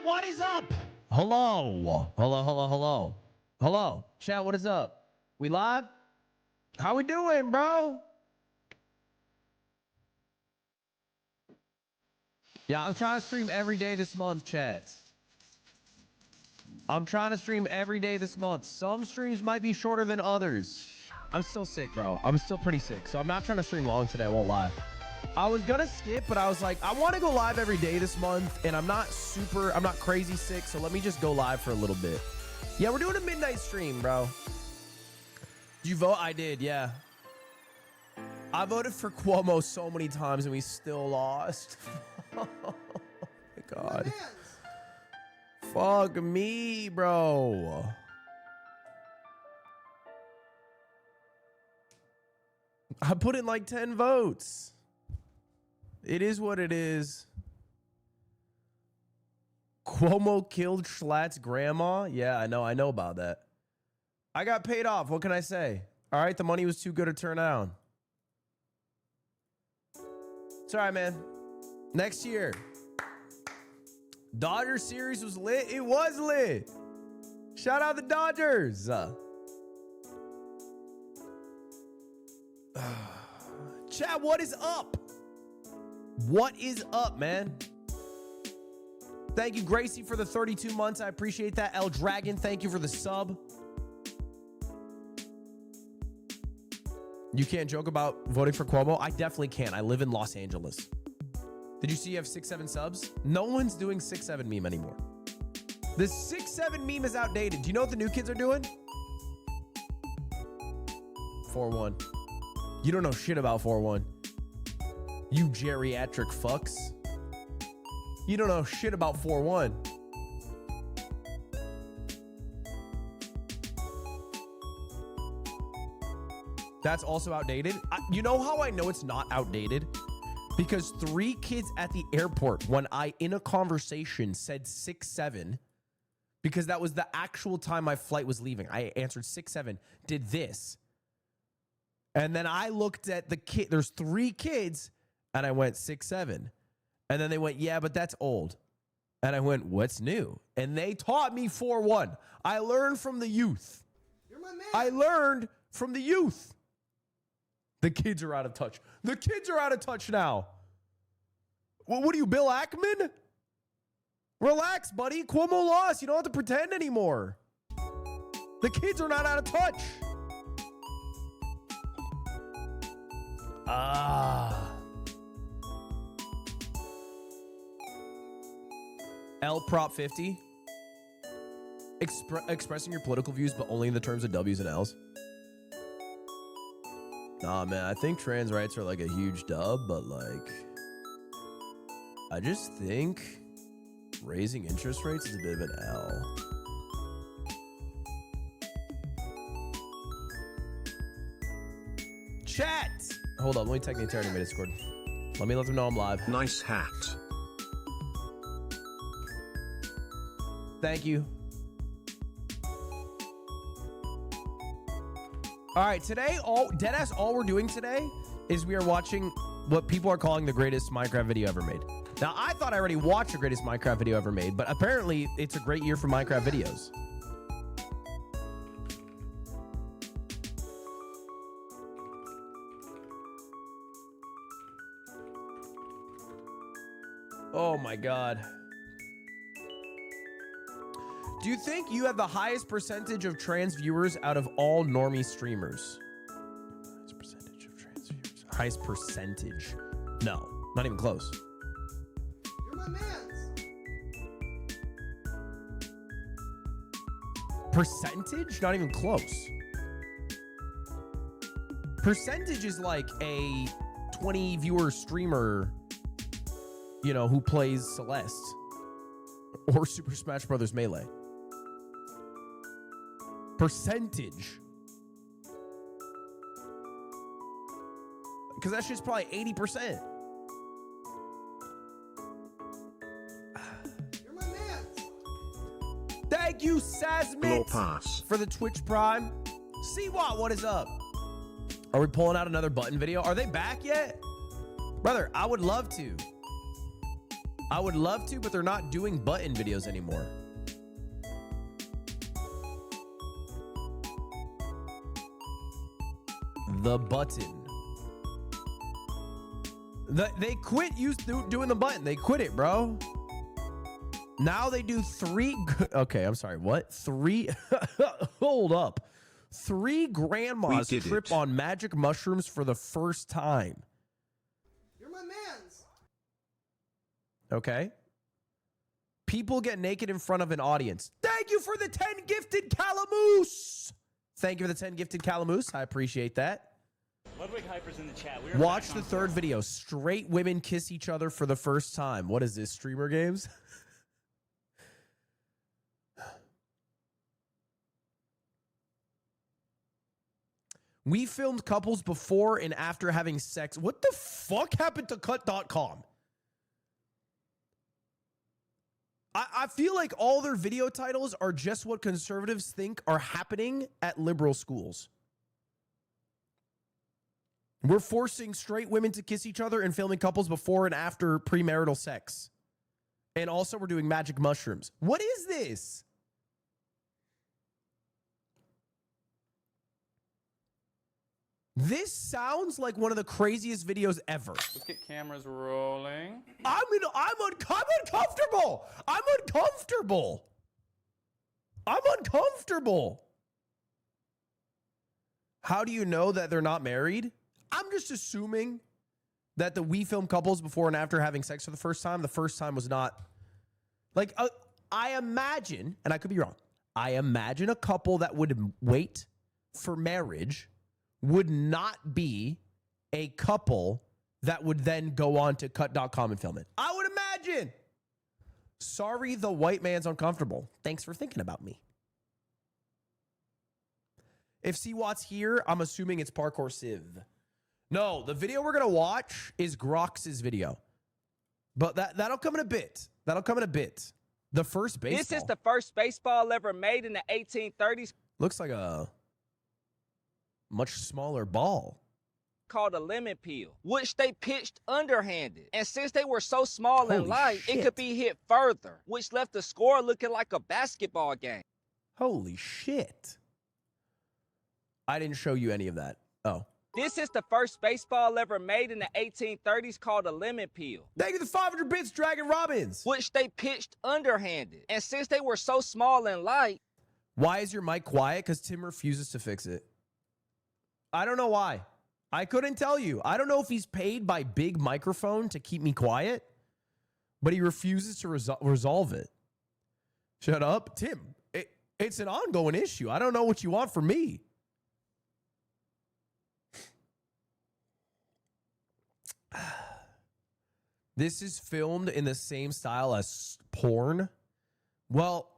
what is up? Hello. Hello. Chat, what is up? We live? How we doing, bro? Yeah, I'm trying to stream every day this month, chat. I'm trying to stream every day this month. Some streams might be shorter than others. I'm still sick, bro. I'm still pretty sick, so I'm not trying to stream long today. I won't lie. I was gonna skip, but I was like, I want to go live every day this month, and I'm not crazy sick, so let me just go live for a little bit. Yeah, we're doing a midnight stream, bro. Did you vote? I did, yeah. I voted for Cuomo so many times, and we still lost. Oh my God. Fuck me, bro. I put in like 10 votes. It is what it is. Cuomo killed Schlatt's grandma? Yeah, I know about that. I got paid off. What can I say? All right, the money was too good to turn down. It's all right, man. Next year. Dodgers series was lit. It was lit. Shout out the Dodgers. Chat, what is up? What is up, man? Thank you, Gracie, for the 32 months. I appreciate that. El Dragon, thank you for the sub. You can't joke about voting for Cuomo? I definitely can. I live in Los Angeles. Did you see you have 6-7 subs? No one's doing 6-7 meme anymore. The 6-7 meme is outdated. Do you know what the new kids are doing? 4-1. You don't know shit about 4-1. You geriatric fucks. You don't know shit about 4-1. That's also outdated. You know how I know it's not outdated? Because 3 kids at the airport, when I, in a conversation, said 6-7, because that was the actual time my flight was leaving. I answered 6-7, did this. And then I looked at the kid. There's 3 kids, and I went 6-7. And then they went, yeah, but that's old. And I went, what's new? And they taught me 4-1. I learned from the youth. You're my man. I learned from the youth. The kids are out of touch. The kids are out of touch now. What are you, Bill Ackman? Relax, buddy. Cuomo lost. You don't have to pretend anymore. The kids are not out of touch. L Prop 50. Expressing your political views, but only in the terms of W's and L's. Nah, man, I think trans rights are like a huge dub, but like, I just think raising interest rates is a bit of an L. Chat! Hold on, let me take the entirety of my Discord. Let them know I'm live. Nice hat. Thank you. All right, today, deadass, all we're doing today is we are watching what people are calling the greatest Minecraft video ever made. Now, I thought I already watched the greatest Minecraft video ever made, but apparently it's a great year for Minecraft videos. Oh my God. Do you think you have the highest percentage of trans viewers out of all normie streamers? Highest percentage of trans viewers. Highest percentage. No, not even close. You're my man. Percentage? Not even close. Percentage is like a 20 viewer streamer, you know, who plays Celeste or Super Smash Brothers Melee. Percentage. Because that shit's probably 80%. You're my man. Thank you, Sasmit, for the Twitch Prime. what is up? Are we pulling out another button video? Are they back yet? Brother, I would love to. I would love to, but they're not doing button videos anymore. The button. They quit doing the button. They quit it, bro. Now they do okay, I'm sorry. What? Hold up. 3 grandmas trip on magic mushrooms for the first time. You're my mans. Okay. People get naked in front of an audience. Thank you for the 10 gifted calamoose. Thank you for the 10 gifted calamoose. I appreciate that. Ludwig Hyper's in the chat. Watch the third video. Straight women kiss each other for the first time. What is this, streamer games? We filmed couples before and after having sex. What the fuck happened to cut.com? I feel like all their video titles are just what conservatives think are happening at liberal schools. We're forcing straight women to kiss each other and filming couples before and after premarital sex. And also we're doing magic mushrooms. What is this? This sounds like one of the craziest videos ever. Let's get cameras rolling. I'm uncomfortable. I'm uncomfortable. I'm uncomfortable. How do you know that they're not married? I'm just assuming that we film couples before and after having sex for the first time was not like I imagine, and I could be wrong. I imagine a couple that would wait for marriage would not be a couple that would then go on to cut.com and film it. I would imagine. Sorry, the white man's uncomfortable. Thanks for thinking about me. If CWAT's here, I'm assuming it's Parkour Civ. No, the video we're going to watch is Grox's video. But that'll come in a bit. That'll come in a bit. The first baseball. This is the first baseball ever made in the 1830s. Looks like a much smaller ball. Called a lemon peel, which they pitched underhanded. And since they were so small and light, it could be hit further, which left the score looking like a basketball game. Holy shit. I didn't show you any of that. Oh. This is the first baseball ever made in the 1830s called a lemon peel. Thank you for the 500 bits, Dragon Robbins. Which they pitched underhanded. And since they were so small and light. Why is your mic quiet? Because Tim refuses to fix it. I don't know why. I couldn't tell you. I don't know if he's paid by Big Microphone to keep me quiet, but he refuses to resolve it. Shut up. Tim, it's an ongoing issue. I don't know what you want from me. This is filmed in the same style as porn. Well,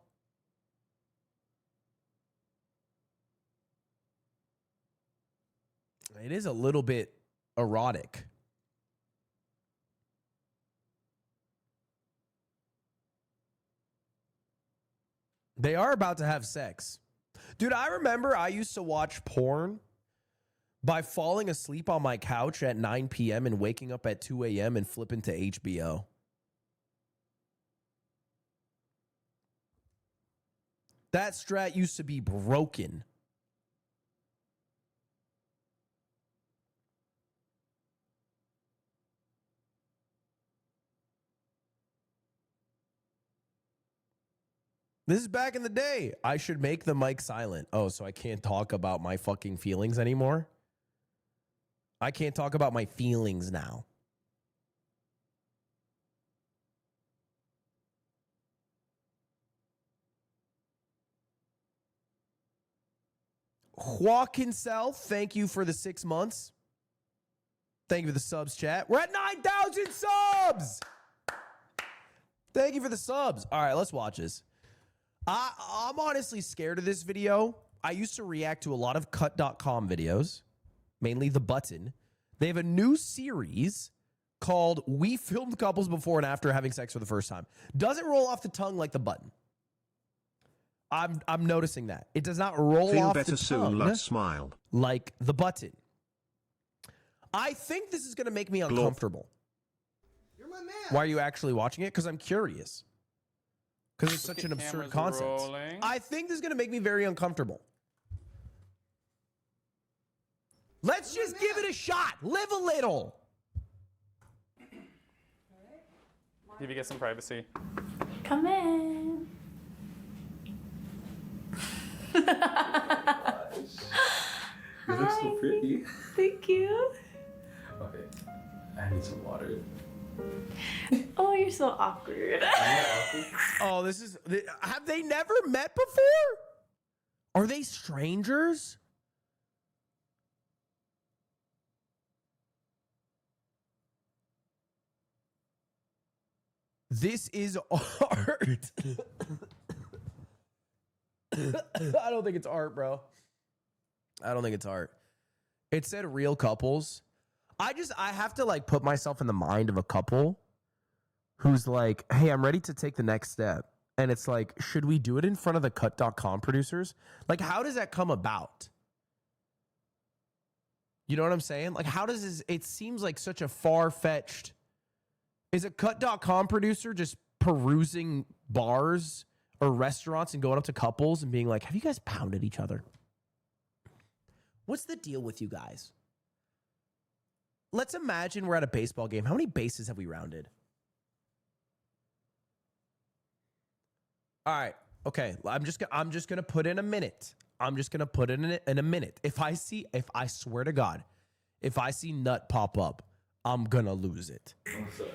it is a little bit erotic. They are about to have sex. Dude, I remember I used to watch porn by falling asleep on my couch at 9 p.m. and waking up at 2 a.m. and flipping to HBO. That strat used to be broken. This is back in the day. I should make the mic silent. Oh, so I can't talk about my fucking feelings anymore? I can't talk about my feelings now. Joaquin Self, thank you for the 6 months. Thank you for the subs, chat. We're at 9,000 subs! Thank you for the subs. All right, let's watch this. I'm honestly scared of this video. I used to react to a lot of cut.com videos, mainly The Button. They have a new series called We Filmed Couples Before and After Having Sex for the First Time. Doesn't roll off the tongue like The Button. I'm noticing that. It does not roll off the tongue smile like The Button. I think this is going to make me uncomfortable. You're You're my man. Why are you actually watching it? Because I'm curious. Because it's such an absurd Cameras concept. rolling. I think this is going to make me very uncomfortable. Let's just give it a shot. Live a little. See if you get some privacy. Come in. You look so pretty. Thank you. Okay, I need some water. Oh, you're so awkward. Oh, this is... Have they never met before? Are they strangers? This is art. I don't think it's art, bro. I don't think it's art. It said real couples. I have to like put myself in the mind of a couple who's like, hey, I'm ready to take the next step. And it's like, should we do it in front of the cut.com producers? Like, how does that come about? You know what I'm saying? Like, how does this, it seems like such a far-fetched, is a cut.com producer just perusing bars or restaurants and going up to couples and being like, have you guys pounded each other? What's the deal with you guys? Let's imagine we're at a baseball game. How many bases have we rounded? All right. Okay. I'm just gonna put in a minute. I'm just gonna put in a minute. If I swear to God, if I see nut pop up, I'm gonna lose it. I'm sorry.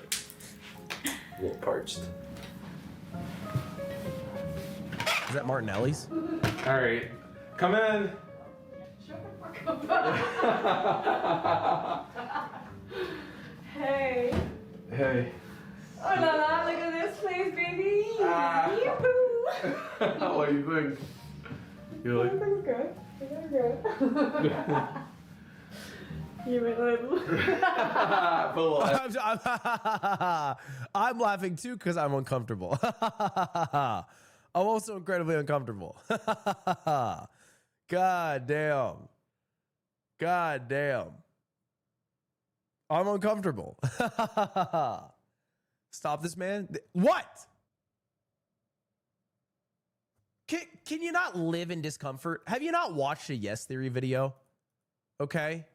A little parched. Is that Martinelli's? All right, come in. Hey. Hey. Oh la la, look at this place, baby. Yoo-hoo. What do you think? You like? Everything's good. Everything's good. You went like... I'm laughing too because I'm uncomfortable. I'm also incredibly uncomfortable. God damn. God damn. I'm uncomfortable. Stop this, man. What? Can you not live in discomfort? Have you not watched a Yes Theory video? Okay.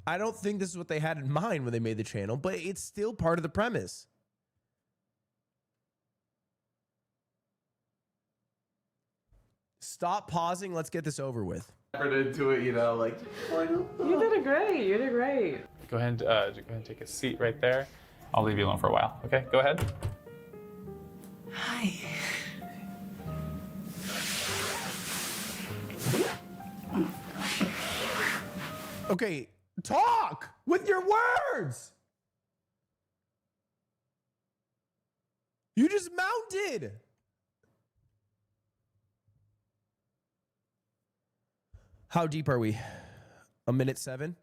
I don't think this is what they had in mind when they made the channel, but it's still part of the premise. Stop pausing. Let's get this over with. Into it, you know, like. You did great. You did great. Go ahead and take a seat right there. I'll leave you alone for a while. Okay, go ahead. Hi. Okay, talk with your words. You just mounted. How deep are we? 1:07?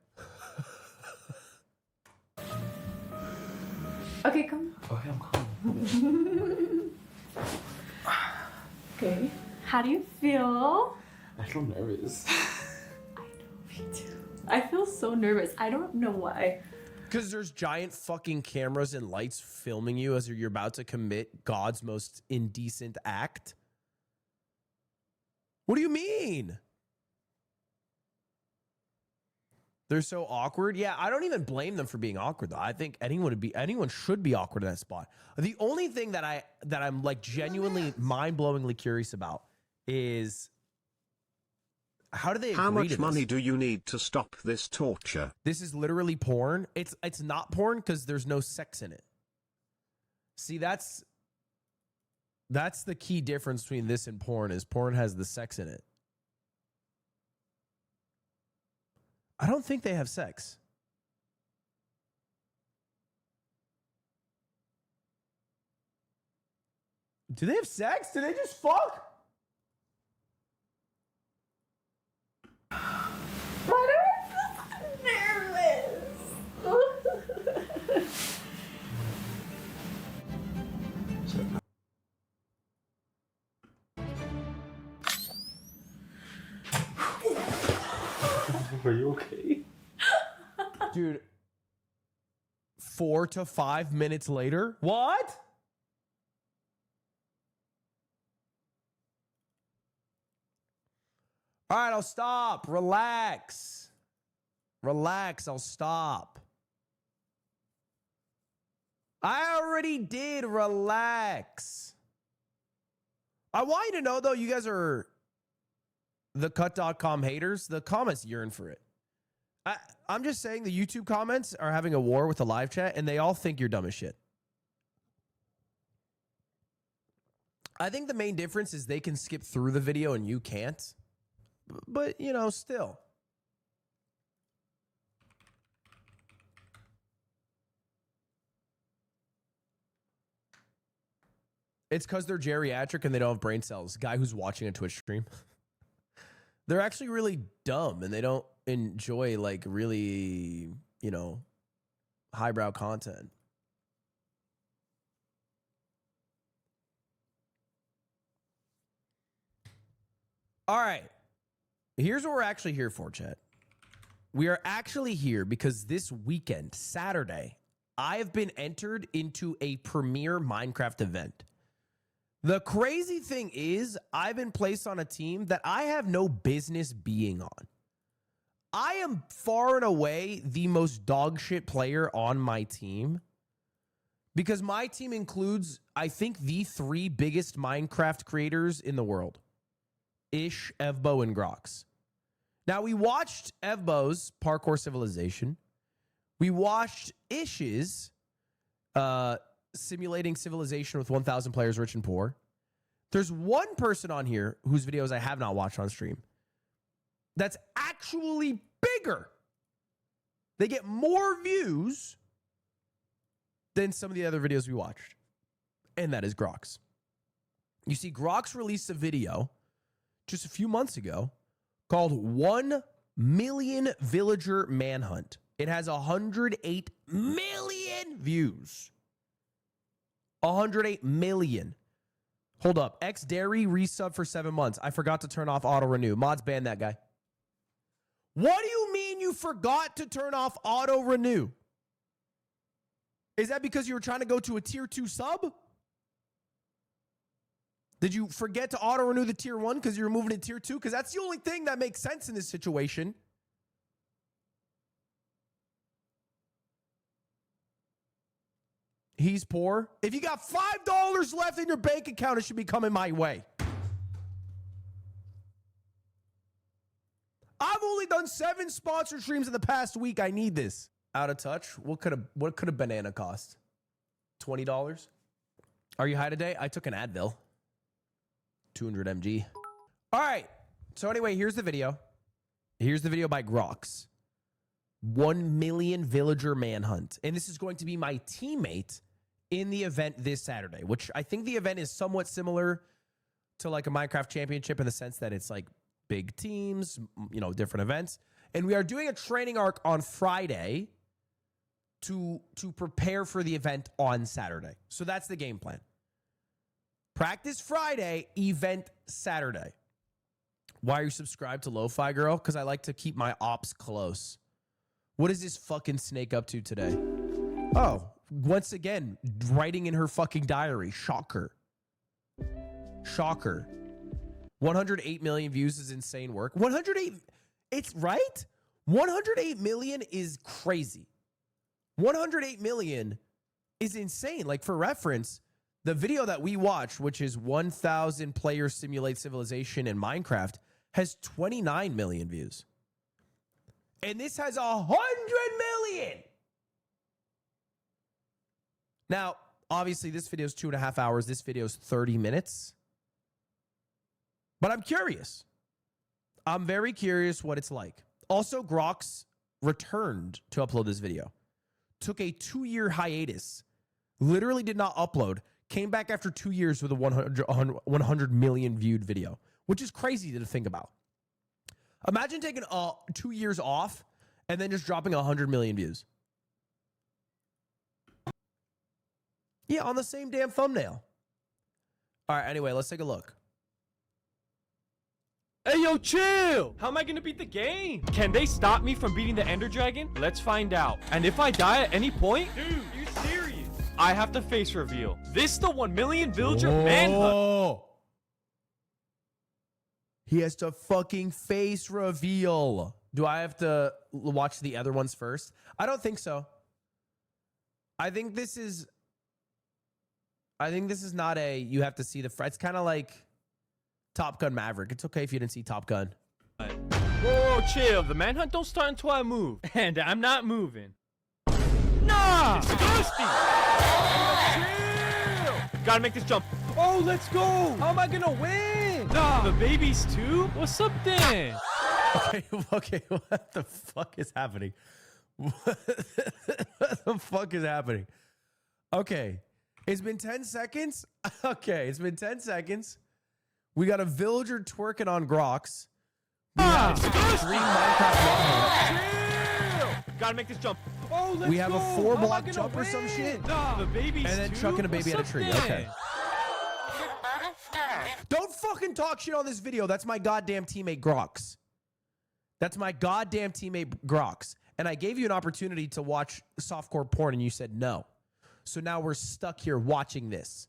Okay, come. Okay, I'm calm. Okay. How do you feel? I feel nervous. I know, me too. I feel so nervous. I don't know why. Because there's giant fucking cameras and lights filming you as you're about to commit God's most indecent act. What do you mean? They're so awkward. Yeah, I don't even blame them for being awkward though. I think anyone should be awkward in that spot. The only thing that I'm like genuinely mind-blowingly curious about is how do they agree How much to this? money do you need to stop this torture? This is literally porn. It's not porn because there's no sex in it. See, that's the key difference between this and porn is porn has the sex in it. I don't think they have sex. Do they have sex? Do they just fuck? Are you okay? Dude, 4 to 5 minutes later. What? All right, I'll stop. Relax. Relax, I'll stop. I already did. Relax. I want you to know, though, you guys are the cut.com haters. The comments yearn for it. I'm just saying the YouTube comments are having a war with the live chat, and they all think you're dumb as shit. I think the main difference is they can skip through the video and you can't. But, you know, still. It's because they're geriatric and they don't have brain cells. Guy who's watching a Twitch stream. They're actually really dumb and they don't enjoy, like, really, you know, highbrow content. All right. Here's what we're actually here for, chat. We are actually here because this weekend, Saturday, I have been entered into a premier Minecraft event. The crazy thing is, I've been placed on a team that I have no business being on. I am far and away the most dogshit player on my team because my team includes, I think, the 3 biggest Minecraft creators in the world. Ish, Evbo, and Grox. Now, we watched Evbo's Parkour Civilization. We watched Ish's Simulating Civilization with 1,000 Players, Rich and Poor. There's one person on here whose videos I have not watched on stream that's actually bigger. They get more views than some of the other videos we watched. And that is Grox. You see, Grox released a video just a few months ago called 1 Million Villager Manhunt. It has 108 million views. 108 million. Hold up. X Dairy resub for 7 months. I forgot to turn off auto renew. Mods ban that guy. What do you mean you forgot to turn off auto renew? Is that because you were trying to go to a tier 2 sub? Did you forget to auto renew the tier 1 because you were moving to tier 2? Because that's the only thing that makes sense in this situation. He's poor. If you got $5 left in your bank account, it should be coming my way. I've only done 7 sponsor streams in the past week. I need this. Out of touch. What could a banana cost? $20? Are you high today? I took an Advil. 200 mg. All right. So anyway, here's the video. Here's the video by Grox. 1 Million Villager Manhunt. And this is going to be my teammate in the event this Saturday, which I think the event is somewhat similar to like a Minecraft championship in the sense that it's like big teams, you know, different events. And we are doing a training arc on Friday to prepare for the event on Saturday. So that's the game plan. Practice Friday, event Saturday. Why are you subscribed to Lo-Fi Girl? Because I like to keep my ops close. What is this fucking snake up to today? Oh, once again, writing in her fucking diary. Shocker. Shocker. 108 million views is insane work. 108, it's right? 108 million is crazy. 108 million is insane. Like, for reference, the video that we watched, which is 1,000 players simulate civilization in Minecraft, has 29 million views. And this has 100 million. Now, obviously, this video is 2.5 hours. This video is 30 minutes. But I'm curious. I'm very curious what it's like. Also, Grox returned to upload this video. Took a 2-year hiatus. Literally did not upload. Came back after 2 years with a 100 million viewed video, which is crazy to think about. Imagine taking 2 years off and then just dropping 100 million views. Yeah, on the same damn thumbnail. All right, anyway, let's take a look. Hey, yo, chill! How am I gonna beat the game? Can they stop me from beating the Ender Dragon? Let's find out. And if I die at any point, dude, you serious? I have to face reveal. This the 1 million Villager Manhunt. He has to fucking face reveal. Do I have to watch the other ones first? I don't think so. I think this is not a, you have to see the, it's kind of like Top Gun Maverick. It's okay if you didn't see Top Gun. Whoa, chill. The manhunt don't start until I move. And I'm not moving. Nah! Disgusting! Chill! Gotta make this jump. Oh, let's go! How am I gonna win? Nah, the babies too? What's up then? Okay, what the fuck is happening? What the fuck is happening? Okay, it's been 10 seconds. Okay, it's been 10 seconds. We got a villager twerking on Grox. We have 3 Minecraft manhunts. Gotta make this jump. Oh, let's We have go. a 4-block jump or some shit. Nah, the babies And then too? chucking a baby What's at a tree. up then? Okay. Don't fucking talk shit on this video. That's my goddamn teammate Grox. That's my goddamn teammate Grox. And I gave you an opportunity to watch softcore porn and you said no. So now we're stuck here watching this.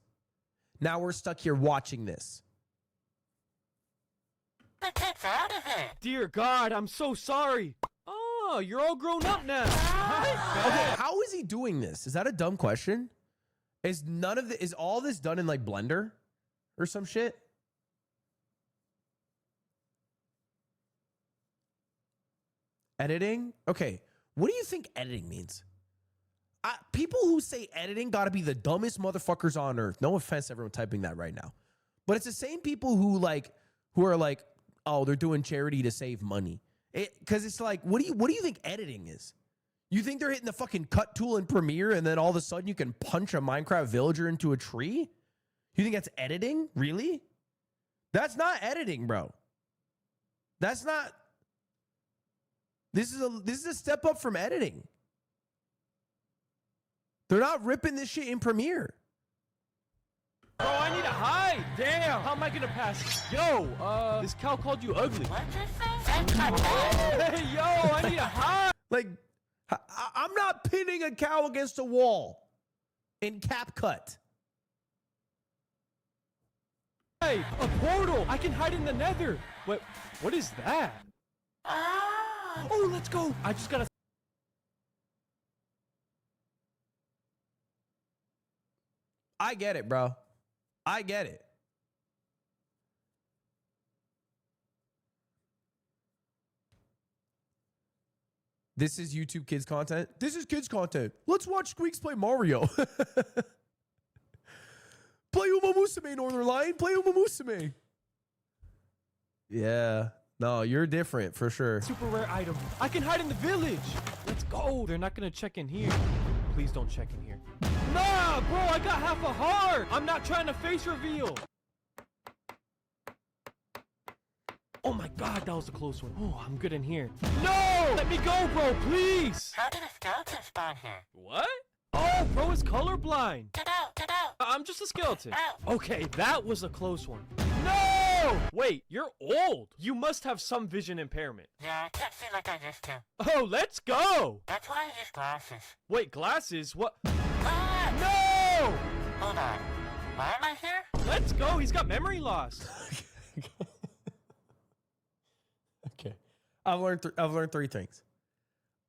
Dear God, I'm so sorry. Oh, you're all grown up now. Okay, how is he doing this? Is that a dumb question? Is all this done in like Blender or some shit? Editing? Okay. What do you think editing means? People who say editing got to be the dumbest motherfuckers on earth. No offense to everyone typing that right now. But it's the same people who are like, oh, they're doing charity to save money. Because it's like, what do you think editing is? You think they're hitting the fucking cut tool in Premiere and then all of a sudden you can punch a Minecraft villager into a tree? You think that's editing? Really? That's not editing, bro. That's not. This is a step up from editing. They're not ripping this shit in Premiere. Bro, I need to hide. Damn, how am I gonna pass? Yo, this cow called you ugly. Hey, yo, I need to hide. Like, I'm not pinning a cow against a wall in CapCut. Hey, a portal. I can hide in the nether. What is that? Oh, let's go. I just gotta. I get it, bro. I get it. This is YouTube kids content. This is kids content. Let's watch Squeaks play Mario. Play Uma Musume, Northern Lion. Play Uma Musume. Yeah. No, you're different for sure. Super rare item. I can hide in the village. Let's go. They're not gonna check in here. Please don't check in here. Nah, bro, I got half a heart. I'm not trying to face reveal. Oh my God, that was a close one. Oh, I'm good in here. No! Let me go, bro, please! How did a skeleton spawn here? What? Oh, bro is colorblind. Get out, get out! I'm just a skeleton. Out. Okay, that was a close one. No! Wait, you're old. You must have some vision impairment. Yeah, I can't see like I used to. Oh, let's go! That's why I use glasses. Wait, glasses? What? Ah! No! Hold on. Why am I here? Let's go. He's got memory loss. Okay. I've learned 3 things.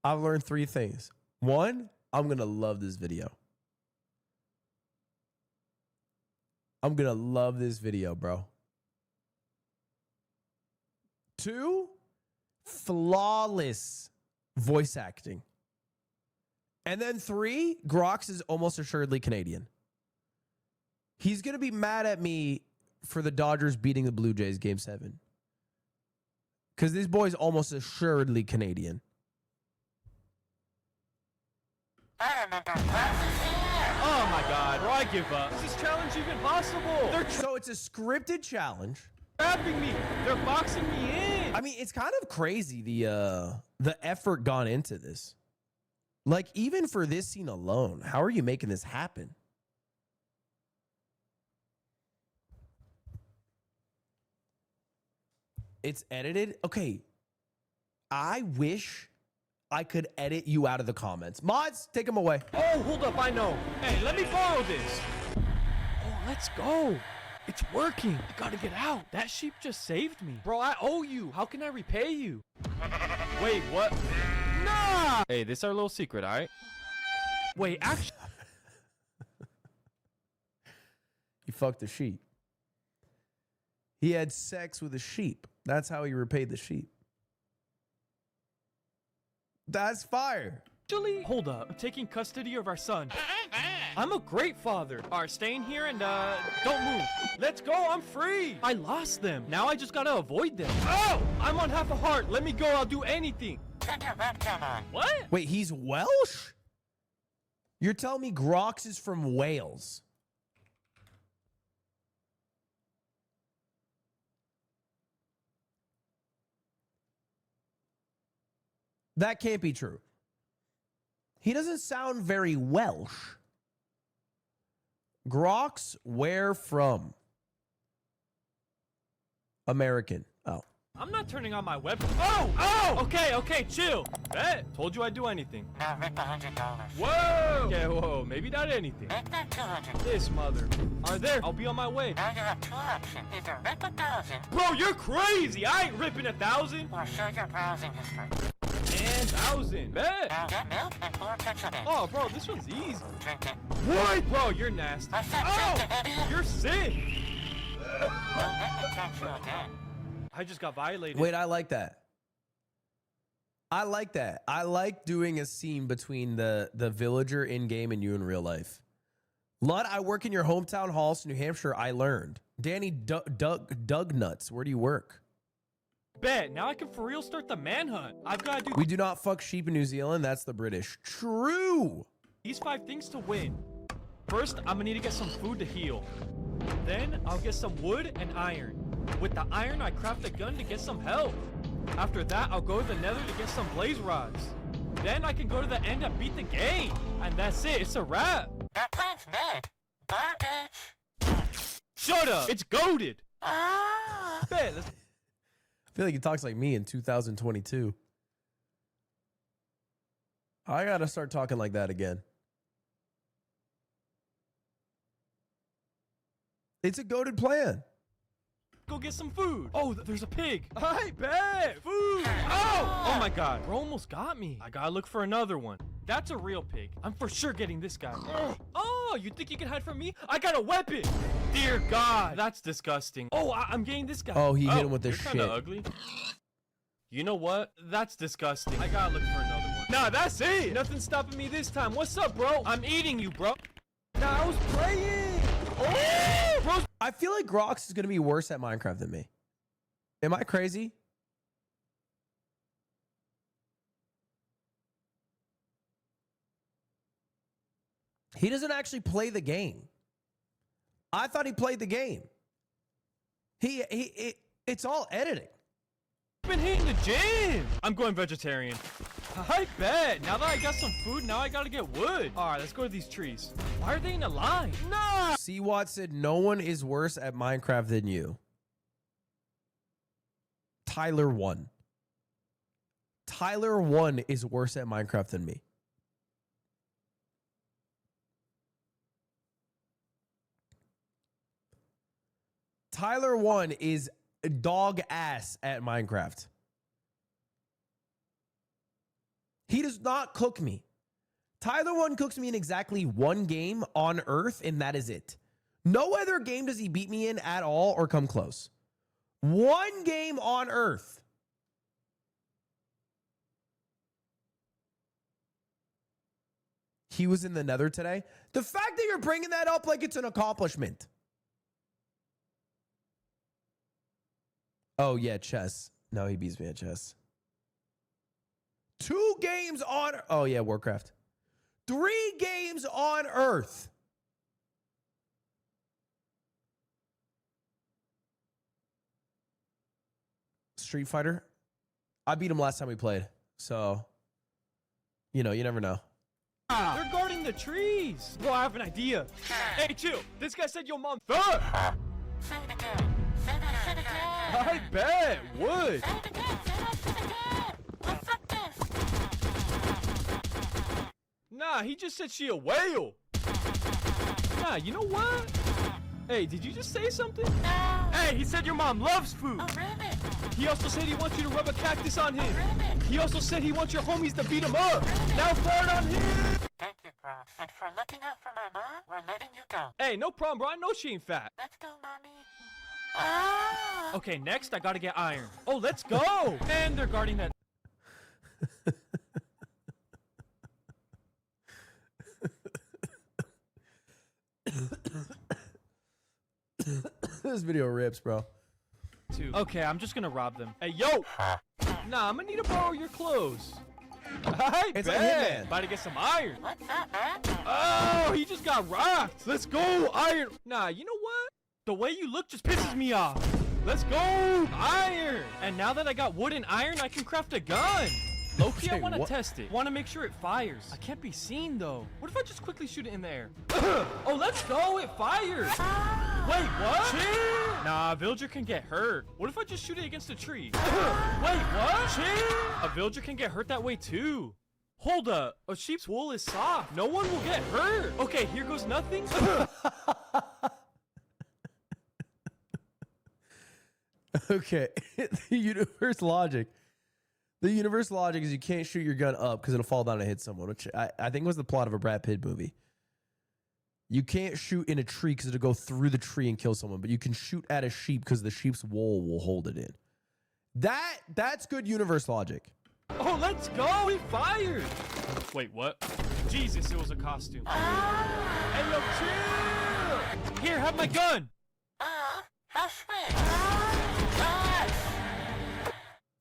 I've learned 3 things. 1, I'm going to love this video. I'm going to love this video, bro. 2, flawless voice acting. And then 3, Grox is almost assuredly Canadian. He's going to be mad at me for the Dodgers beating the Blue Jays Game 7. Because this boy's almost assuredly Canadian. I remember glasses here. Oh my God, bro, I give up. Is this challenge even possible? They're So it's a scripted challenge. trapping me. They're boxing me in. I mean, it's kind of crazy the effort gone into this. Like, even for this scene alone, how are you making this happen? It's edited? Okay. I wish I could edit you out of the comments. Mods, take them away. Oh, hold up, I know. Hey, let me borrow this. Oh, let's go. It's working. I gotta get out. That sheep just saved me. Bro, I owe you. How can I repay you? Wait, what? Nah! Hey, this is our little secret, all right? Wait, actually... He fucked a sheep. He had sex with a sheep. That's how he repaid the sheep. That's fire. Actually, hold up. I'm taking custody of our son. I'm a great father. All right, staying here and don't move. Let's go. I'm free. I lost them. Now I just gotta avoid them. Oh, I'm on half a heart. Let me go. I'll do anything. Turn your webcam on. What? Wait, he's Welsh? You're telling me Grox is from Wales? That can't be true. He doesn't sound very Welsh. Grox, where from? American. Oh. I'm not turning on my web. Oh! Okay, chill. Bet. Told you I'd do anything. Now rip $100. Whoa! Okay, whoa, maybe not anything. Rip that 200. This mother. Are there? I'll be on my way. Now you have two options. Either rip 1,000 Bro, you're crazy. I ain't ripping 1,000. or show your browsing history. And 1,000. Bet. Now get milk and pour ketchup in. Oh, bro, this one's easy. Drink it. What? Bro, you're nasty. I said drink it, idiot. You're sick. Don't let me catch you again. I just got violated. Wait, I like that. I like that. I like doing a scene between the villager in-game and you in real life. Lud, I work in your hometown, Halls, New Hampshire. I learned. Danny Doug Nuts, where do you work? Bet. Now I can for real start the manhunt. I've got to do We do not fuck sheep in New Zealand. That's the British. True. these 5 things to win. First, I'm gonna need to get some food to heal. Then, I'll get some wood and iron. With the iron, I craft a gun to get some health. After that, I'll go to the nether to get some blaze rods. Then I can go to the end and beat the game. And that's it, it's a wrap. That plan's dead. Garbage. Shut up, it's goated. Ah. Bet, let's I feel like he talks like me in 2022. I gotta start talking like that again. It's a goated plan. go get some food. Oh, there's a pig. I bet. Food. Oh my god. Bro almost got me. I gotta look for another one. That's a real pig. I'm for sure getting this guy. Oh, you think you can hide from me? I got a weapon. Dear God. That's disgusting. Oh, I'm getting this guy. Oh, he hit him with this you're kinda shit. ugly. You know what? That's disgusting. I gotta look for another one. Nah, that's it. Nothing's stopping me this time. What's up, bro? I'm eating you, bro. Nah, I was playing. Oh, bro. I feel like Grox is going to be worse at Minecraft than me. Am I crazy? He doesn't actually play the game. I thought he played the game. It's all editing. I've been hitting the gym. I'm going vegetarian. I bet. Now that I got some food, now I gotta get wood. All right, let's go to these trees. Why are they in a line? Nah. C-Watt said, no one is worse at Minecraft than you. Tyler 1. Tyler 1 is worse at Minecraft than me. Tyler 1 is dog ass at Minecraft. He does not cook me. Tyler 1 cooks me in exactly one game on Earth, and that is it. No other game does he beat me in at all or come close. One game on Earth. He was in the Nether today. The fact that you're bringing that up like it's an accomplishment. Oh, yeah, chess. No, he beats me at chess. 2 games on... Oh, yeah, Warcraft. 3 games on Earth. Street Fighter. I beat him last time we played. So, you know, you never know. They're guarding the trees. Bro, I have an idea. Hey, chill. This guy said your mom third. Say it again. Say that shit again. I bet. Wood. Say it again. Say it again. What's up this? Nah, he just said she a whale. Nah, you know what? Hey, did you just say something? No. Hey, he said your mom loves food. Oh, really? He also said he wants you to rub a cactus on him. Really? He also said he wants your homies to beat him up. Now fart on him. Thank you, bro. And for looking out for my mom, we're letting you go. Hey, no problem, bro. I know she ain't fat. Let's go, mommy. Ah! Okay, next I gotta get iron. Oh, let's go. And they're guarding that. This video rips, bro. Okay, I'm just gonna rob them. Hey, yo! Nah, I'm gonna need to borrow your clothes. I It's bet. a hitman. About to get some iron. What's up, man? Oh, he just got rocked. Let's go, iron. Nah, you know what? The way you look just pisses me off. Let's go, iron. And now that I got wood and iron, I can craft a gun. Loki, I Wait, want to what? test it. Want to make sure it fires. I can't be seen, though. What if I just quickly shoot it in the air? Oh, let's go. It fires. Wait, what? Chill. Nah, a villager can get hurt. What if I just shoot it against a tree? Wait, what? Chill. A villager can get hurt that way, too. Hold up. A sheep's wool is soft. No one will get hurt. Okay, here goes nothing. Okay, the universe logic. The universe logic is you can't shoot your gun up because it'll fall down and hit someone, which I think was the plot of a Brad Pitt movie. You can't shoot in a tree because it'll go through the tree and kill someone, but you can shoot at a sheep because the sheep's wool will hold it in. That's good universe logic. Oh, let's go. He fired. Wait, what? Jesus, it was a costume. Hey, yo, chill. Here, have my gun. How sweet.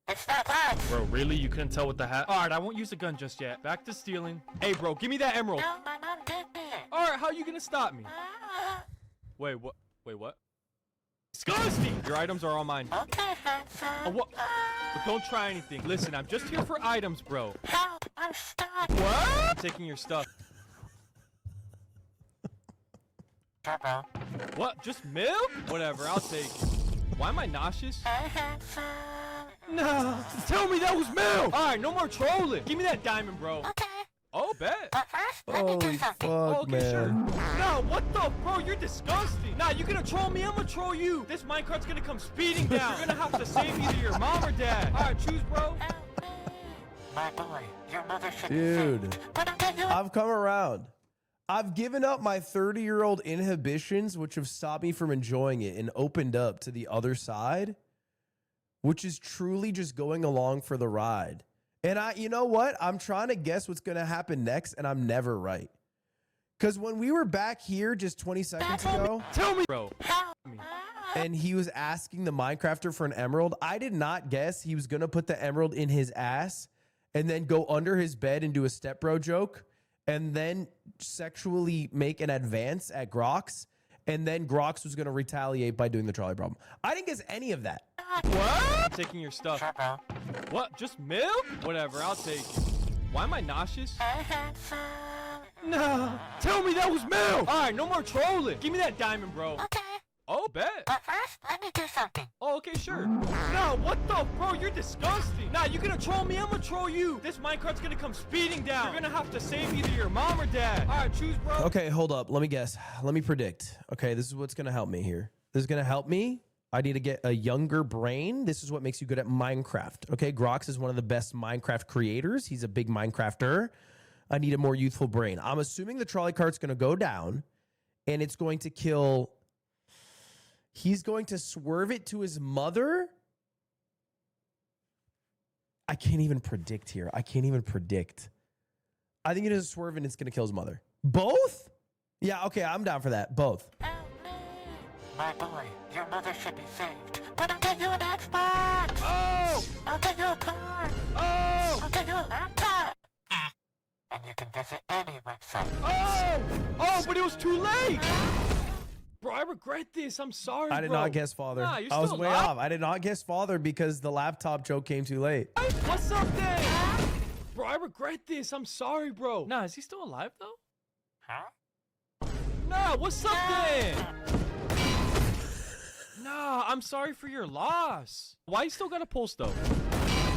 It's not bad. Bro, really? You couldn't tell with the hat? All right, I won't use the gun just yet. Back to stealing. Hey, bro, give me that emerald. No, my mom did me. All right, how are you going to stop me? Wait, what? Wait, what? Disgusting. Your items are all mine. Okay, handsome. Oh, what? But don't try anything. Listen, I'm just here for items, bro. Help, I'm stuck. What? I'm taking your stuff. Sure, bro. What? Just milk? Whatever, I'll take it. Why am I nauseous? Hey, handsome. No. Tell me that was milk. All right, no more trolling. Give me that diamond, bro. Okay. Oh, bet. But first, let me do Holy something. fuck, Oh, okay, sure. man. No, what the? Bro, you're disgusting. Nah, you gonna troll me? I'm gonna troll you. This minecart's gonna come speeding down. You're gonna have to save either your mom or dad. All right, choose, bro. Help me. My boy, your mother should Dude. be saved. But I'll give you I've come around. I've given up my 30-year-old inhibitions, which have stopped me from enjoying it, and opened up to the other side, which is truly just going along for the ride. And you know what? I'm trying to guess what's going to happen next, and I'm never right. Because when we were back here just 20 seconds ago, Tell me, bro. help. and he was asking the Minecrafter for an emerald, I did not guess he was going to put the emerald in his ass and then go under his bed and do a stepbro joke and then sexually make an advance at Grox. And then Grox was going to retaliate by doing the trolley problem. I didn't guess any of that. What? I'm taking your stuff. Sure, bro. What? Just milk? Whatever, I'll take it. Why am I nauseous? Hey, handsome. No. Tell me that was milk. All right, no more trolling. Give me that diamond, bro. Okay. Oh, bet. But first, let me do something. Oh, okay, sure. No, what the? Bro, you're disgusting. Nah, you gonna troll me? I'm gonna troll you. This minecart's gonna come speeding down. You're gonna have to save either your mom or dad. All right, choose, bro. Okay, hold up. Let me guess. Let me predict. Okay, this is what's going to help me here. This is going to help me. I need to get a younger brain. This is what makes you good at Minecraft. Okay, Grox is one of the best Minecraft creators. He's a big Minecrafter. I need a more youthful brain. I'm assuming the trolley cart's going to go down and it's going to kill. He's going to swerve it to his mother. I can't even predict here. I can't even predict. I think it is a swerve and it's going to kill his mother. Both? Yeah, okay, I'm down for that. Both. Help me. My boy, your mother should be saved. But I'll get you an Xbox. Oh! I'll get you a car. Oh! I'll get you a laptop. And you can visit any website. Oh! Oh, but it was too late! Bro, I regret this. I'm sorry, I did bro. not guess father. Nah, you're I was still way alive. off. I did not guess father because the laptop joke came too late. What's up, then? Bro, I regret this. I'm sorry, bro. Nah, is he still alive, though? Huh? Nah, what's up, then? Nah, I'm sorry for your loss. Why you still got a pulse though?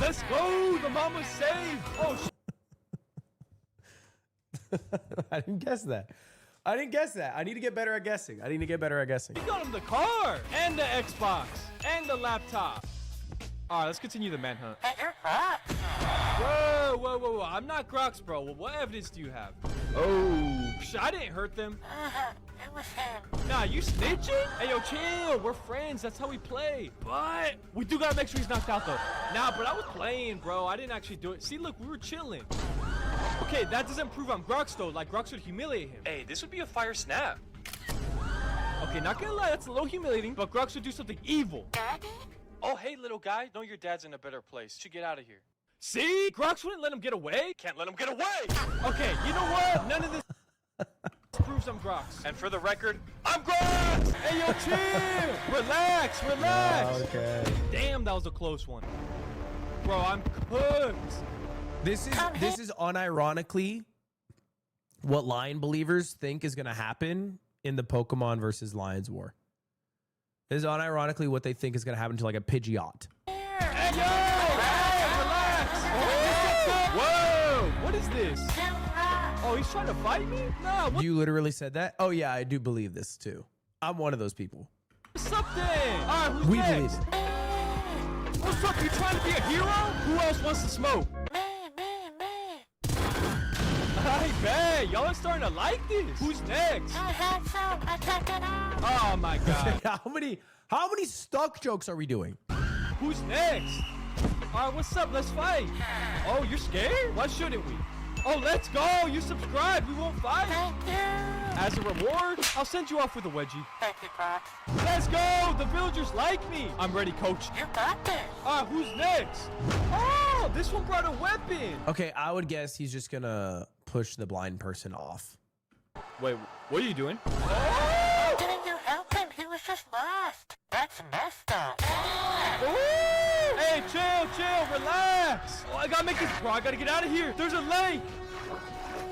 Let's go. The mama's saved. Oh, I didn't guess that. I didn't guess that. I need to get better at guessing. I need to get better at guessing. you got him the car and the Xbox and the laptop. All right, let's continue the manhunt. Hey, you're hot. Whoa, whoa, whoa, whoa. I'm not Crocs, bro. Well, what evidence do you have? Oh, I didn't hurt them. It was him. Nah, you snitching? Hey, yo, chill. We're friends. That's how we play. But we do gotta make sure he's knocked out, though. Nah, but I was playing, bro. I didn't actually do it. See, look, we were chilling. Okay, that doesn't prove I'm Grox, though. Like, Grox would humiliate him. Hey, this would be a fire snap. Okay, not gonna lie. That's a little humiliating, but Grox would do something evil. Daddy? Oh, hey, little guy. Know your dad's in a better place. You should get out of here. See? Grox wouldn't let him get away. Can't let him get away. Okay, you know what? None of this proves I'm Grox. And for the record, I'm Grox! Hey, yo, chill! Relax, relax! Okay. Damn, that was a close one. Bro, I'm cooked. This is unironically what lion believers think is going to happen in the Pokemon versus Lions war. This is unironically what they think is going to happen to like a Pidgeot. Hey, yo! Hey, relax! Whoa! What is this? Oh, he's trying to fight me? Nah, what? You literally said that? Oh, yeah, I do believe this too. I'm one of those people. What's up then? All right, who's We next? believe it. What's up? You trying to be a hero? Who else wants to smoke? Me. I bet. Y'all are starting to like this. Who's next? I had some. I checked it out. Oh, my God. How many stuck jokes are we doing? Who's next? All right, what's up? Let's fight. Oh, you're scared? Why shouldn't we? Oh, let's go. You subscribed. We won't fight. Thank you. As a reward, I'll send you off with a wedgie. Thank you, Croc. Let's go. The villagers like me. I'm ready, coach. You got this. All right, who's next? Oh, this one brought a weapon. Okay, I would guess he's just going to push the blind person off. Wait, what are you doing? Why didn't you help him? He was just lost. That's messed up. Hey, chill, relax. Oh, I gotta make this, bro. I gotta get out of here. There's a lake.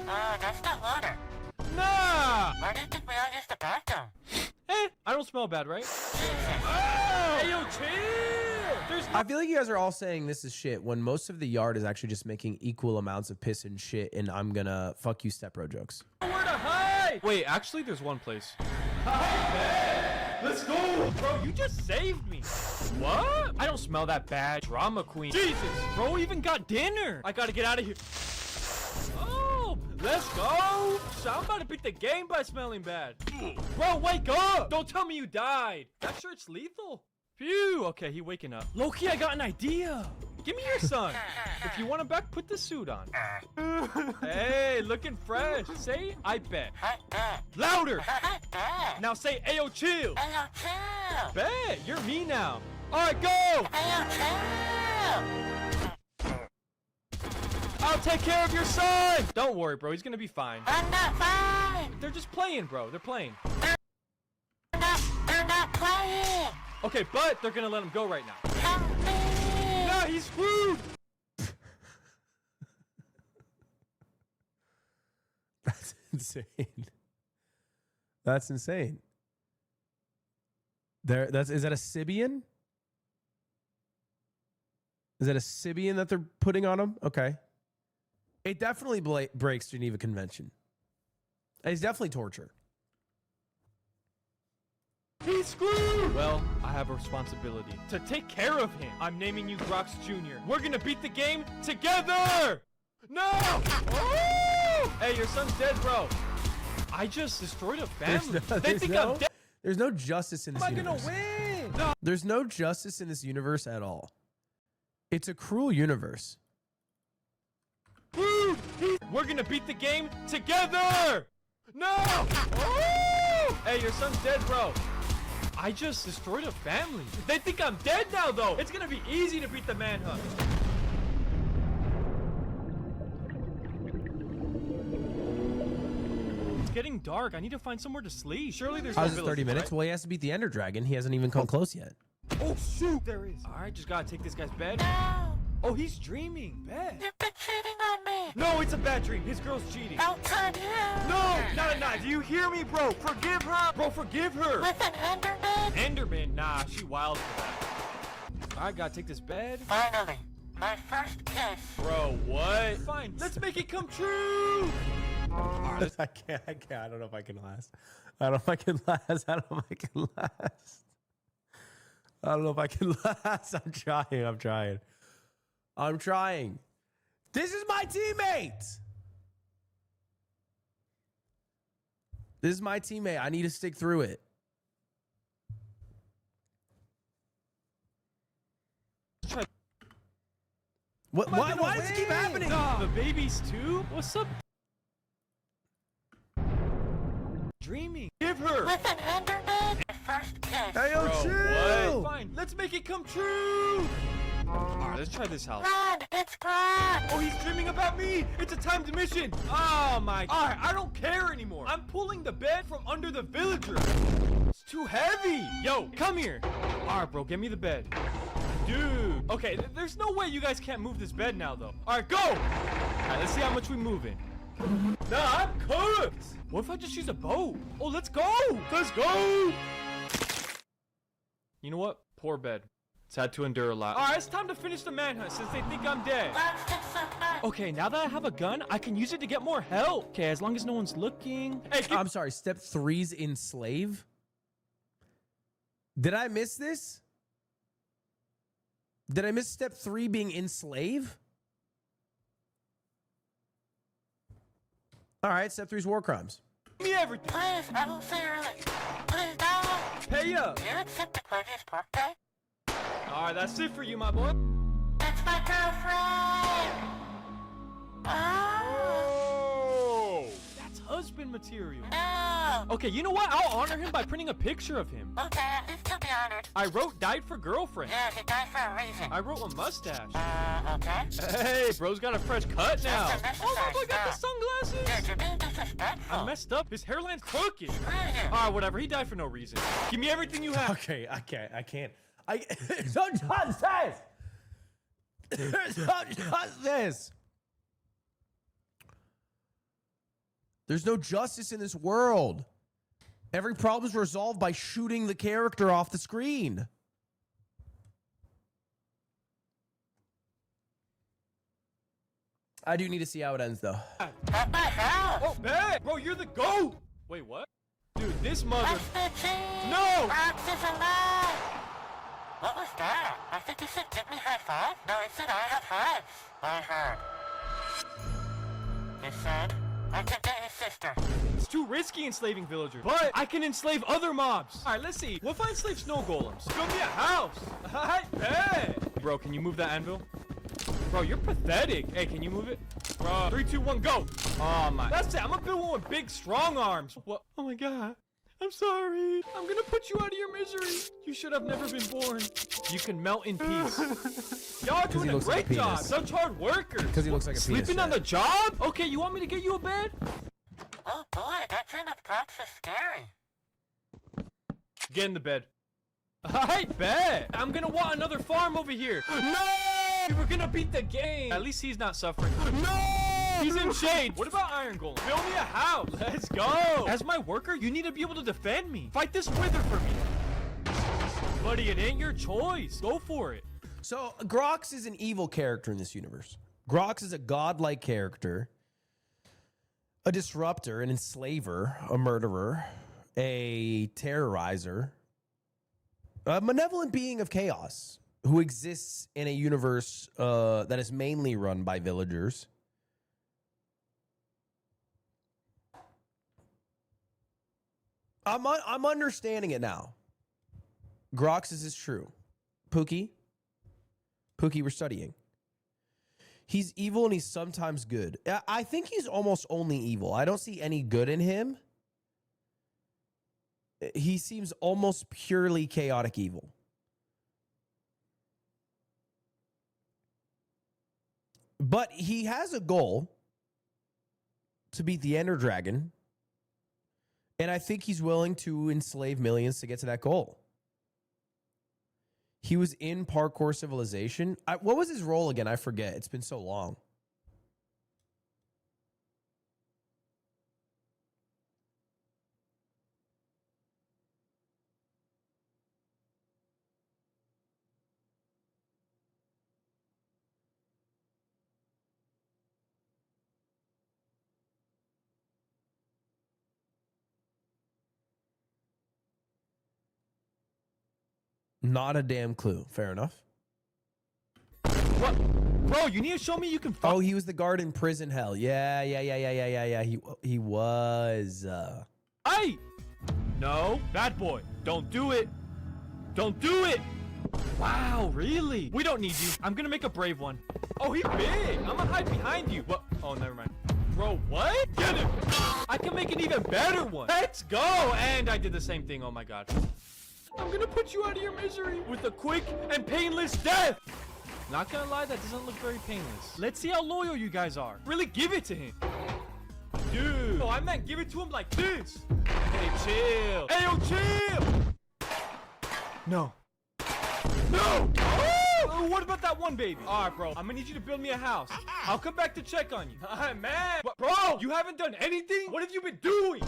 That's not water. Nah. Why didn't we all use the bathroom? I don't smell bad, right? Oh. Hey, yo, chill. There's I feel like you guys are all saying this is shit when most of the yard is actually just making equal amounts of piss and shit, and I'm gonna fuck you stepbro jokes. nowhere to hide. Wait, actually, there's one place. Let's go. Bro, you just saved me. What? I don't smell that bad. Drama queen. Jesus, bro even got dinner. I gotta get out of here. Oh, let's go. So I'm about to beat the game by smelling bad. Bro, wake up. Don't tell me you died. That shirt's lethal. Phew. Okay, he waking up. Loki, I got an idea. Give me your son. If you want him back, put the suit on. Hey, looking fresh. Say, I bet. Hot dog. Louder. Hot dog. Now say, ayo, chill. Ayo, chill. Bet, you're me now. All right, go. Ayo, chill. I'll take care of your son. Don't worry, bro. He's gonna be fine. I'm not fine. They're just playing, bro. They're playing. They're not playing. Okay, but they're gonna let him go right now. Help me. No, he's screwed. That's insane. That's insane. Is that a Sibian? Is that a Sibian that they're putting on him? Okay. It definitely breaks Geneva Convention. It's definitely torture. He's screwed. Well, I have a responsibility to take care of him. I'm naming you Grox Jr. We're gonna beat the game together. No. Oh! Hey, your son's dead, bro. I just destroyed a family. They think I'm dead. There's no justice in this Am I universe. gonna win? No. There's no justice in this universe at all. It's a cruel universe. We're gonna beat the game together! No! Oh! Hey, your son's dead, bro. I just destroyed a family. They think I'm dead now, though. It's gonna be easy to beat the manhunt. It's getting dark. I need to find somewhere to sleep. Surely there's no How's it village, 30 minutes? right? Well, he has to beat the Ender Dragon. He hasn't even come close yet. Oh, shoot. There is. All right, just gotta take this guy's bed. No. Oh, he's dreaming. Bet. You've been cheating on me. No, it's a bad dream. His girl's cheating. Outside here. No, nah. Do you hear me, bro? Forgive her. Bro, forgive her. With an Enderman? Enderman? Nah, she wild for that. I gotta take this bed. Finally, my first kiss. Bro, what? Fine, let's make it come true. I can't. I don't know if I can last. I don't know if I can last. I don't know if I can last. I don't know if I can last. I'm trying. This is my teammate. This is my teammate. I need to stick through it. What? Why does it keep happening? The babies too? What's up? Dreaming. Give her. With an Enderman? Your first kiss. Hey, yo, Bro, chill. what? Fine, let's make it come true. Alright, let's try this house. Run, it's gone. Oh, he's dreaming about me. It's a timed mission. Oh my. Alright, I don't care anymore. I'm pulling the bed from under the villager. It's too heavy. Yo, come here. Alright, bro, get me the bed. Dude. Okay, there's no way you guys can't move this bed now, though. Alright, go. Alright, let's see how much we move it. Nah, I'm cooked. What if I just use a boat? Oh, let's go. Let's go. You know what? Poor bed. It's had to endure a lot. Alright, it's time to finish the manhunt since they think I'm dead. Let's get some fun. Okay, now that I have a gun, I can use it to get more help. Okay, as long as no one's looking. Hey, I'm sorry. Step 3's enslave. Did I miss this? Did I miss step 3 being enslave? All right, step 3's war crimes. give me everything. Please, I will see your lips. Please don't. Pay up. Do you accept the previous birthday? Alright, that's it for you, my boy. That's my girlfriend. Oh. Oh, that's husband material. No. Okay, you know what? I'll honor him by printing a picture of him. Okay, at least he'll be honored. I wrote died for girlfriend. Yeah, he died for a reason. I wrote a mustache. Okay. Hey, bro's got a fresh cut now. That's a Oh, my necessary boy got the step. sunglasses. Dude, you're being disrespectful. I messed up. His hairline's crooked. Screw you. Alright, whatever. He died for no reason. Give me everything you have. Okay, I can't. It's not justice. It's not justice. There's no justice in this world. Every problem is resolved by shooting the character off the screen. I do need to see how it ends, though. At my house. Oh, bad. Bro, you're the GOAT. Wait, what? Dude, this mother... That's the cheese. No! Fox is alive. What was that? I think you said give me high five? No, it said I have hives. I heard. It said I can get his sister. It's too risky enslaving villagers, but I can enslave other mobs. All right, let's see. What if I enslave snow golems? Build me a house. I bet. Bro, can you move that anvil? Bro, you're pathetic. Hey, can you move it? Bro, 3, 2, 1, go. Oh my. That's it. I'm gonna build one with big, strong arms. What? Oh my God. I'm sorry. I'm gonna put you out of your misery. You should have never been born. You can melt in peace. Y'all are doing a great job. Such hard workers. Because he looks like a penis. Sleeping on the job? Okay, you want me to get you a bed? Oh boy, that train of cops is scary. Get in the bed. I bet. I'm gonna want another farm over here. No! We're gonna beat the game. At least he's not suffering. No! He's in shade. What about Iron Golem? Build me a house. Let's go. As my worker, you need to be able to defend me. Fight this wither for me. Buddy, it ain't your choice. Go for it. So, Grox is an evil character in this universe. Grox is a godlike character, a disruptor, an enslaver, a murderer, a terrorizer, a malevolent being of chaos who exists in a universe that is mainly run by villagers. I'm understanding it now. Grox is true. Pookie, we're studying. He's evil and he's sometimes good. I think he's almost only evil. I don't see any good in him. He seems almost purely chaotic evil. But he has a goal to beat the Ender Dragon. And I think he's willing to enslave millions to get to that goal. He was in Parkour Civilization. What was his role again? I forget. It's been so long. Not a damn clue. Fair enough. What? Bro, you need to show me you can. Oh, he was the guard in prison hell. Yeah. He was. Hey! No, bad boy. Don't do it. Don't do it. Wow, really? We don't need you. I'm gonna make a brave one. Oh, he's big. I'm gonna hide behind you. What? Oh, never mind. Bro, what? Get him. I can make an even better one. Let's go. And I did the same thing. Oh my god. I'm gonna put you out of your misery with a quick and painless death. Not gonna lie, that doesn't look very painless. Let's see how loyal you guys are. Really give it to him. Dude. No, I meant give it to him like this. Hey, chill. Hey, yo, chill. No. No. Oh, what about that one baby? All right, bro. I'm gonna need you to build me a house. I'll come back to check on you. Alright, man. But, bro, you haven't done anything? What have you been doing?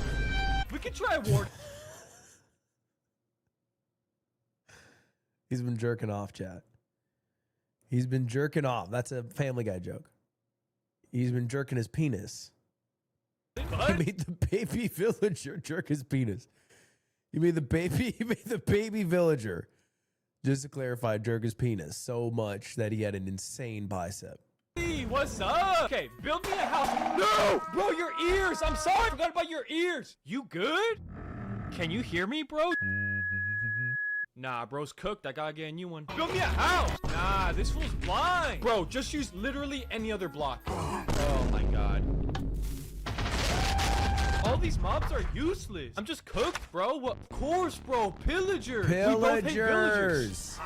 We can try a ward. He's been jerking off, chat. He's been jerking off. That's a Family Guy joke. He's been jerking his penis. What? He made the baby villager jerk his penis. He made the baby villager, just to clarify, jerk his penis so much that he had an insane bicep. Hey, what's up? Okay, build me a house. No! Bro, your ears! I'm sorry, I forgot about your ears. You good? Can you hear me, bro? Nah, bro's cooked. I gotta get a new one. Build me a house! Nah, this fool's blind. Bro, just use literally any other block. Oh my god. All these mobs are useless. I'm just cooked, bro. What? Of course, bro. Pillagers. We both hate villagers.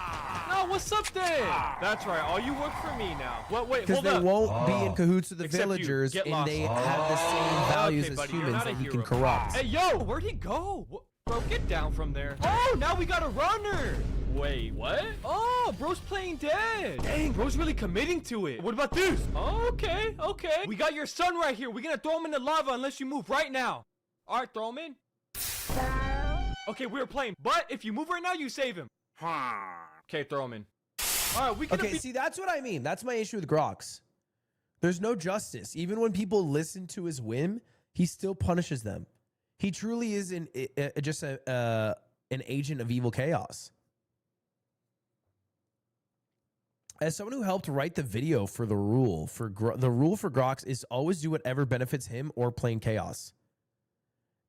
No, what's up then? That's right. All you work for me now. What? Wait, Because hold they up. won't be in cahoots with the Except you. villagers, Get and lost. they have the same values Okay, as buddy, you're humans not a that he can hero. corrupt. Hey, yo, where'd he go? Bro, get down from there. Oh, now we got a runner. Wait, what? Oh, bro's playing dead. Dang, bro's really committing to it. What about this? Okay. We got your son right here. We're gonna throw him in the lava unless you move right now. All right, throw him in. Okay, we were playing, but if you move right now, you save him. Okay, throw him in. All right, we can. Okay, see, that's what I mean. That's my issue with Grox. There's no justice. Even when people listen to his whim, he still punishes them. He truly is just an agent of evil chaos. As someone who helped write the video for the rule for Grox is always do whatever benefits him or plain chaos,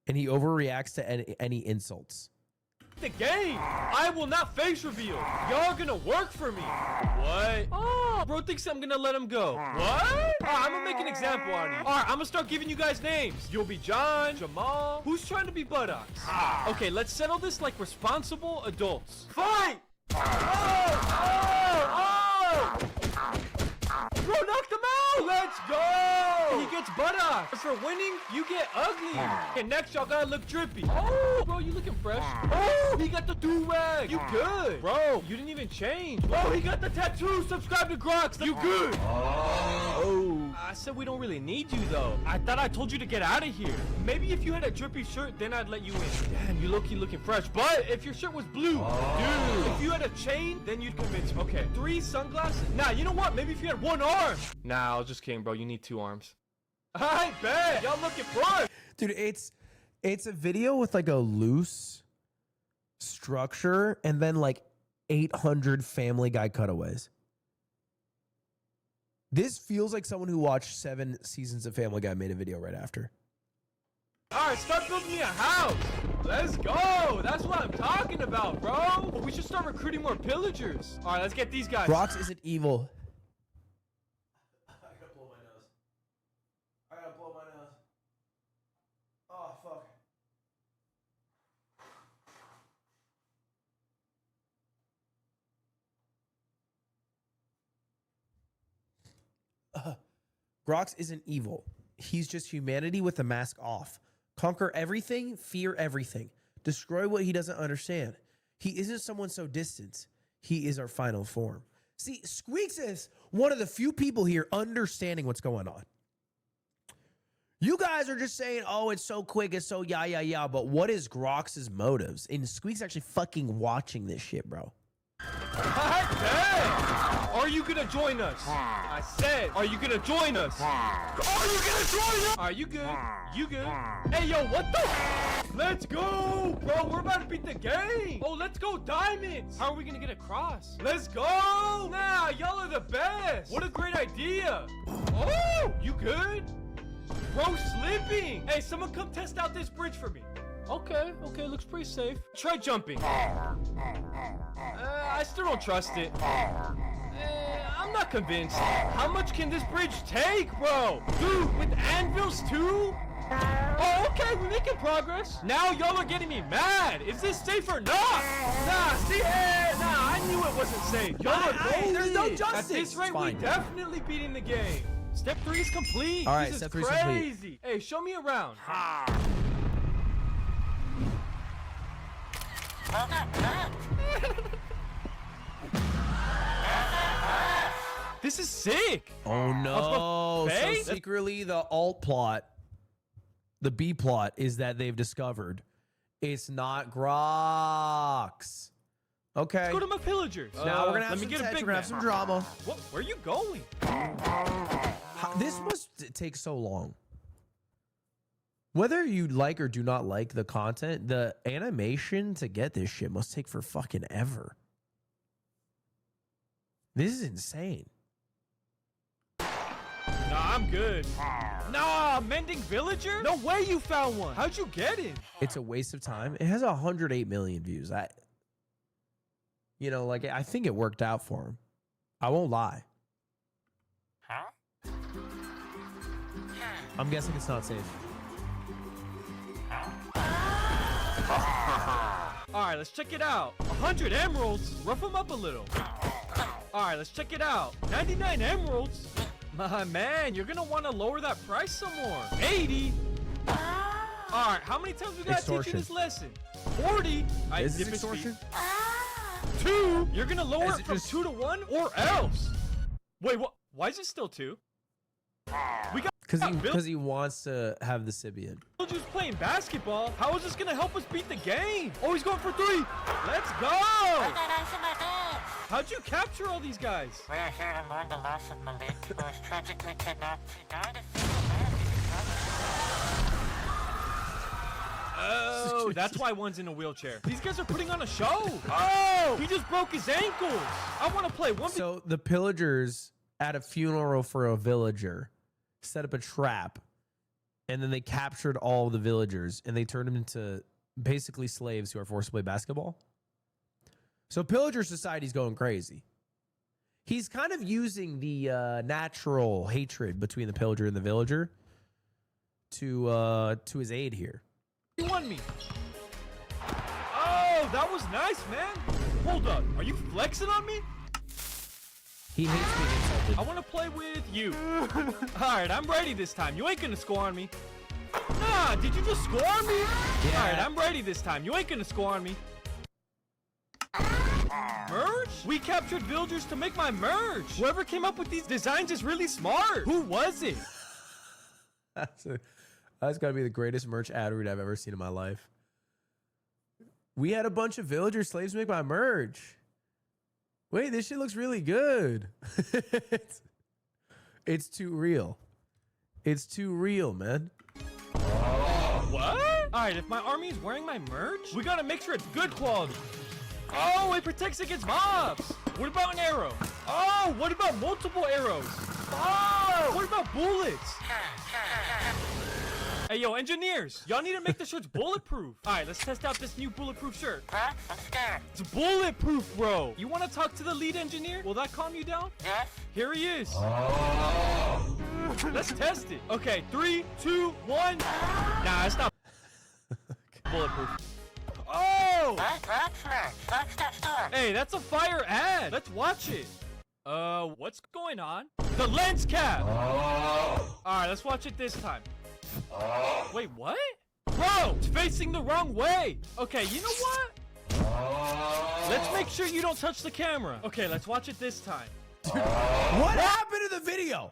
and he overreacts to any insults. The game. I will not face reveal. Y'all gonna work for me. What? Oh, bro thinks I'm gonna let him go. What? I'm gonna make an example out of you. All right, I'm gonna start giving you guys names. You'll be John, Jamal. Who's trying to be buttocks? Okay, let's settle this like responsible adults. Fight! Bro, knocked him out! Let's go! He gets buttocks. And for winning, you get ugly. Okay, next y'all gotta look drippy. Oh, bro, you looking fresh. Oh, he got the do-rag. You good. Bro, you didn't even change. Oh, he got the tattoo. Subscribe to Grox. You good. Oh. I said we don't really need you, though. I thought I told you to get out of here. Maybe if you had a drippy shirt, then I'd let you in. Damn, you low-key looking fresh. But if your shirt was blue, dude, if you had a chain, then you'd convince me. Okay, 3 sunglasses? Nah, you know what? Maybe if you had 1 arm. Nah, I was just kidding, bro. You need 2 arms. I bet. Y'all looking fresh. Dude, it's a video with like a loose structure and then like 800 Family Guy cutaways. This feels like someone who watched 7 seasons of Family Guy made a video right after. All right, start building me a house. Let's go. That's what I'm talking about, bro. We should start recruiting more pillagers. All right, let's get these guys. Grox isn't evil. I gotta blow my nose. Oh, fuck. Grox isn't evil. He's just humanity with the mask off. Conquer everything, fear everything. Destroy what he doesn't understand. He isn't someone so distant. he is our final form. See, Squeaks is one of the few people here understanding what's going on. You guys are just saying, oh, it's so quick, it's so yeah. But what is Grox's motives? And Squeak's actually fucking watching this shit, bro. Are you gonna join us? I said, are you gonna join us? Are you gonna join us? Are you good? You good? Hey, yo, what the? Let's go, bro. We're about to beat the game. Oh, let's go diamonds. How are we gonna get across? Let's go. Nah, y'all are the best. What a great idea. Oh, you good? Bro, slipping. Hey, someone come test out this bridge for me. Okay, looks pretty safe. Try jumping. I still don't trust it. I'm not convinced. How much can this bridge take, bro? Dude, with anvils too? Oh, okay, we're making progress. Now y'all are getting me mad. Is this safe or not? Nah, see, I knew it wasn't safe. Y'all are both. There's no justice. At this rate, we definitely beating the game. Step 3 is complete. All right, this step is 3 is crazy. complete. Hey, show me around. This is sick. Oh no. So Hey? secretly the alt plot, the B plot is that they've discovered it's not Grox. Okay. Let's go to my pillagers. Now we're gonna have let some me get a tension, big we're gonna have man. some drama. What? Where are you going? This must take so long. Whether you like or do not like the content, the animation to get this shit must take for fucking ever. This is insane. Nah, I'm good. Nah, mending villager? No way you found one. How'd you get it? It's a waste of time. It has 108 million views. I think it worked out for him. I won't lie. Huh? I'm guessing it's not safe. All right, let's check it out. 100 emeralds. Rough them up a little. All right, let's check it out. 99 emeralds. My man, you're gonna want to lower that price some more. 80. All right, how many times we gotta teach you this lesson? 40. Is this extortion? 2. You're gonna lower Is it it from just- 2 to 1 or else. Wait, what? Why is it still 2? We got Because he wants to have the Sibian. villagers playing basketball. How is this gonna help us beat the game? Oh, he's going for 3. Let's go. I got ice in my veins. How'd you capture all these guys? We are here to mourn the loss of Malik, who was tragically kidnapped. He died a single man. Oh, that's why one's in a wheelchair. These guys are putting on a show. Oh, he just broke his ankles. I want to play 1v1. So the pillagers at a funeral for a villager set up a trap, and then they captured all the villagers and they turned them into basically slaves who are forced to play basketball. So pillager society's going crazy. He's kind of using the natural hatred between the pillager and the villager to his aid here. You won me. Oh, that was nice, man. Hold up. Are you flexing on me? He hates being insulted. I want to play with you. All right, I'm ready this time. You ain't going to score on me. Nah, did you just score on me? Yeah. All right, I'm ready this time. You ain't going to score on me. Merch? We captured villagers to make my merch. Whoever came up with these designs is really smart. Who was it? That's got to be the greatest merch ad read I've ever seen in my life. We had a bunch of villager slaves make my merch. Wait, this shit looks really good. It's too real. It's too real, man. What? All right, if my army is wearing my merch, we gotta make sure it's good quality. Oh, it protects against mobs. What about an arrow? Oh, what about multiple arrows? Oh, what about bullets? Hey, yo, engineers, y'all need to make the shirts bulletproof. All right, let's test out this new bulletproof shirt. What? I'm scared. It's bulletproof, bro. You want to talk to the lead engineer? Will that calm you down? Yes? Here he is. Let's test it. Okay, 3, 2, 1. Nah, it's not bulletproof. Oh! That's that store. Hey, that's a fire ad. Let's watch it. What's going on? The lens cap. All right, let's watch it this time. Wait, what? Bro, it's facing the wrong way. Okay, you know what? Let's make sure you don't touch the camera. Okay, let's watch it this time. What happened to the video?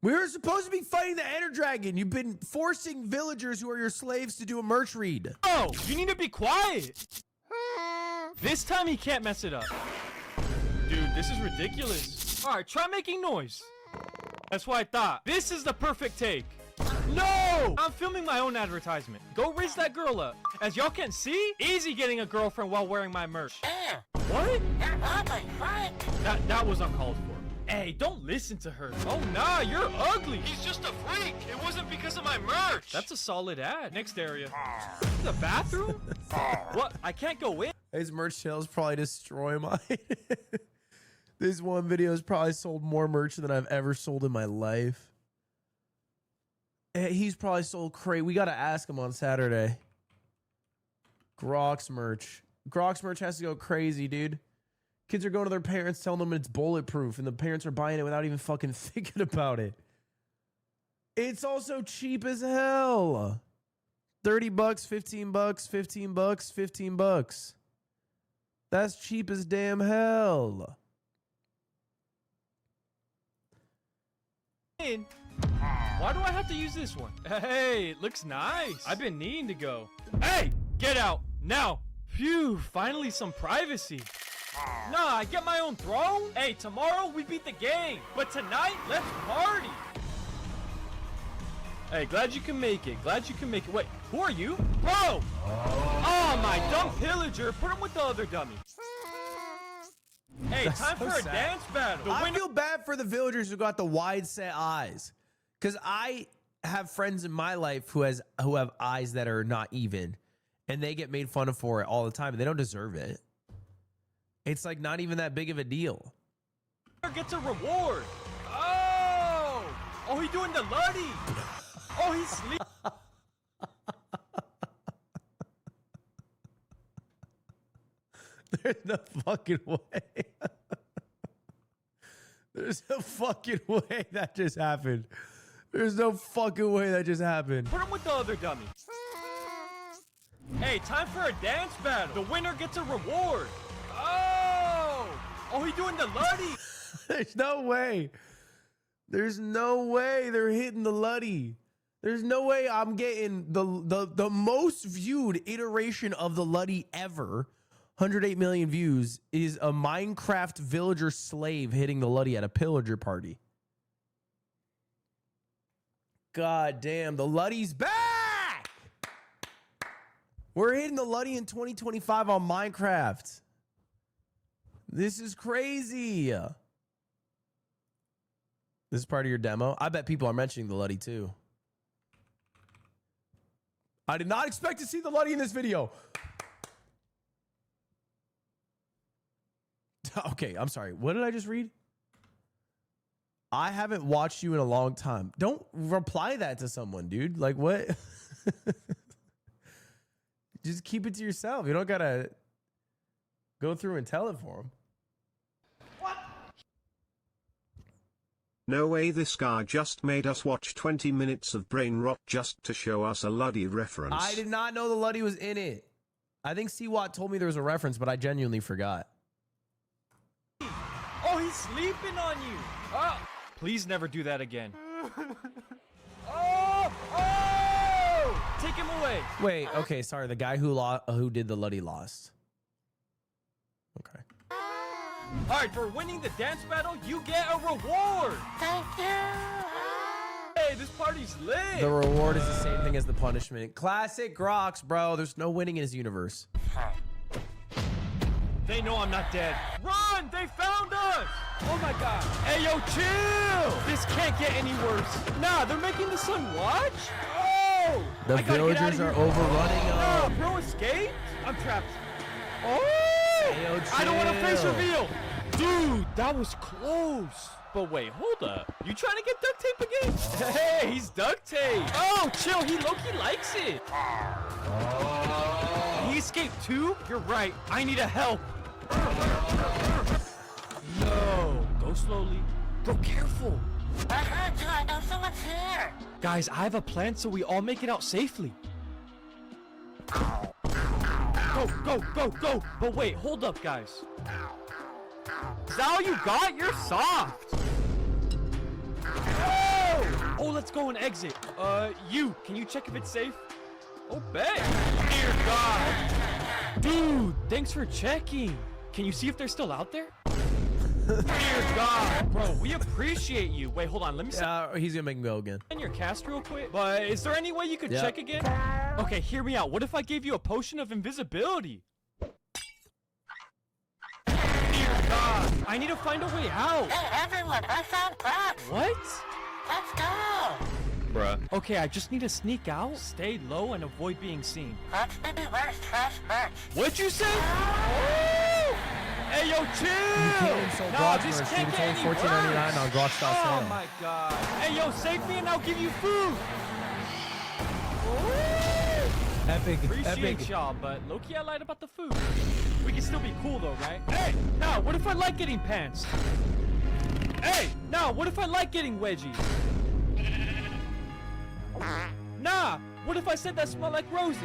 We were supposed to be fighting the Ender Dragon. You've been forcing villagers who are your slaves to do a merch read. Oh, you need to be quiet. This time he can't mess it up. Dude, this is ridiculous. All right, try making noise. That's what I thought. This is the perfect take. No! I'm filming my own advertisement. Go raise that girl up. As y'all can see, easy getting a girlfriend while wearing my merch. What? That was uncalled for. Hey, don't listen to her. Oh, nah, you're ugly. He's just a freak. It wasn't because of my merch. That's a solid ad. Next area. The bathroom? What? I can't go in. His merch sales probably destroy mine. This one video has probably sold more merch than I've ever sold in my life. He's probably sold crazy. We got to ask him on Saturday. Grok's merch. Grok's merch has to go crazy, dude. Kids are going to their parents telling them it's bulletproof, and the parents are buying it without even fucking thinking about it. It's also cheap as hell. 30 bucks, 15 bucks, 15 bucks, 15 bucks. That's cheap as damn hell. Why do I have to use this one? Hey, it looks nice. I've been needing to go. Hey, get out now. Phew, finally some privacy. Nah, I get my own throne. Hey, tomorrow we beat the game, but tonight, let's party. Hey, glad you can make it. Glad you can make it. Wait, who are you? Bro! Oh, my dumb pillager. Put him with the other dummy. Hey, That's time so for a sad. dance battle. I feel bad for the villagers who got the wide set eyes, because I have friends in my life who have eyes that are not even, and they get made fun of for it all the time, and they don't deserve it. It's like not even that big of a deal. Gets a reward. Oh, he's doing the Luddy. Oh, he's sleep. There's no fucking way. There's no fucking way that just happened. There's no fucking way that just happened. Put him with the other dummy. Hey, time for a dance battle. The winner gets a reward. Oh, he's doing the Luddy. There's no way. There's no way they're hitting the Luddy. There's no way I'm getting the most viewed iteration of the Luddy ever. 108 million views is a Minecraft villager slave hitting the Luddy at a pillager party. God damn, the Luddy's back! We're hitting the Luddy in 2025 on Minecraft. This is crazy. This is part of your demo. I bet people are mentioning the Luddy too. I did not expect to see the Luddy in this video. Okay, I'm sorry. What did I just read? I haven't watched you in a long time. Don't reply that to someone, dude. Like, what? Just keep it to yourself. You don't gotta go through and tell it for them. No way, this guy just made us watch 20 minutes of brain rot just to show us a Luddy reference. I did not know the Luddy was in it. I think C-Watt told me there was a reference, but I genuinely forgot. Oh, he's sleeping on you. Oh, please never do that again. Oh! Take him away. Wait, okay, sorry. The guy who did the Luddy lost. Okay. All right, for winning the dance battle, you get a reward. Thank you. Hey, this party's lit. The reward is the same thing as the punishment. Classic Grox, bro. There's no winning in his universe. They know I'm not dead. Run! They found us! Oh my god. Hey, yo, chill! This can't get any worse. Nah, they're making the sun watch? Oh! The villagers are overrunning Nah, them. bro, escape? I'm trapped. Oh! Hey, yo, I don't want a face chill. reveal! Dude, that was close. But wait, hold up. You trying to get duct tape again? Hey, he's duct tape. Oh, chill. He low-key likes it. He escaped too? You're right. I need a help. No. Go slowly. Bro, careful. I heard you. I know someone's here. Guys, I have a plan so we all make it out safely. Go. But wait, hold up, guys. Is that all you got? You're soft. Oh, let's go and exit. Can you check if it's safe? Oh, bet. Dear God. Dude, thanks for checking. Can you see if they're still out there? Dear God, bro, we appreciate you. Wait, hold on. Let me see. He's gonna make me go again. In your cast real quick. But is there any way you could check again? Okay, hear me out. What if I gave you a potion of invisibility? Dear God, I need to find a way out. Hey, everyone, I found crabs. What? Let's go. Bruh. Okay, I just need to sneak out, stay low, and avoid being seen. Let's maybe wear trash merch. What'd you say? Oh! Hey, yo, chill! You can't insult Grok's this merch, can't dude. get It's any only $14.99 on worse. Grok's.sale. Oh my God. Hey, yo, save me and I'll give you food. Epic. Appreciate y'all, but low-key I lied about the food. We can still be cool though, right? Hey, now, what if I like getting pants? Hey, now, what if I like getting wedgies? Nah, what if I said that smell like roses?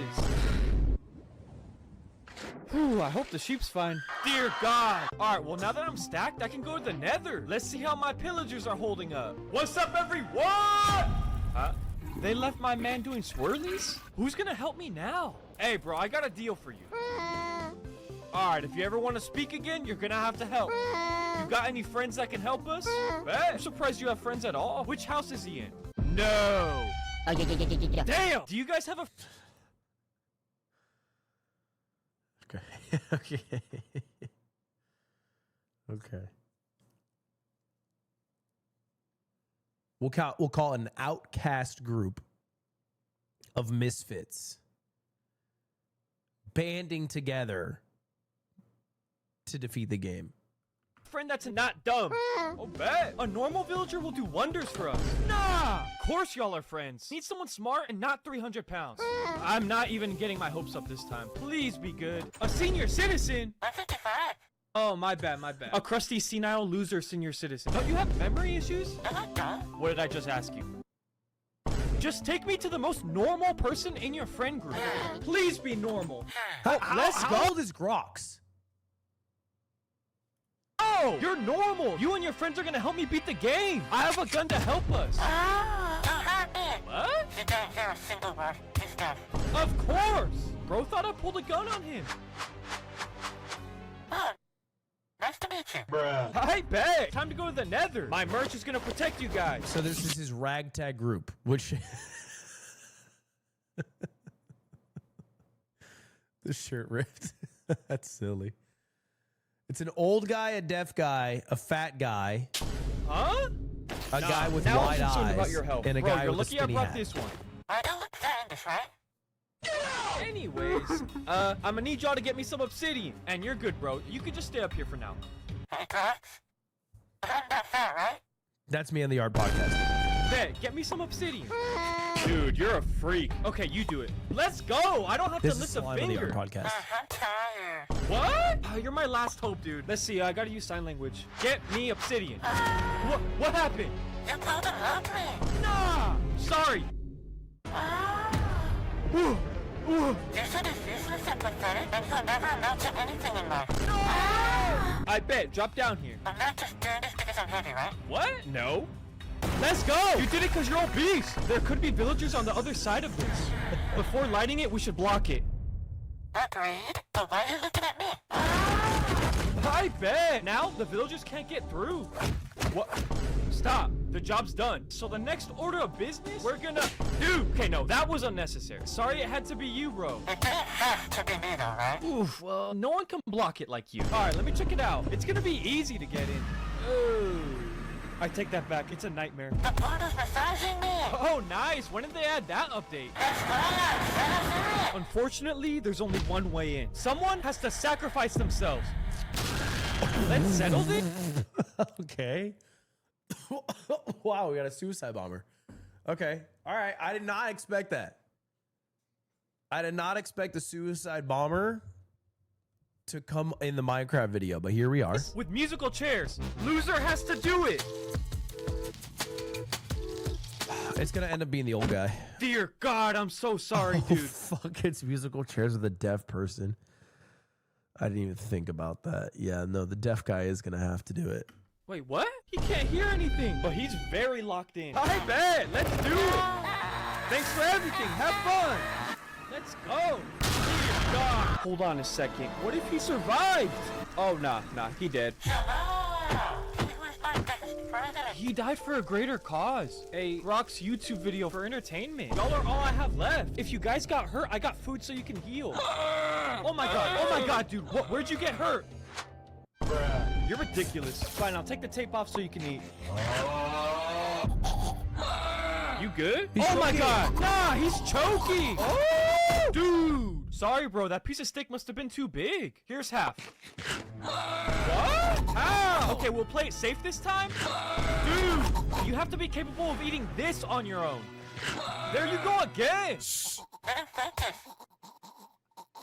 Whew, I hope the sheep's fine. Dear God. All right, well, now that I'm stacked, I can go to the nether. Let's see how my pillagers are holding up. What's up, everyone? They left my man doing swirlies? Who's gonna help me now? Hey, bro, I got a deal for you. All right, if you ever want to speak again, you're gonna have to help. You got any friends that can help us? I'm surprised you have friends at all. Which house is he in? No. Damn! Do you guys have a... Okay. Okay. We'll call it an outcast group of misfits banding together to defeat the game. friend that's not dumb. Oh, bet. A normal villager will do wonders for us. Nah! Of course y'all are friends. Need someone smart and not 300 pounds. I'm not even getting my hopes up this time. Please be good. A senior citizen? 155. Oh, my bad, my bad. A crusty, senile, loser senior citizen. Don't you have memory issues? What did I just ask you? Just take me to the most normal person in your friend group. Please be normal. How old is Grox? Oh, you're normal. You and your friends are gonna help me beat the game. I have a gun to help us. What? You don't hear a single word. He's dead. Of course. Bro thought I pulled a gun on him. Oh, nice to meet you. I bet. Time to go to the nether. My merch is gonna protect you guys. So this is his ragtag group, which the shirt ripped. That's silly. It's an old guy, a deaf guy, a fat guy, Huh? a guy with now wide I'm concerned eyes, about your health. and a Bro, guy you're with a lucky I skinny brought hat. this one. I don't look English, right? Anyways, I'm gonna need y'all to get me some obsidian. And you're good, bro. You can just stay up here for now. Hey, Grox. I'm not fair, right? That's me on the Art Podcast. Bet, get me some obsidian. Dude, you're a freak. Okay, you do it. Let's go. I don't have This to is lift a Slime on the Art finger. Podcast. I'm tired. What? Oh, you're my last hope, dude. Let's see. I gotta use sign language. Get me obsidian. What happened? You pulled an ugly. Nah. Sorry. Ooh. You said it's useless and pathetic, and you'll never amount to anything in life. I bet. Drop down here. I'm not just doing this because I'm heavy, right? What? No. Let's go! You did it because you're obese! There could be villagers on the other side of this. Before lighting it, we should block it. Agreed. But why are you looking at me? I bet! Now, the villagers can't get through. What? Stop. The job's done. So the next order of business, we're gonna... Dude! Okay, no, that was unnecessary. Sorry it had to be you, bro. It didn't have to be me, though, right? Oof, well, no one can block it like you. Alright, let me check it out. It's gonna be easy to get in. Oh. I take that back. It's a nightmare. The portal's massaging me. Oh, nice. When did they add that update? Unfortunately, there's only one way in. Someone has to sacrifice themselves. Let's settle this. Okay. Wow, we got a suicide bomber. Okay. All right. I did not expect that. I did not expect the suicide bomber to come in the Minecraft video, but here we are. With musical chairs. Loser has to do it. It's gonna end up being the old guy. Dear God, I'm so sorry, dude. Fuck, it's musical chairs with a deaf person. I didn't even think about that. Yeah, no, the deaf guy is gonna have to do it. Wait, what? He can't hear anything, but he's very locked in. I bet. Let's do it. Thanks for everything. Have fun. Let's go. Dear God. Hold on a second. What if he survived? Oh, nah, he dead. He died for a greater cause. A Rock's YouTube video for entertainment. Y'all are all I have left. If you guys got hurt, I got food so you can heal. Oh my god, dude. What? Where'd you get hurt? Bruh. You're ridiculous. Fine, I'll take the tape off so you can eat. You good? Oh my god. Nah, he's choking. Oh! Dude. Sorry, bro. That piece of steak must have been too big. Here's half. What? How? Okay, we'll play it safe this time. Dude, you have to be capable of eating this on your own. There you go again.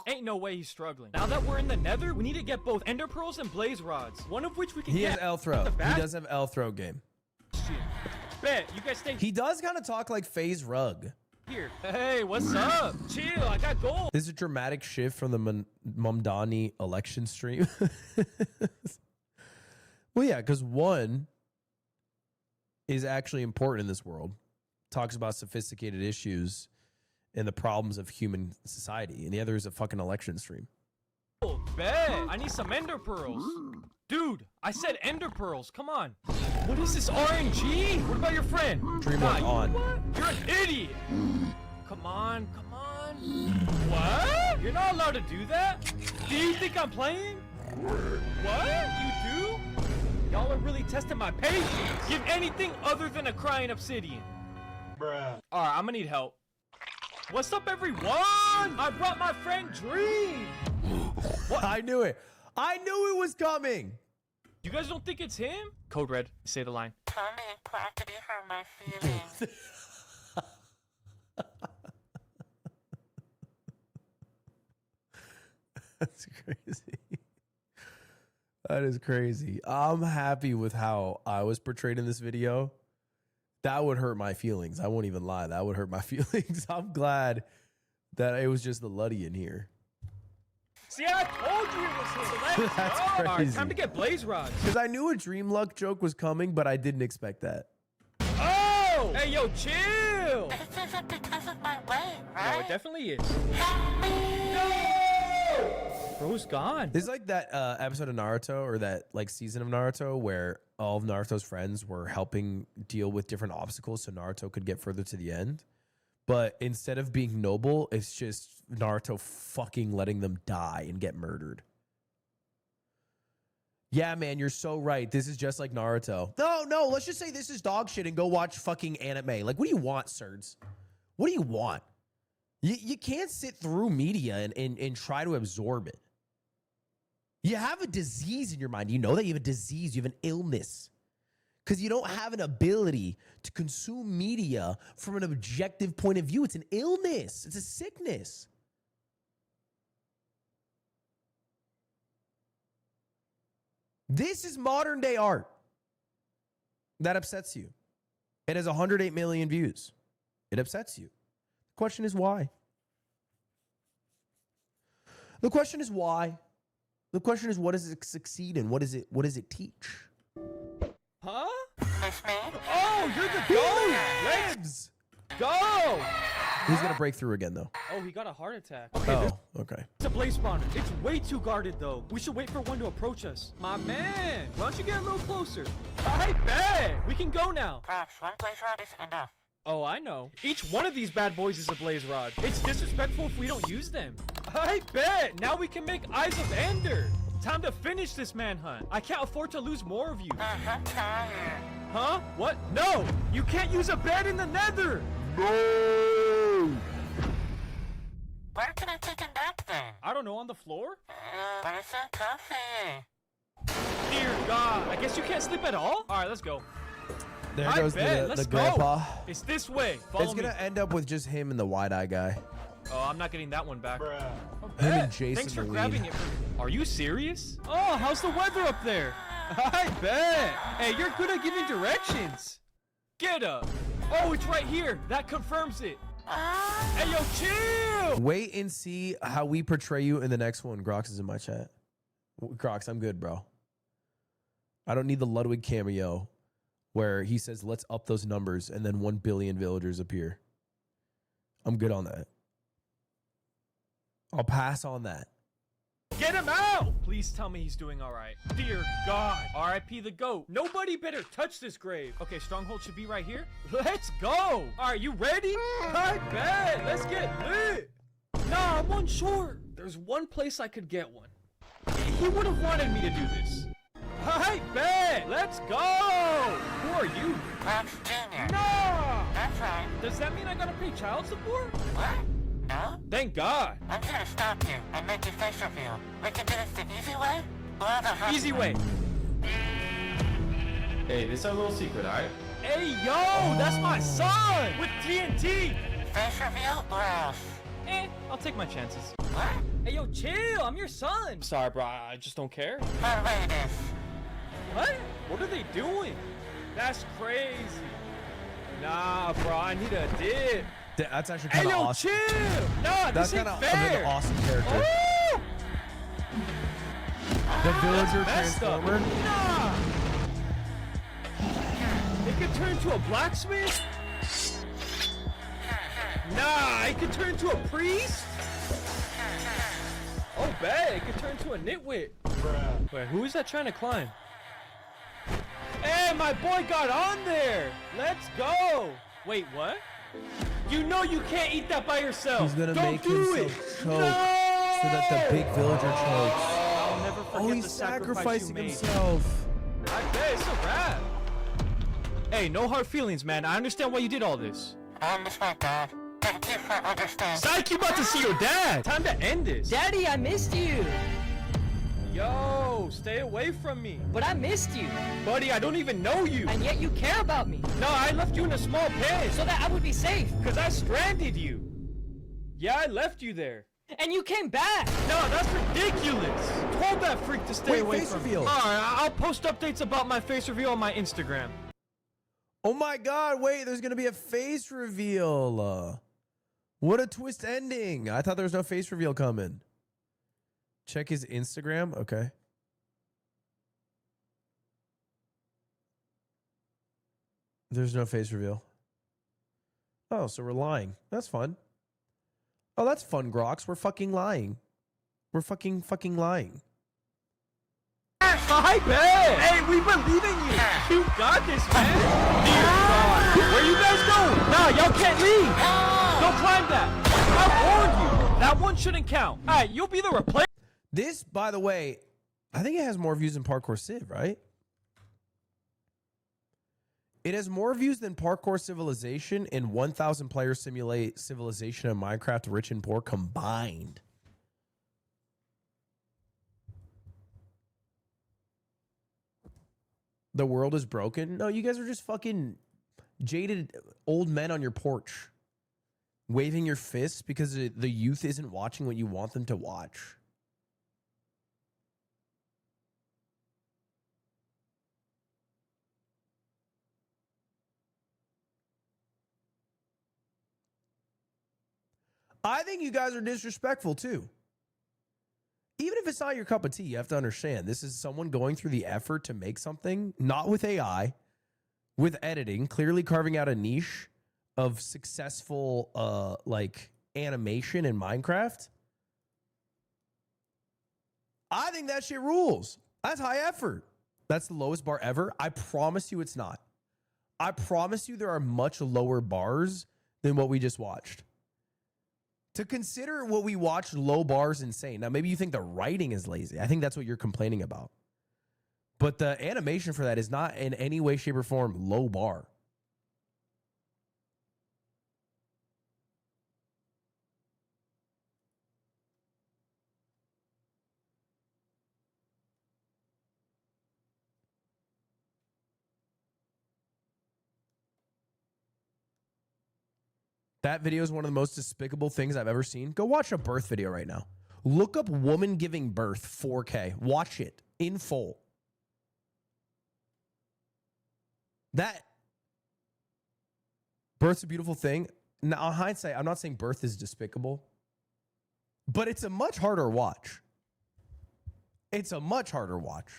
Ain't no way he's struggling. Now that we're in the nether, we need to get both ender pearls and blaze rods. One of which we can He get. has L throw. He does have L throw game. Bet, you guys stay He does kind of talk like FaZe Rug. here. Hey, what's up? Chill, I got gold. This is a dramatic shift from the Mumdani election stream. Well, yeah, because one is actually important in this world. Talks about sophisticated issues and the problems of human society. And the other is a fucking election stream. Bet. I need some ender pearls. Dude, I said ender pearls. Come on. What is this RNG? What about your friend? Dreamlike on. You're an idiot. Come on. What? You're not allowed to do that? Do you think I'm playing? What? You do? Y'all are really testing my patience. Give anything other than a crying obsidian. Bruh. Alright, I'm gonna need help. What's up, everyone? I brought my friend Dream. What? I knew it. I knew it was coming. You guys don't think it's him? Code Red, say the line. Tommy and Quackity hurt my feelings. That's crazy. That is crazy. I'm happy with how I was portrayed in this video. That would hurt my feelings. I won't even lie. That would hurt my feelings. I'm glad that it was just the Luddy in here. See, I told you it was him. Let's That's go. crazy. All right, time to get blaze rods. Because I knew a Dream Luck joke was coming, but I didn't expect that. Oh! Hey, yo, chill. This isn't because of my weight, right? No, it definitely is. Help me! No! Bro's gone. This is like that episode of Naruto or that like season of Naruto where all of Naruto's friends were helping deal with different obstacles so Naruto could get further to the end. But instead of being noble, it's just Naruto fucking letting them die and get murdered. Yeah, man, you're so right. This is just like Naruto. No, let's just say this is dog shit and go watch fucking anime. Like, what do you want, Serds? What do you want? You can't sit through media and try to absorb it. You have a disease in your mind. You know that you have a disease. You have an illness. Because you don't have an ability to consume media from an objective point of view. It's an illness. It's a sickness. This is modern day art. That upsets you. It has 108 million views. It upsets you. The question is why? The question is why? The question is, what does it succeed in? What does it teach? Huh? Miss me? Oh, you're the ghost. Let's go. He's gonna break through again, though. Oh, he got a heart attack. Okay, Okay. it's a blaze spawner. It's way too guarded, though. We should wait for one to approach us. My man, why don't you get a little closer? I bet. We can go now. Perhaps one blaze rod is enough. Oh, I know. Each one of these bad boys is a blaze rod. It's disrespectful if we don't use them. I bet. Now we can make Eyes of Ender. Time to finish this manhunt. I can't afford to lose more of you. I'm tired. Huh? What? No! You can't use a bed in the nether! No! Where can I take a nap then? I don't know, on the floor? But it's so comfy. Dear God. I guess you can't sleep at all? Alright, let's go. There I goes bet. the Let's grandpa. go. It's this way. Follow It's me. gonna end up with just him and the wide-eye guy. Oh, I'm not getting that one back. Him and Jason Thanks for the lead. grabbing it. Are you serious? Oh, how's the weather up there? I bet. Hey, you're good at giving directions. Get up. Oh, it's right here. That confirms it. Hey, yo, chill. Wait and see how we portray you in the next one. Grox is in my chat. Crocs, I'm good, bro. I don't need the Ludwig cameo where he says, let's up those numbers, and then 1 billion villagers appear. I'm good on that. I'll pass on that. Get him out! Please tell me he's doing all right. Dear God. R.I.P. the GOAT. Nobody better touch this grave. Okay, stronghold should be right here. Let's go. All right, you ready? I bet. Let's get lit. Nah, I'm one short. There's one place I could get one. He would have wanted me to do this. I bet. Let's go. Who are you? Pops Jr. No. That's right. Does that mean I gotta pay child support? What? No? Thank God. I'm gonna stop you and make your face reveal. We can do this the easy way or the hard Easy way. Hey, this is our little secret, alright? Hey, yo, that's my son with TNT. Face reveal or else? I'll take my chances. What? Hey, yo, chill. I'm your son. Sorry, bro. I just don't care. Outrageous. What? What are they doing? That's crazy. Nah, bro. I need a dip. That's actually Hey, kind of yo, awesome. chill. Nah, That's this ain't kind of fair. an awesome character. Oh! The villager Messed up. transformer. Nah. It could turn to a blacksmith. Nah, it could turn to a priest. Oh, bad. It could turn to a nitwit. Wait, who is that trying to climb? Hey, my boy got on there. Let's go. Wait, what? You know you can't eat that by yourself. He's gonna Don't make do himself it. choke No! so that the big villager chokes. I'll never forget Oh, he's the sacrifice sacrificing you made. himself. I bet it's a wrap. Hey, no hard feelings, man. I understand why you did all this. I miss my dad. Thank you for understanding. Psych, you about to see your dad. Time to end this. Daddy, I missed you. Yo, stay away from me. But I missed you. Buddy, I don't even know you. And yet you care about me. No, I left you in a small pen. So that I would be safe. Because I stranded you. Yeah, I left you there. And you came back. No, that's ridiculous. Told that freak to stay Wait, away face from reveal. me. Alright, I'll post updates about my face reveal on my Instagram. Oh my God, wait, there's gonna be a face reveal. What a twist ending. I thought there was no face reveal coming. Check his Instagram. Okay. There's no face reveal. Oh, so we're lying. That's fun. Oh, that's fun, Grox. We're fucking lying. We're fucking lying. Hi, Ben. Hey, we believe in you. You got this, man. Dear God. Where you guys going? Nah, y'all can't leave. Don't climb that. I warned you. That one shouldn't count. All right, you'll be the replacement. This, by the way, I think it has more views than Parkour Civ, right? It has more views than Parkour Civilization and 1,000 player simulate Civilization and Minecraft Rich and Poor combined. The world is broken. No, you guys are just fucking jaded old men on your porch waving your fists because the youth isn't watching what you want them to watch. I think you guys are disrespectful too. Even if it's not your cup of tea, you have to understand this is someone going through the effort to make something, not with AI, with editing, clearly carving out a niche of successful like animation in Minecraft. I think that shit rules. That's high effort. That's the lowest bar ever. I promise you it's not. I promise you there are much lower bars than what we just watched. To consider what we watched low bars insane. Now, maybe you think the writing is lazy. I think that's what you're complaining about. But the animation for that is not in any way, shape, or form low bar. That video is one of the most despicable things I've ever seen. Go watch a birth video right now. Look up woman giving birth 4K. Watch it in full. That birth's a beautiful thing. Now, in hindsight, I'm not saying birth is despicable, but it's a much harder watch. It's a much harder watch.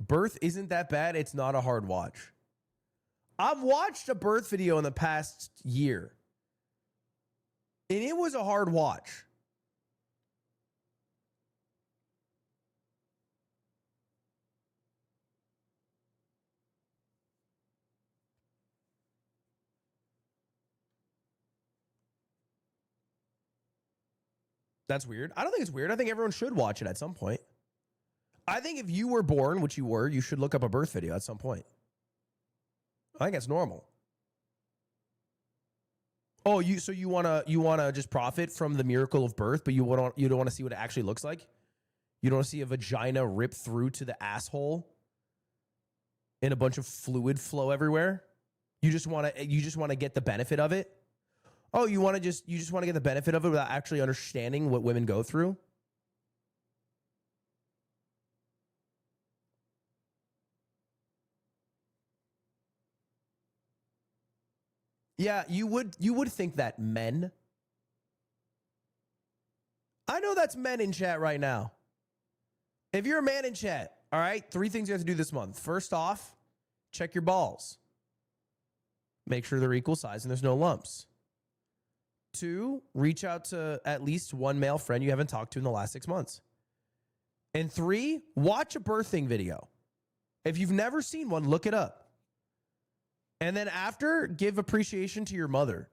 Birth isn't that bad. It's not a hard watch. I've watched a birth video in the past year, and it was a hard watch. That's weird. I don't think it's weird. I think everyone should watch it at some point. I think if you were born, which you were, you should look up a birth video at some point. I think that's normal. Oh, so you wanna just profit from the miracle of birth, but you don't want to see what it actually looks like? You don't want to see a vagina rip through to the asshole and a bunch of fluid flow everywhere? You just want to get the benefit of it? Oh, you just want to get the benefit of it without actually understanding what women go through? Yeah, you would think that men. I know that's men in chat right now. If you're a man in chat, all right, 3 things you have to do this month. First off, check your balls. Make sure they're equal size and there's no lumps. 2, reach out to at least one male friend you haven't talked to in the last 6 months. And 3, watch a birthing video. If you've never seen one, look it up. And then after, give appreciation to your mother.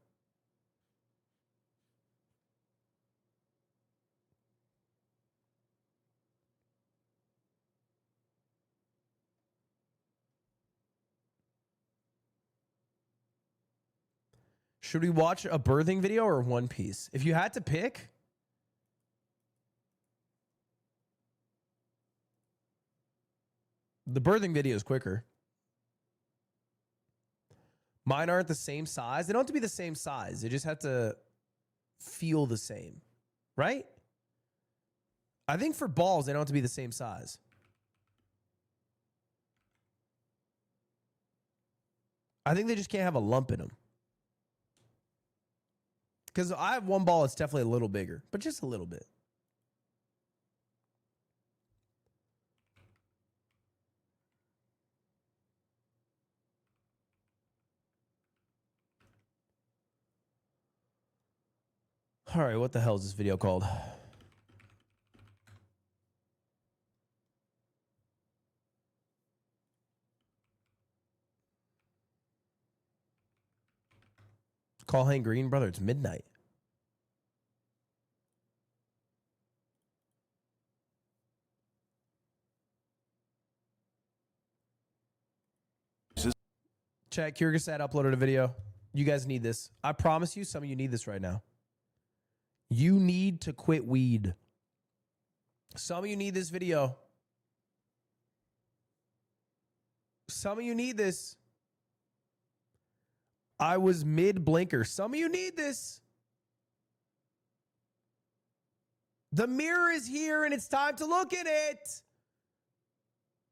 Should we watch a birthing video or One Piece? If you had to pick, the birthing video is quicker. Mine aren't the same size. They don't have to be the same size. They just have to feel the same, right? I think for balls, they don't have to be the same size. I think they just can't have a lump in them. Because I have one ball that's definitely a little bigger, but just a little bit. All right, what the hell is this video called? Call Hank Green, brother, it's midnight. Chat, Kyrgyzstan uploaded a video. You guys need this. I promise you, some of you need this right now. You need to quit weed. Some of you need this video. Some of you need this. I was mid-blinker. Some of you need this. The mirror is here and it's time to look in it.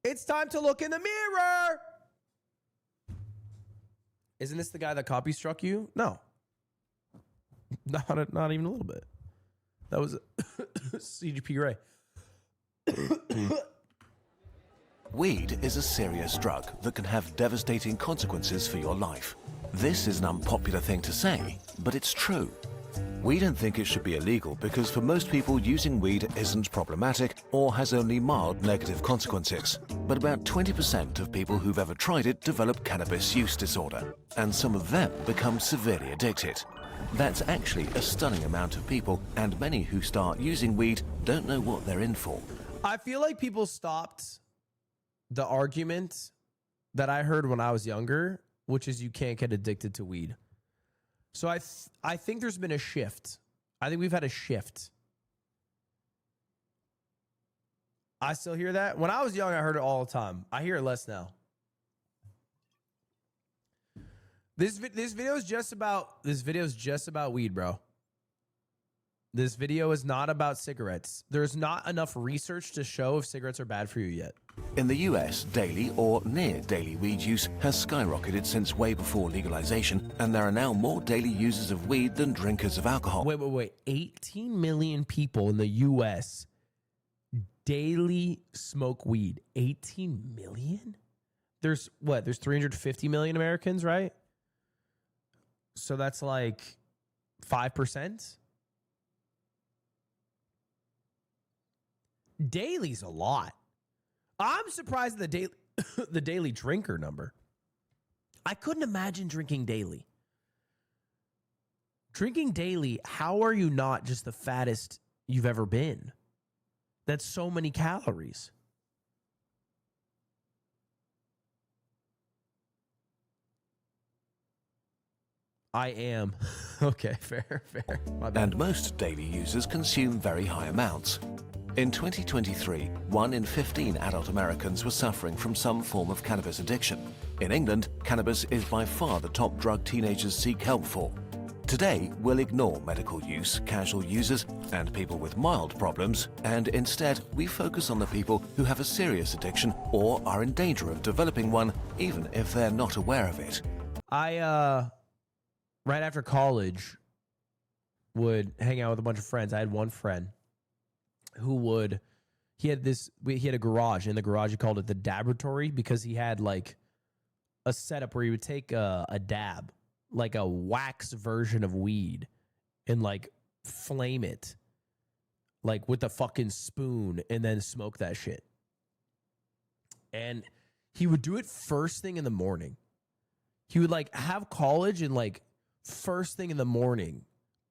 It's time to look in the mirror. Isn't this the guy that copy struck you? No. Not even a little bit. That was CGP Ray. Weed is a serious drug that can have devastating consequences for your life. This is an unpopular thing to say, but it's true. We don't think it should be illegal because for most people using weed isn't problematic or has only mild negative consequences. But about 20% of people who've ever tried it develop cannabis use disorder, and some of them become severely addicted. That's actually a stunning amount of people, and many who start using weed don't know what they're in for. I feel like people stopped the argument that I heard when I was younger, which is you can't get addicted to weed. So I think there's been a shift. I think we've had a shift. I still hear that. When I was young, I heard it all the time. I hear it less now. This video is just about weed, bro. This video is not about cigarettes. There's not enough research to show if cigarettes are bad for you yet. In the US, daily or near daily weed use has skyrocketed since way before legalization, and there are now more daily users of weed than drinkers of alcohol. Wait. 18 million people in the US daily smoke weed. 18 million? There's 350 million Americans, right? So that's like 5%. Daily's a lot. I'm surprised at the daily drinker number. I couldn't imagine drinking daily. Drinking daily, how are you not just the fattest you've ever been? That's so many calories. I am. Okay, fair. My bad. And most daily users consume very high amounts. In 2023, 1 in 15 adult Americans were suffering from some form of cannabis addiction. In England, cannabis is by far the top drug teenagers seek help for. Today, we'll ignore medical use, casual users, and people with mild problems, and instead, we focus on the people who have a serious addiction or are in danger of developing one, even if they're not aware of it. I, right after college, would hang out with a bunch of friends. I had one friend who he had a garage. In the garage, he called it the Dabratory because he had like a setup where he would take a dab, like a wax version of weed, and like flame it like with a fucking spoon and then smoke that shit. And he would do it first thing in the morning. He would like have college and like first thing in the morning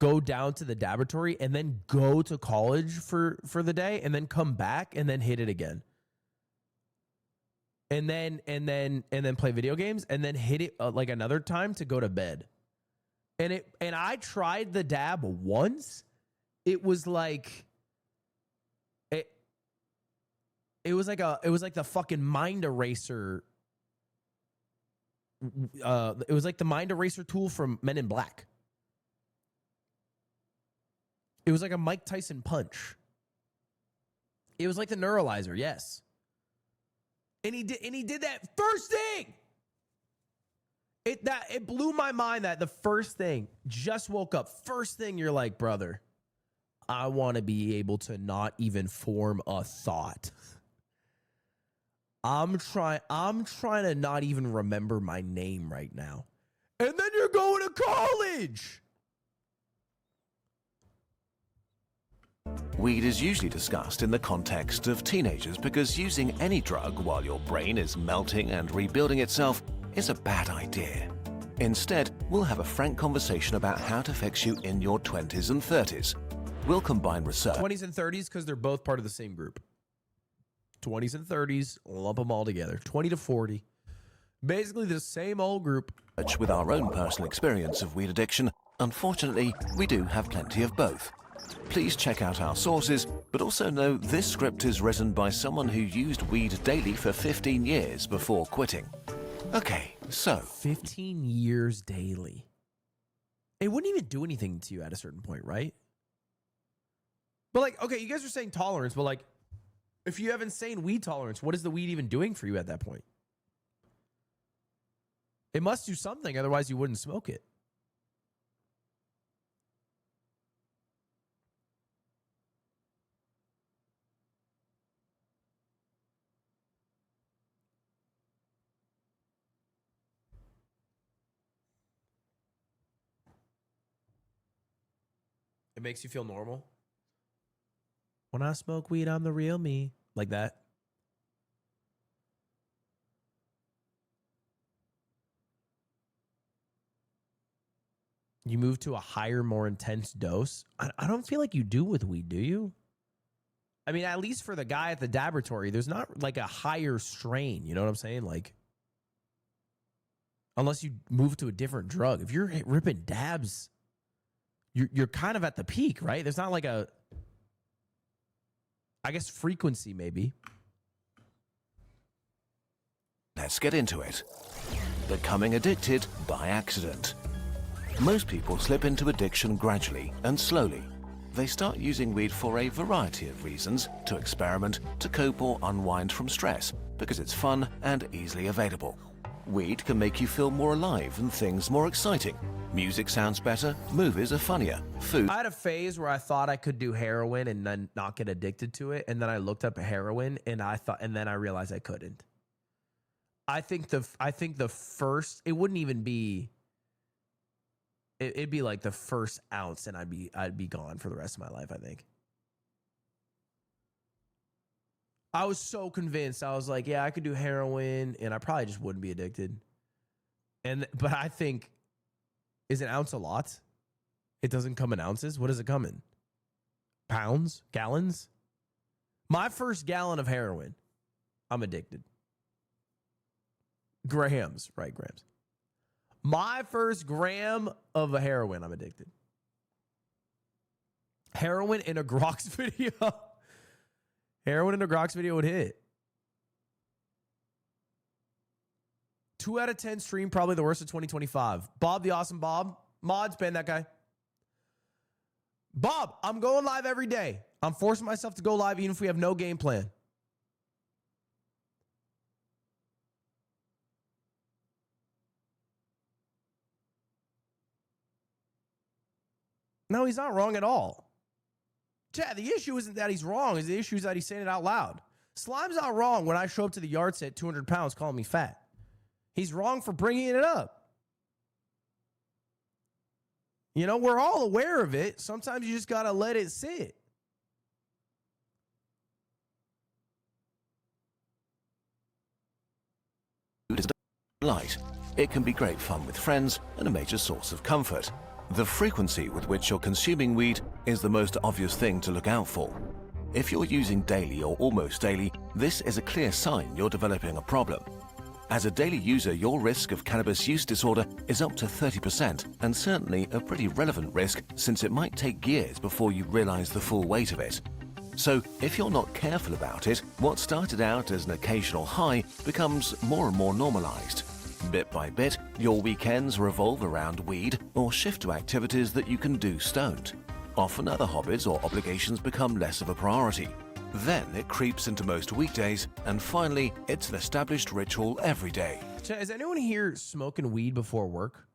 go down to the Dabratory and then go to college for the day and then come back and then hit it again. And then play video games and then hit it like another time to go to bed. And I tried the dab once. It was like it was like the fucking mind eraser. It was like the mind eraser tool from Men in Black. It was like a Mike Tyson punch. It was like the neuralizer, yes. And he did that first thing. It blew my mind that the first thing, just woke up, first thing you're like, brother, I want to be able to not even form a thought. I'm trying to not even remember my name right now. And then you're going to college. Weed is usually discussed in the context of teenagers because using any drug while your brain is melting and rebuilding itself is a bad idea. Instead, we'll have a frank conversation about how to fix you in your 20s and 30s. We'll combine research. 20s and 30s because they're both part of the same group. 20s and 30s, lump them all together. 20 to 40. Basically the same old group. With our own personal experience of weed addiction, unfortunately, we do have plenty of both. Please check out our sources, but also know this script is written by someone who used weed daily for 15 years before quitting. Okay, so 15 years daily. It wouldn't even do anything to you at a certain point, right? But like, okay, you guys are saying tolerance, but like, if you have insane weed tolerance, what is the weed even doing for you at that point? It must do something, otherwise you wouldn't smoke it. It makes you feel normal. When I smoke weed, I'm the real me. Like that. You move to a higher, more intense dose. I don't feel like you do with weed, do you? I mean, at least for the guy at the Dabratory, there's not like a higher strain. You know what I'm saying? Like, unless you move to a different drug. If you're ripping dabs, you're kind of at the peak, right? There's not like a, I guess, frequency maybe. Let's get into it. Becoming addicted by accident. Most people slip into addiction gradually and slowly. they start using weed for a variety of reasons: to experiment, to cope or unwind from stress, because it's fun and easily available. Weed can make you feel more alive and things more exciting. Music sounds better, movies are funnier, food... I had a phase where I thought I could do heroin and then not get addicted to it, and then I looked up heroin and then I realized I couldn't. I think the first, it wouldn't even be, it'd be like the first ounce and I'd be gone for the rest of my life, I think. I was so convinced. I was like, yeah, I could do heroin and I probably just wouldn't be addicted. But I think, is an ounce a lot? It doesn't come in ounces. What does it come in? Pounds? Gallons? My first gallon of heroin, I'm addicted. Grams, right? Grams. My first gram of a heroin, I'm addicted. Heroin in a Grox video. Heroin in a Grox video would hit. 2 out of 10 stream, probably the worst of 2025. Bob the Awesome Bob. Mods, ban that guy. Bob, I'm going live every day. I'm forcing myself to go live even if we have no game plan. No, he's not wrong at all. Chad, the issue isn't that he's wrong. The issue is that he's saying it out loud. Slime's not wrong when I show up to the yard set 200 pounds calling me fat. He's wrong for bringing it up. You know, we're all aware of it. Sometimes you just got to let it sit. Light. It can be great fun with friends and a major source of comfort. The frequency with which you're consuming weed is the most obvious thing to look out for. If you're using daily or almost daily, this is a clear sign you're developing a problem. As a daily user, your risk of cannabis use disorder is up to 30%, and certainly a pretty relevant risk since it might take years before you realize the full weight of it. So, if you're not careful about it, what started out as an occasional high becomes more and more normalized. Bit by bit, your weekends revolve around weed or shift to activities that you can do stoned. Often other hobbies or obligations become less of a priority. Then it creeps into most weekdays, and finally, it's an established ritual every day. Is anyone here smoking weed before work?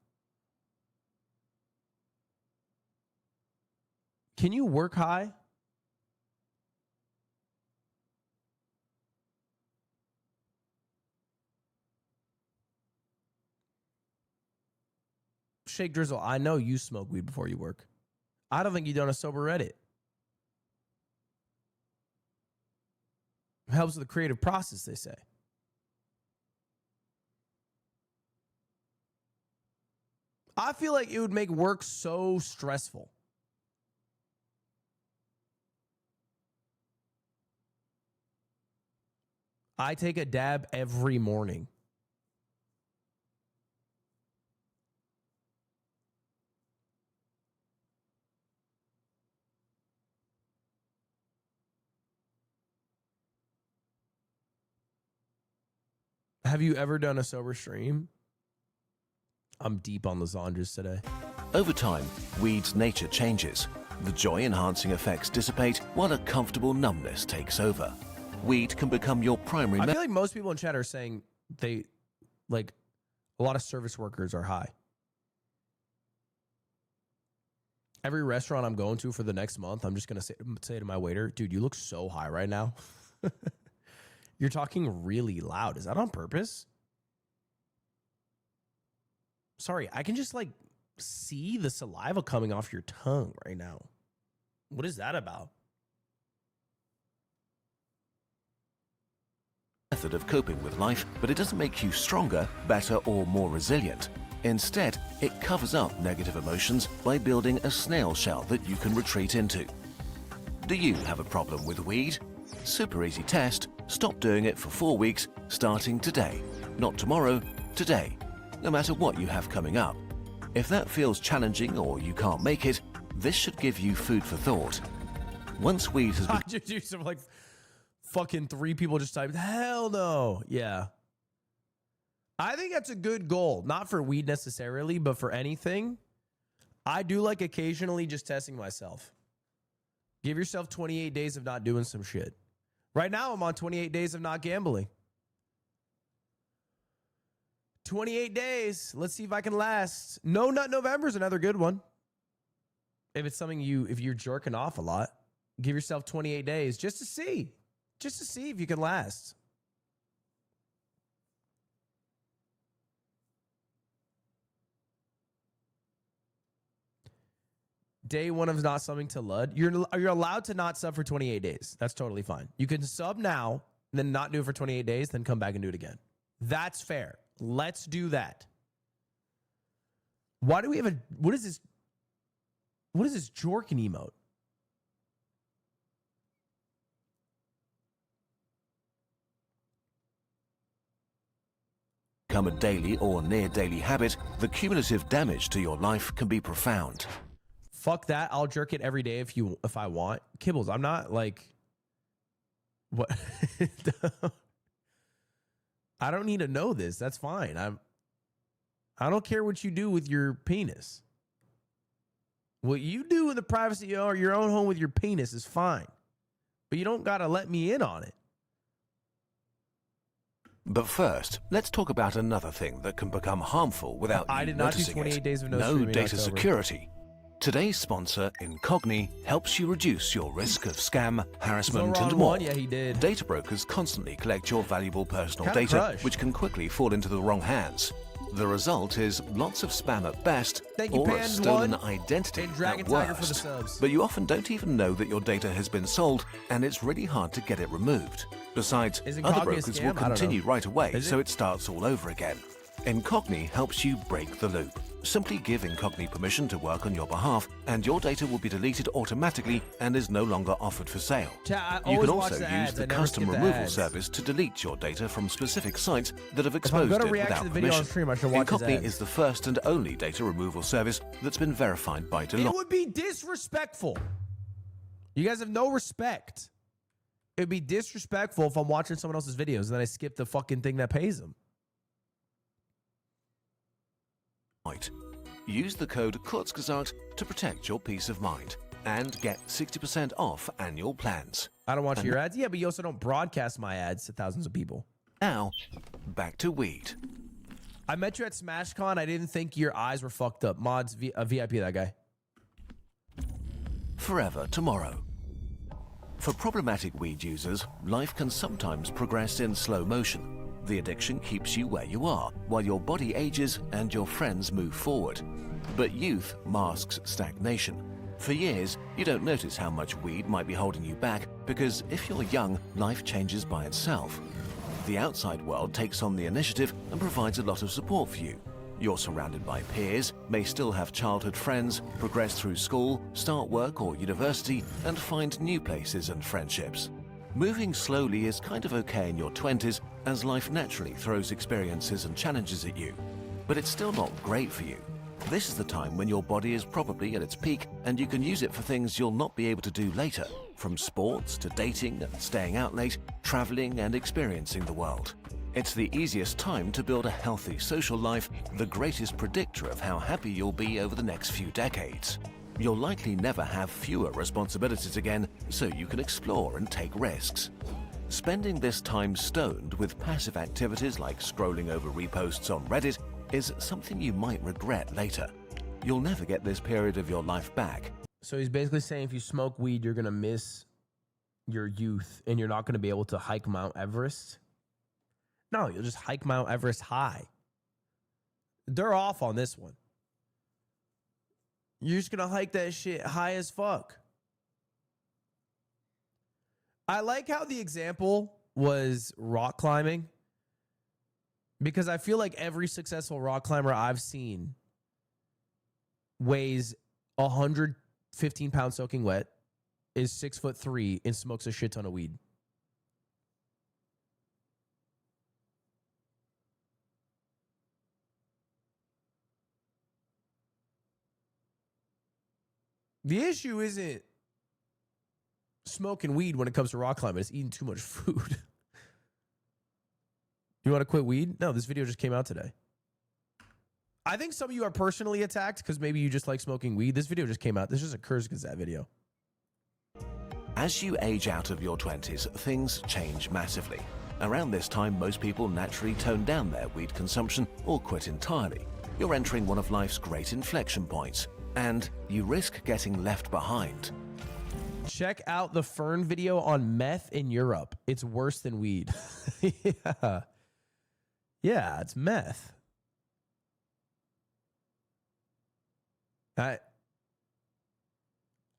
Can you work high? Shake Drizzle, I know you smoke weed before you work. I don't think you've done a sober Reddit. It helps with the creative process, they say. I feel like it would make work so stressful. I take a dab every morning. Have you ever done a sober stream? I'm deep on lasagnas today. Over time, weed's nature changes. The joy-enhancing effects dissipate while a comfortable numbness takes over. Weed can become your primary... I feel like most people in chat are saying they, like, a lot of service workers are high. Every restaurant I'm going to for the next month, I'm just going to say to my waiter, dude, you look so high right now. You're talking really loud. Is that on purpose? Sorry, I can just like see the saliva coming off your tongue right now. What is that about? Method of coping with life, but it doesn't make you stronger, better, or more resilient. Instead, it covers up negative emotions by building a snail shell that you can retreat into. Do you have a problem with weed? Super easy test. Stop doing it for 4 weeks, starting today. Not tomorrow, today. No matter what you have coming up. If that feels challenging or you can't make it, this should give you food for thought. Once weed has been... Some like fucking 3 people just typed, hell no. Yeah. I think that's a good goal. Not for weed necessarily, but for anything. I do like occasionally just testing myself. Give yourself 28 days of not doing some shit. Right now, I'm on 28 days of not gambling. 28 days. Let's see if I can last. No Nut November is another good one. If it's something if you're jerking off a lot, give yourself 28 days just to see if you can last. Day one of not subbing to Lud. You're allowed to not sub for 28 days. That's totally fine. You can sub now, then not do it for 28 days, then come back and do it again. That's fair. Let's do that. Why do we have what is this? What is this Jorkin emote? Become a daily or near daily habit, the cumulative damage to your life can be profound. Fuck that. I'll jerk it every day if I want. Kibbles, I'm not like what I don't need to know this. That's fine. I don't care what you do with your penis. What you do in the privacy of your own home with your penis is fine. But you don't got to let me in on it. But first, let's talk about another thing that can become harmful without I you did not do noticing 28 it. days of no No streaming in data October. security. Today's sponsor, Incogni, helps you reduce your risk of scam, harassment, wrong and more. one. Yeah, he did. Data brokers constantly collect your valuable personal Kinda data, crushed. which can quickly fall into the wrong hands. The result is lots of spam at best, Thank you, or a Pan stolen One identity and Dragon at Tiger worst. for the subs. But you often don't even know that your data has been sold, and it's really hard to get it removed. Besides, Is other Incogni a brokers scam? will I don't know. continue right away, Is so it? it starts all over again. Incogni helps you break the loop. Simply give Incogni permission to work on your behalf, and your data will be deleted automatically and is no longer offered for sale. Chat, I You always can watch also the use ads. the I never custom skip the removal ads. service to delete your data from specific sites that have If I'm exposed gonna it react to without the video on permission. stream, I should watch his Incogni ads. is the first and only data removal service that's been verified by It Deloitte. would be disrespectful. You guys have no respect. It would be disrespectful if I'm watching someone else's videos and then I skip the fucking thing that pays them. Use the code Kurzgesagt to protect your peace of mind and get 60% off annual plans. I don't watch your ads. Yeah, but you also don't broadcast my ads to thousands of people. Now, back to weed. I met you at SmashCon. I didn't think your eyes were fucked up. Mods, VIP that guy. Forever tomorrow. For problematic weed users, life can sometimes progress in slow motion. The addiction keeps you where you are, while your body ages and your friends move forward. But youth masks stagnation. For years, you don't notice how much weed might be holding you back, because if you're young, life changes by itself. The outside world takes on the initiative and provides a lot of support for you. You're surrounded by peers, may still have childhood friends, progress through school, start work or university, and find new places and friendships. Moving slowly is kind of okay in your 20s, as life naturally throws experiences and challenges at you. But it's still not great for you. This is the time when your body is probably at its peak, and you can use it for things you'll not be able to do later, from sports to dating and staying out late, traveling and experiencing the world. It's the easiest time to build a healthy social life, the greatest predictor of how happy you'll be over the next few decades. You'll likely never have fewer responsibilities again, so you can explore and take risks. Spending this time stoned with passive activities like scrolling over reposts on Reddit is something you might regret later. You'll never get this period of your life back. So he's basically saying if you smoke weed, you're going to miss your youth and you're not going to be able to hike Mount Everest. No, you'll just hike Mount Everest high. They're off on this one. You're just going to hike that shit high as fuck. I like how the example was rock climbing, because I feel like every successful rock climber I've seen weighs 115 pounds soaking wet, is 6'3", and smokes a shit ton of weed. The issue isn't smoking weed when it comes to rock climbing. It's eating too much food. You want to quit weed? No, this video just came out today. I think some of you are personally attacked because maybe you just like smoking weed. This video just came out. This is a Kurzgesagt video. As you age out of your 20s, things change massively. Around this time, most people naturally tone down their weed consumption or quit entirely. You're entering one of life's great inflection points, and you risk getting left behind. Check out the Fern video on meth in Europe. It's worse than weed. Yeah. Yeah, it's meth.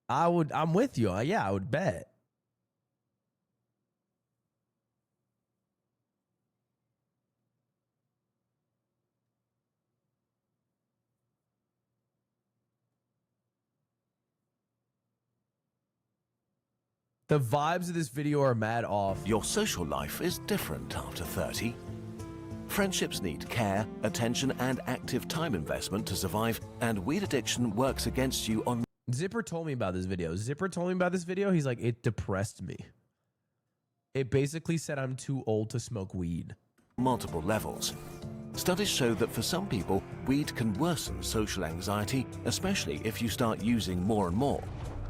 I'm with you. Yeah, I would bet. The vibes of this video are mad off. Your social life is different after 30. Friendships need care, attention, and active time investment to survive, and weed addiction works against you on... Zipper told me about this video. He's like, it depressed me. It basically said I'm too old to smoke weed. multiple levels. Studies show that for some people, weed can worsen social anxiety, especially if you start using more and more.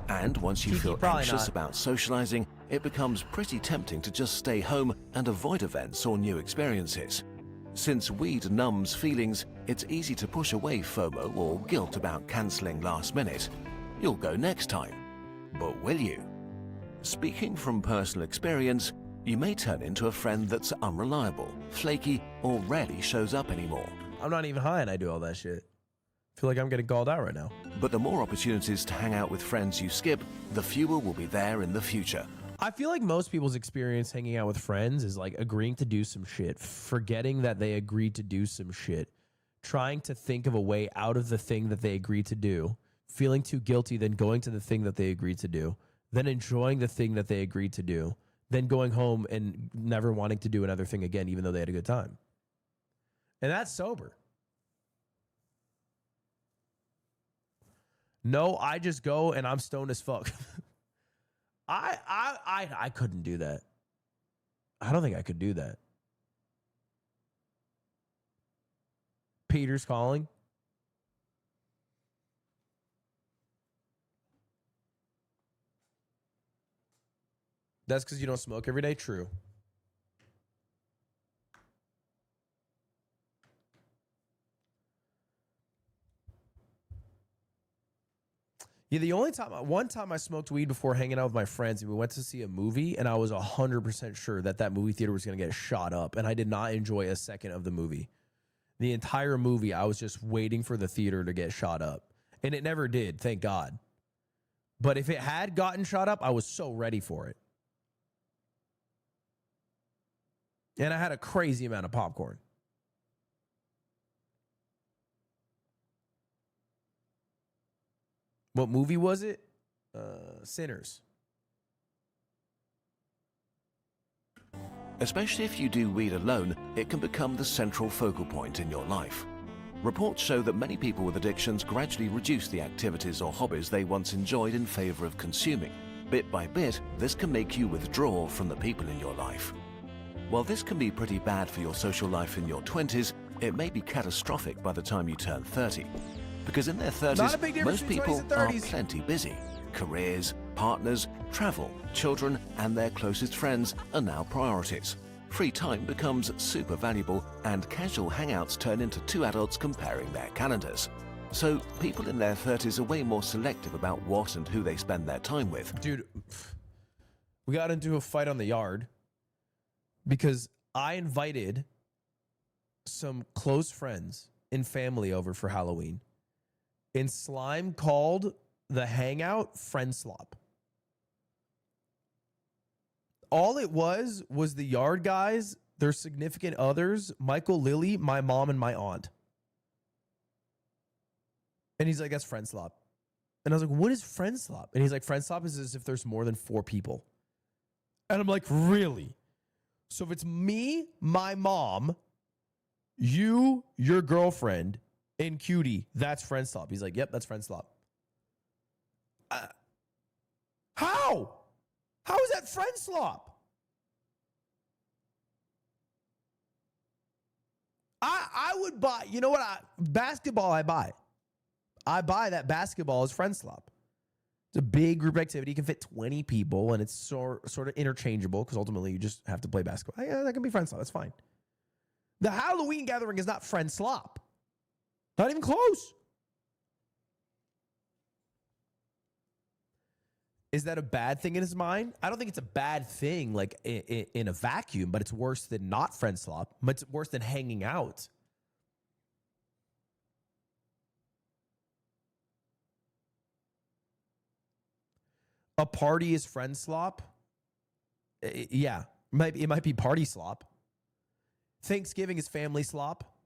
And once you feel anxious about socializing, it becomes pretty tempting to just stay home and avoid events or new experiences. Since weed numbs feelings, it's easy to push away FOMO or guilt about cancelling last minute. You'll go next time. But will you? Speaking from personal experience, you may turn into a friend that's unreliable, flaky, or rarely shows up anymore. I'm not even high and I do all that shit. I feel like I'm getting called out right now. But the more opportunities to hang out with friends you skip, the fewer will be there in the future. I feel like most people's experience hanging out with friends is like agreeing to do some shit, forgetting that they agreed to do some shit, trying to think of a way out of the thing that they agreed to do, feeling too guilty, then going to the thing that they agreed to do, then enjoying the thing that they agreed to do, then going home and never wanting to do another thing again, even though they had a good time. And that's sober. No, I just go and I'm stoned as fuck. I couldn't do that. I don't think I could do that. Peter's calling. That's because you don't smoke every day? True. Yeah, the only time, one time I smoked weed before hanging out with my friends, and we went to see a movie, and I was 100% sure that that movie theater was going to get shot up, and I did not enjoy a second of the movie. The entire movie, I was just waiting for the theater to get shot up, and it never did, thank God. But if it had gotten shot up, I was so ready for it. And I had a crazy amount of popcorn. What movie was it? Sinners. Especially if you do weed alone, it can become the central focal point in your life. Reports show that many people with addictions gradually reduce the activities or hobbies they once enjoyed in favor of consuming. Bit by bit, this can make you withdraw from the people in your life. While this can be pretty bad for your social life in your 20s, it may be catastrophic by the time you turn 30. Because in their 30s, most people are plenty busy. Careers, partners, travel, children, and their closest friends are now priorities. Free time becomes super valuable, and casual hangouts turn into two adults comparing their calendars. So people in their 30s are way more selective about what and who they spend their time with. Dude, we got into a fight on the yard because I invited some close friends and family over for Halloween. And Slime called the hangout friend slop. All it was the yard guys, their significant others, Michael, Lily, my mom, and my aunt. And he's like, that's friend slop. And I was like, what is friend slop? And he's like, friend slop is as if there's more than 4 people. And I'm like, really? So if it's me, my mom, you, your girlfriend, and Cutie, that's friend slop. He's like, yep, that's friend slop. How? How is that friend slop? I would buy, you know what? Basketball I buy. I buy that basketball as friend slop. It's a big group activity. You can fit 20 people, and it's sort of interchangeable because ultimately you just have to play basketball. Yeah, that can be friend slop. That's fine. The Halloween gathering is not friend slop. Not even close. Is that a bad thing in his mind? I don't think it's a bad thing like in a vacuum, but it's worse than not friend slop. But it's worse than hanging out. A party is friend slop? Yeah, it might be party slop. Thanksgiving is family slop.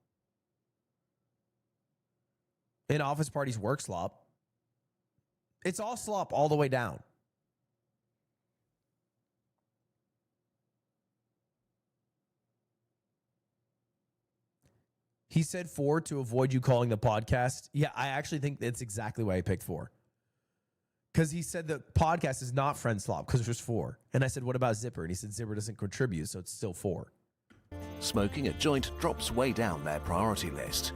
And office parties work slop. It's all slop all the way down. He said 4 to avoid you calling the podcast. Yeah, I actually think that's exactly why I picked 4. Because he said the podcast is not friend slop because there's 4. And I said, what about Zipper? And he said Zipper doesn't contribute, so it's still 4. Smoking a joint drops way down their priority list.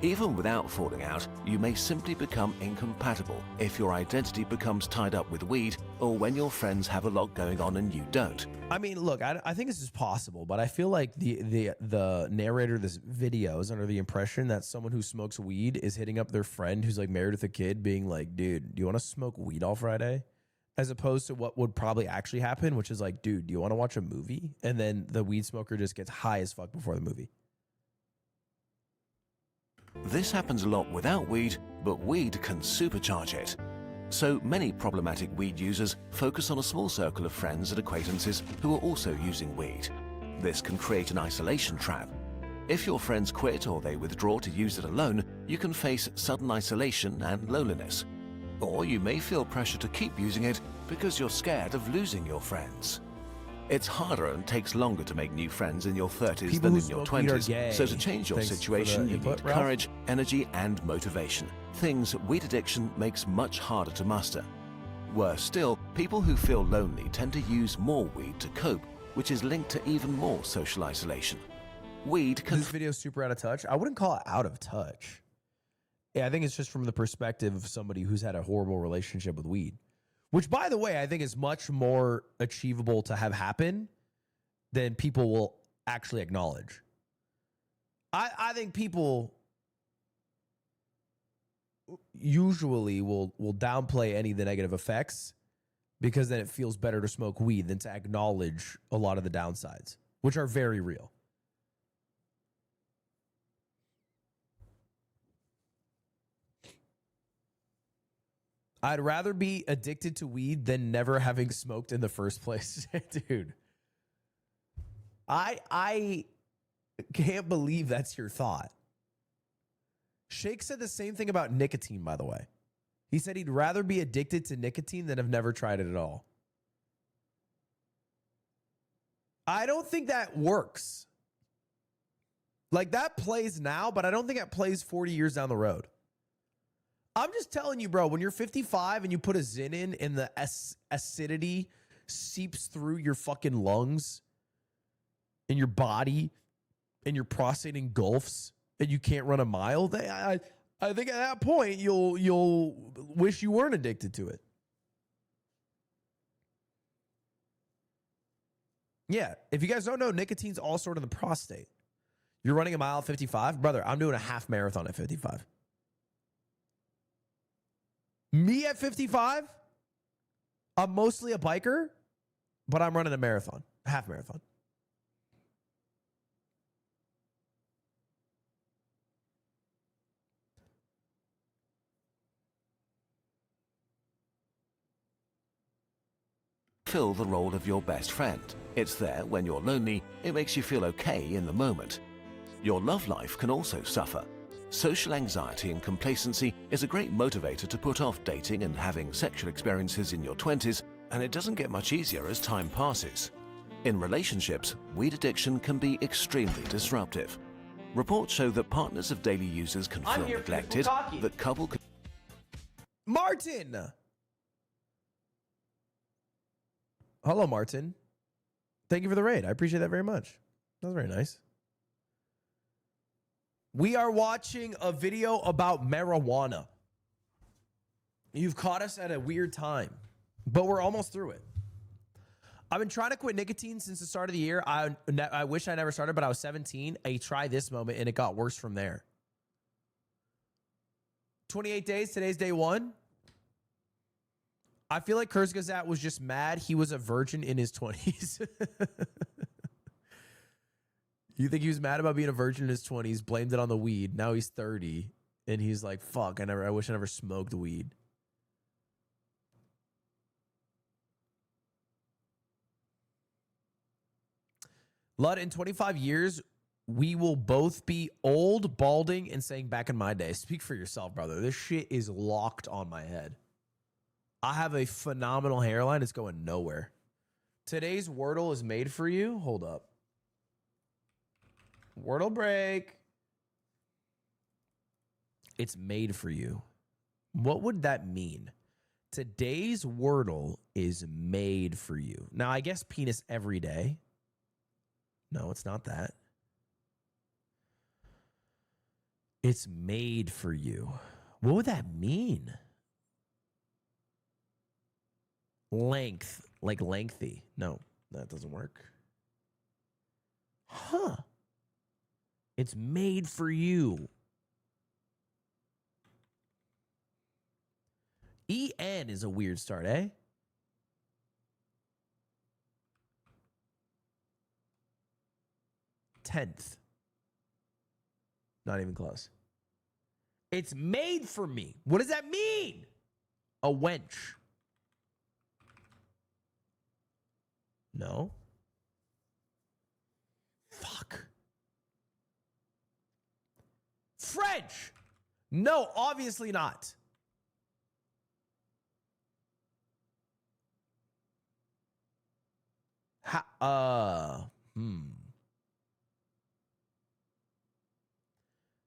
Even without falling out, you may simply become incompatible if your identity becomes tied up with weed or when your friends have a lot going on and you don't. I mean, look, I think this is possible, but I feel like the narrator of this video is under the impression that someone who smokes weed is hitting up their friend who's like married with a kid being like, dude, do you want to smoke weed all Friday? As opposed to what would probably actually happen, which is like, dude, do you want to watch a movie? And then the weed smoker just gets high as fuck before the movie. This happens a lot without weed, but weed can supercharge it. So many problematic weed users focus on a small circle of friends and acquaintances who are also using weed. This can create an isolation trap. If your friends quit or they withdraw to use it alone, you can face sudden isolation and loneliness. Or you may feel pressure to keep using it because you're scared of losing your friends. It's harder and takes longer to make new friends in your 30s than in your 20s. So to change your situation, you need courage, energy, and motivation. Things weed addiction makes much harder to muster. Worse still, people who feel lonely tend to use more weed to cope, which is linked to even more social isolation. Weed can... This video is super out of touch. I wouldn't call it out of touch. Yeah, I think it's just from the perspective of somebody who's had a horrible relationship with weed. Which, by the way, I think is much more achievable to have happen than people will actually acknowledge. I think people usually will downplay any of the negative effects because then it feels better to smoke weed than to acknowledge a lot of the downsides, which are very real. I'd rather be addicted to weed than never having smoked in the first place. Dude, I can't believe that's your thought. Shake said the same thing about nicotine, by the way. He said he'd rather be addicted to nicotine than have never tried it at all. I don't think that works. Like, that plays now, but I don't think that plays 40 years down the road. I'm just telling you, bro, when you're 55 and you put a Zin in and the acidity seeps through your fucking lungs and your body and your prostate engulfs and you can't run a mile, I think at that point you'll wish you weren't addicted to it. Yeah, if you guys don't know, nicotine's all sort of the prostate. You're running a mile at 55? Brother, I'm doing a half marathon at 55. Me at 55, I'm mostly a biker, but I'm running a marathon, a half marathon. Fill the role of your best friend. It's there when you're lonely, it makes you feel okay in the moment. Your love life can also suffer. Social anxiety and complacency is a great motivator to put off dating and having sexual experiences in your 20s, and it doesn't get much easier as time passes. In relationships, weed addiction can be extremely disruptive. Reports show that partners of daily users can feel neglected, that couple can... Martin! Hello, Martin. Thank you for the raid. I appreciate that very much. That was very nice. We are watching a video about marijuana. You've caught us at a weird time, but we're almost through it. I've been trying to quit nicotine since the start of the year. I wish I never started, but I was 17. I tried this moment, and it got worse from there. 28 days. Today's day 1. I feel like Kurzgesagt was just mad he was a virgin in his 20s. You think he was mad about being a virgin in his 20s, blamed it on the weed. Now he's 30, and he's like, fuck, I wish I never smoked weed. Lud, in 25 years, we will both be old, balding, and saying back in my day. Speak for yourself, brother. This shit is locked on my head. I have a phenomenal hairline. It's going nowhere. Today's Wordle is made for you. Hold up. Wordle break. It's made for you. What would that mean? Today's Wordle is made for you. Now, I guess penis every day. No, it's not that. It's made for you. What would that mean? Length, like lengthy. No, that doesn't work. Huh. It's made for you. EN is a weird start, eh? Tenth. Not even close. It's made for me. What does that mean? A wench. No. Fuck. French. No, obviously not.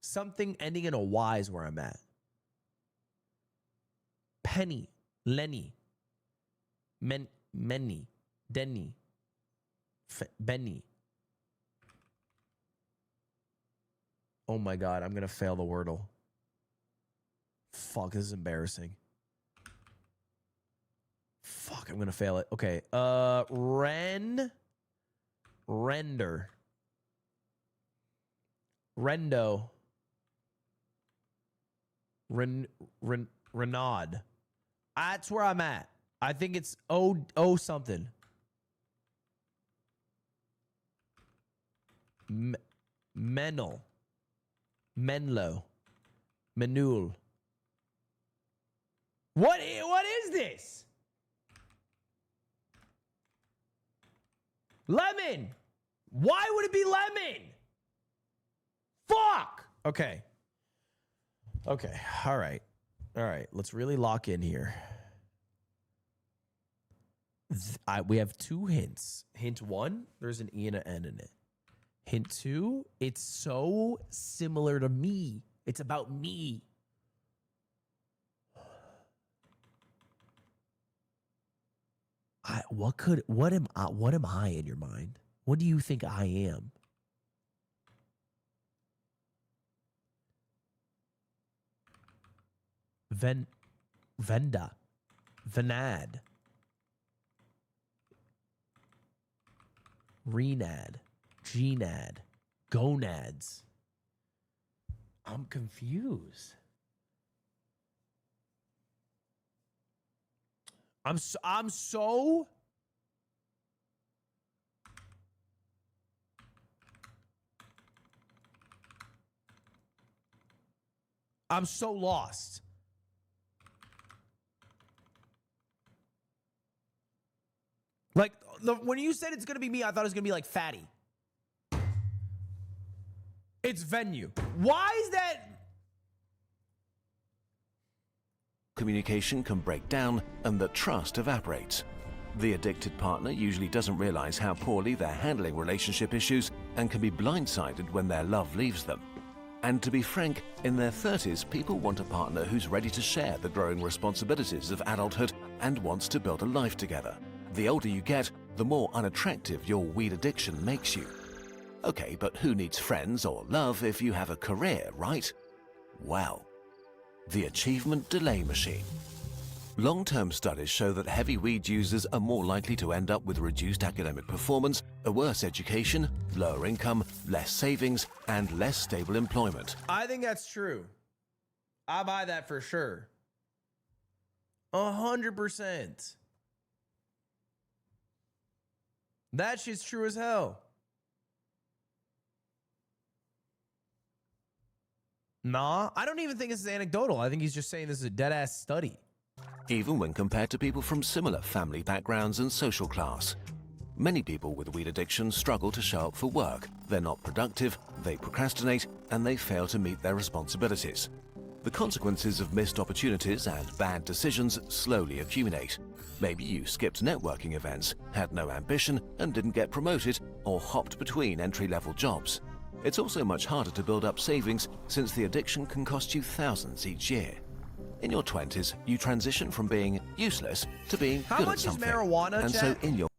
Something ending in a Y is where I'm at. Penny, Lenny, Many, Denny, Benny. Oh my God, I'm going to fail the Wordle. Fuck, this is embarrassing. Fuck, I'm going to fail it. Okay, Render. Rendo. Renaud. That's where I'm at. I think it's O something. Menel. Menlo. Menul. What is this? Lemon. Why would it be lemon? Fuck. Okay. Okay. All right. All right. Let's really lock in here. We have 2 hints. Hint 1, there's an E and an N in it. Hint 2, it's so similar to me. It's about me. What am I in your mind? What do you think I am? Venda. Venad. Renad. Gnad. Gonads. I'm confused. I'm so lost. Like, when you said it's going to be me, I thought it was going to be like fatty. It's venue. Why is that? Communication can break down and the trust evaporates. The addicted partner usually doesn't realize how poorly they're handling relationship issues and can be blindsided when their love leaves them. And to be frank, in their 30s, people want a partner who's ready to share the growing responsibilities of adulthood and wants to build a life together. The older you get, the more unattractive your weed addiction makes you. Okay, but who needs friends or love if you have a career, right? Well, the achievement delay machine. Long-term studies show that heavy weed users are more likely to end up with reduced academic performance, a worse education, lower income, less savings, and less stable employment. I think that's true. I buy that for sure. 100%. That shit's true as hell. Nah, I don't even think this is anecdotal. I think he's just saying this is a dead-ass study. Even when compared to people from similar family backgrounds and social class. Many people with weed addiction struggle to show up for work. They're not productive, they procrastinate, and they fail to meet their responsibilities. The consequences of missed opportunities and bad decisions slowly accumulate. Maybe you skipped networking events, had no ambition, and didn't get promoted, or hopped between entry-level jobs. It's also much harder to build up savings since the addiction can cost you thousands each year. In your 20s, you transition from being useless to being good at something. How much is marijuana, and Jack? so in your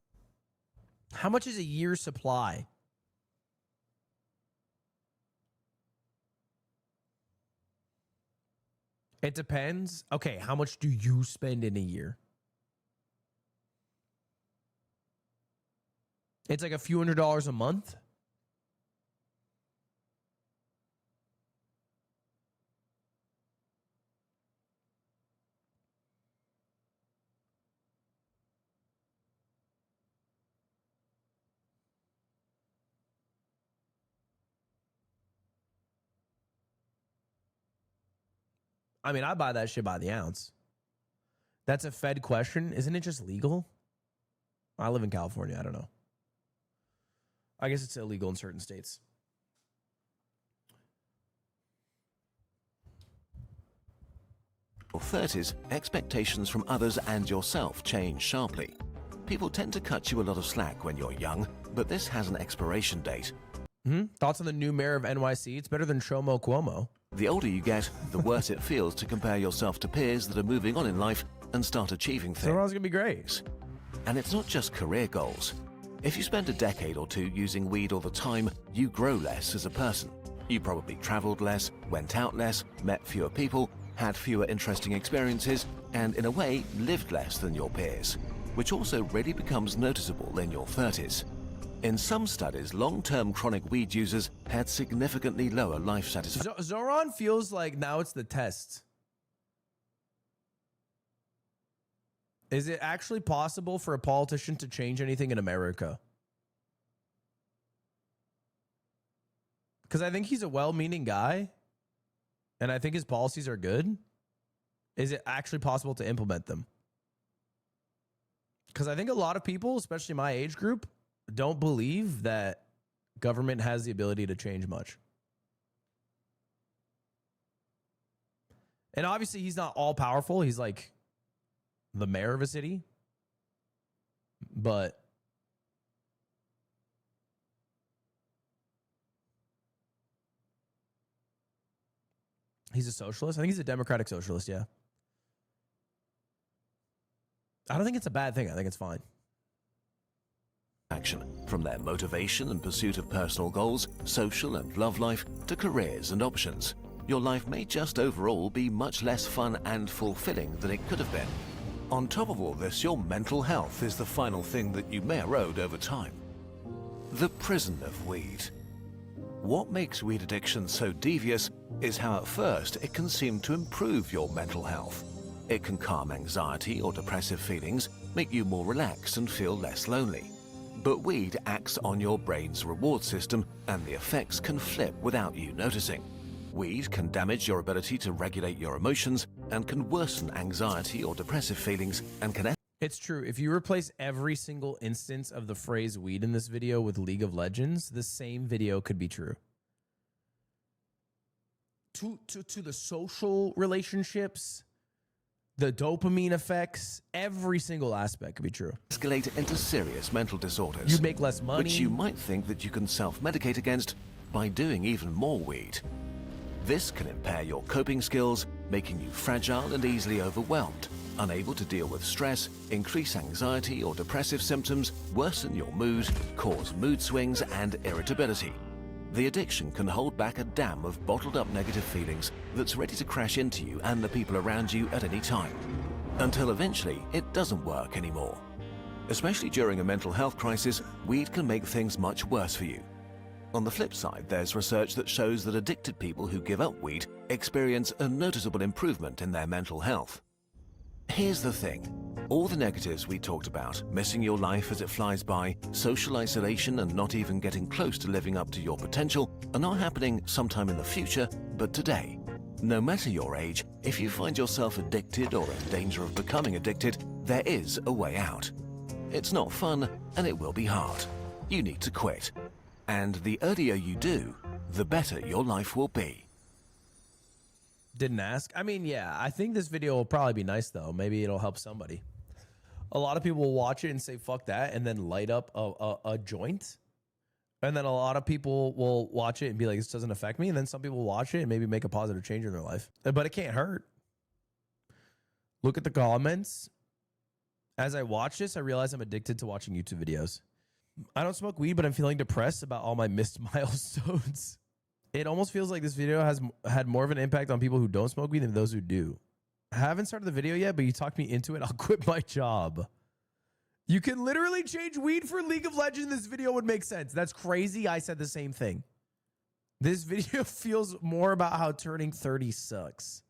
How much is a year's supply? It depends. Okay, how much do you spend in a year? It's like a few $100s a month. I mean, I buy that shit by the ounce. That's a Fed question. Isn't it just legal? I live in California. I don't know. I guess it's illegal in certain states. your 30s, expectations from others and yourself change sharply. People tend to cut you a lot of slack when you're young, but this has an expiration date. Thoughts on the new mayor of NYC? It's better than Shomo Cuomo. The older you get, the worse it feels to compare yourself to peers that are moving on in life and start achieving things. So it's gonna be great. And it's not just career goals. If you spend a decade or two using weed all the time, you grow less as a person. You probably traveled less, went out less, met fewer people, had fewer interesting experiences, and in a way, lived less than your peers, which also really becomes noticeable in your 30s. In some studies, long-term chronic weed users had significantly lower life satisfaction. Zoran feels like now it's the test. Is it actually possible for a politician to change anything in America? Because I think he's a well-meaning guy, and I think his policies are good. Is it actually possible to implement them? Because I think a lot of people, especially my age group, don't believe that government has the ability to change much. And obviously, he's not all powerful. He's like the mayor of a city. But he's a socialist. I think he's a democratic socialist, yeah. I don't think it's a bad thing. I think it's fine. Action, from their motivation and pursuit of personal goals, social and love life, to careers and options. Your life may just overall be much less fun and fulfilling than it could have been. On top of all this, your mental health is the final thing that you may erode over time. The prison of weed. What makes weed addiction so devious is how at first it can seem to improve your mental health. It can calm anxiety or depressive feelings, make you more relaxed and feel less lonely. But weed acts on your brain's reward system, and the effects can flip without you noticing. Weed can damage your ability to regulate your emotions and can worsen anxiety or depressive feelings and can... It's true. If you replace every single instance of the phrase weed in this video with League of Legends, the same video could be true. To the social relationships, the dopamine effects, every single aspect could be true. Escalate into serious mental disorders. You make less money. Which you might think that you can self-medicate against by doing even more weed. This can impair your coping skills, making you fragile and easily overwhelmed, unable to deal with stress, increase anxiety or depressive symptoms, worsen your mood, cause mood swings and irritability. The addiction can hold back a dam of bottled up negative feelings that's ready to crash into you and the people around you at any time. until eventually it doesn't work anymore. Especially during a mental health crisis, weed can make things much worse for you. On the flip side, there's research that shows that addicted people who give up weed experience a noticeable improvement in their mental health. Here's the thing. All the negatives we talked about, missing your life as it flies by, social isolation and not even getting close to living up to your potential, are not happening sometime in the future, but today. No matter your age, if you find yourself addicted or in danger of becoming addicted, there is a way out. It's not fun, and it will be hard. You need to quit. And the earlier you do, the better your life will be. Didn't ask. I mean, yeah, I think this video will probably be nice, though. Maybe it'll help somebody. A lot of people will watch it and say, fuck that, and then light up a joint. And then a lot of people will watch it and be like, this doesn't affect me. And then some people will watch it and maybe make a positive change in their life. But it can't hurt. Look at the comments. As I watch this, I realize I'm addicted to watching YouTube videos. I don't smoke weed, but I'm feeling depressed about all my missed milestones. It almost feels like this video has had more of an impact on people who don't smoke weed than those who do. I haven't started the video yet, but you talked me into it. I'll quit my job. You can literally change weed for League of Legends. This video would make sense. That's crazy. I said the same thing. This video feels more about how turning 30 sucks.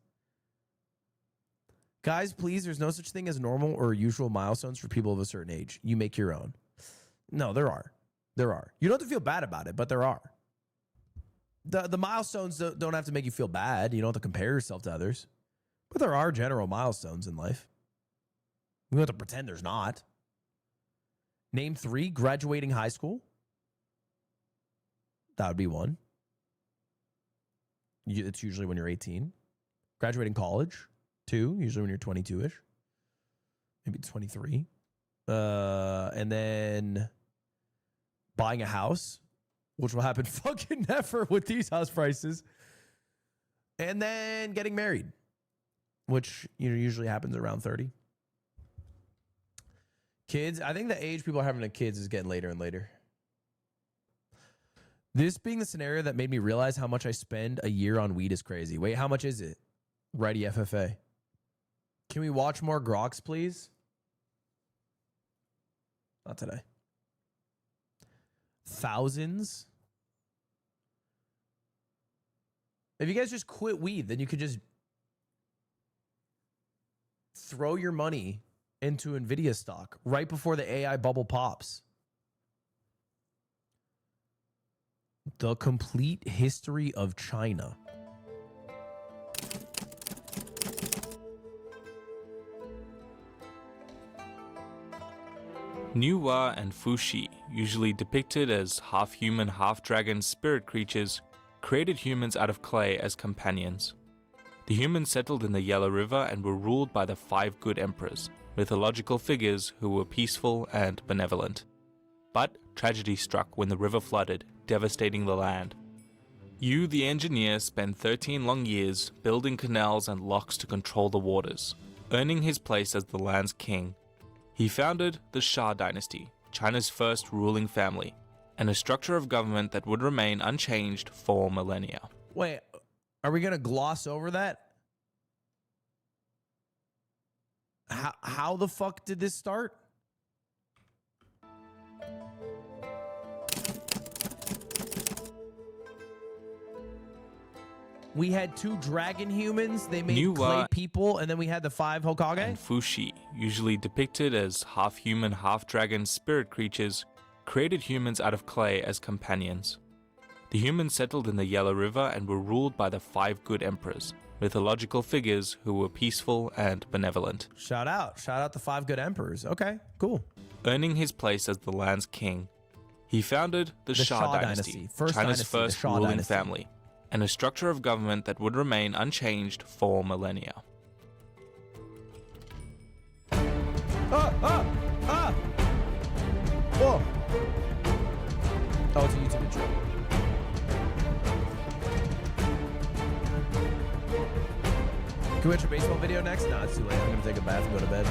Guys, please, there's no such thing as normal or usual milestones for people of a certain age. You make your own. No, there are. There are. You don't have to feel bad about it, but there are. The milestones don't have to make you feel bad. You don't have to compare yourself to others. But there are general milestones in life. We don't have to pretend there's not. Name 3, graduating high school. That would be 1. It's usually when you're 18. Graduating college. 2, usually when you're 22-ish. Maybe 23. And then buying a house, which will happen fucking never with these house prices. And then getting married, which usually happens around 30. Kids, I think the age people are having kids is getting later and later. This being the scenario that made me realize how much I spend a year on weed is crazy. Wait, how much is it? Righty FFA. Can we watch more Groks, please? Not today. Thousands. If you guys just quit weed, then you could just throw your money into Nvidia stock right before the AI bubble pops. The complete history of China. Nuwa and Fuxi, usually depicted as half-human, half-dragon spirit creatures, created humans out of clay as companions. The humans settled in the Yellow River and were ruled by the 5 good emperors, mythological figures who were peaceful and benevolent. But tragedy struck when the river flooded, devastating the land. Yu the engineer spent 13 long years building canals and locks to control the waters, earning his place as the land's king. He founded the Shah dynasty, China's first ruling family, and a structure of government that would remain unchanged for millennia. Wait, are we going to gloss over that? How the fuck did this start? We had 2 dragon humans. They made Nuwa clay people, and then we had the 5 Hokage. And Fuxi, usually depicted as half-human, half-dragon spirit creatures, created humans out of clay as companions. The humans settled in the Yellow River and were ruled by the 5 good emperors, mythological figures who were peaceful and benevolent. Shout out the 5 good emperors. Okay, cool. Earning his place as the land's king. He founded the Shah dynasty, China's first ruling family, and a structure of government that would remain unchanged for millennia. Whoa. Oh, it's a YouTube intro. Can we watch a baseball video next? No, it's too late. I'm going to take a bath and go to bed.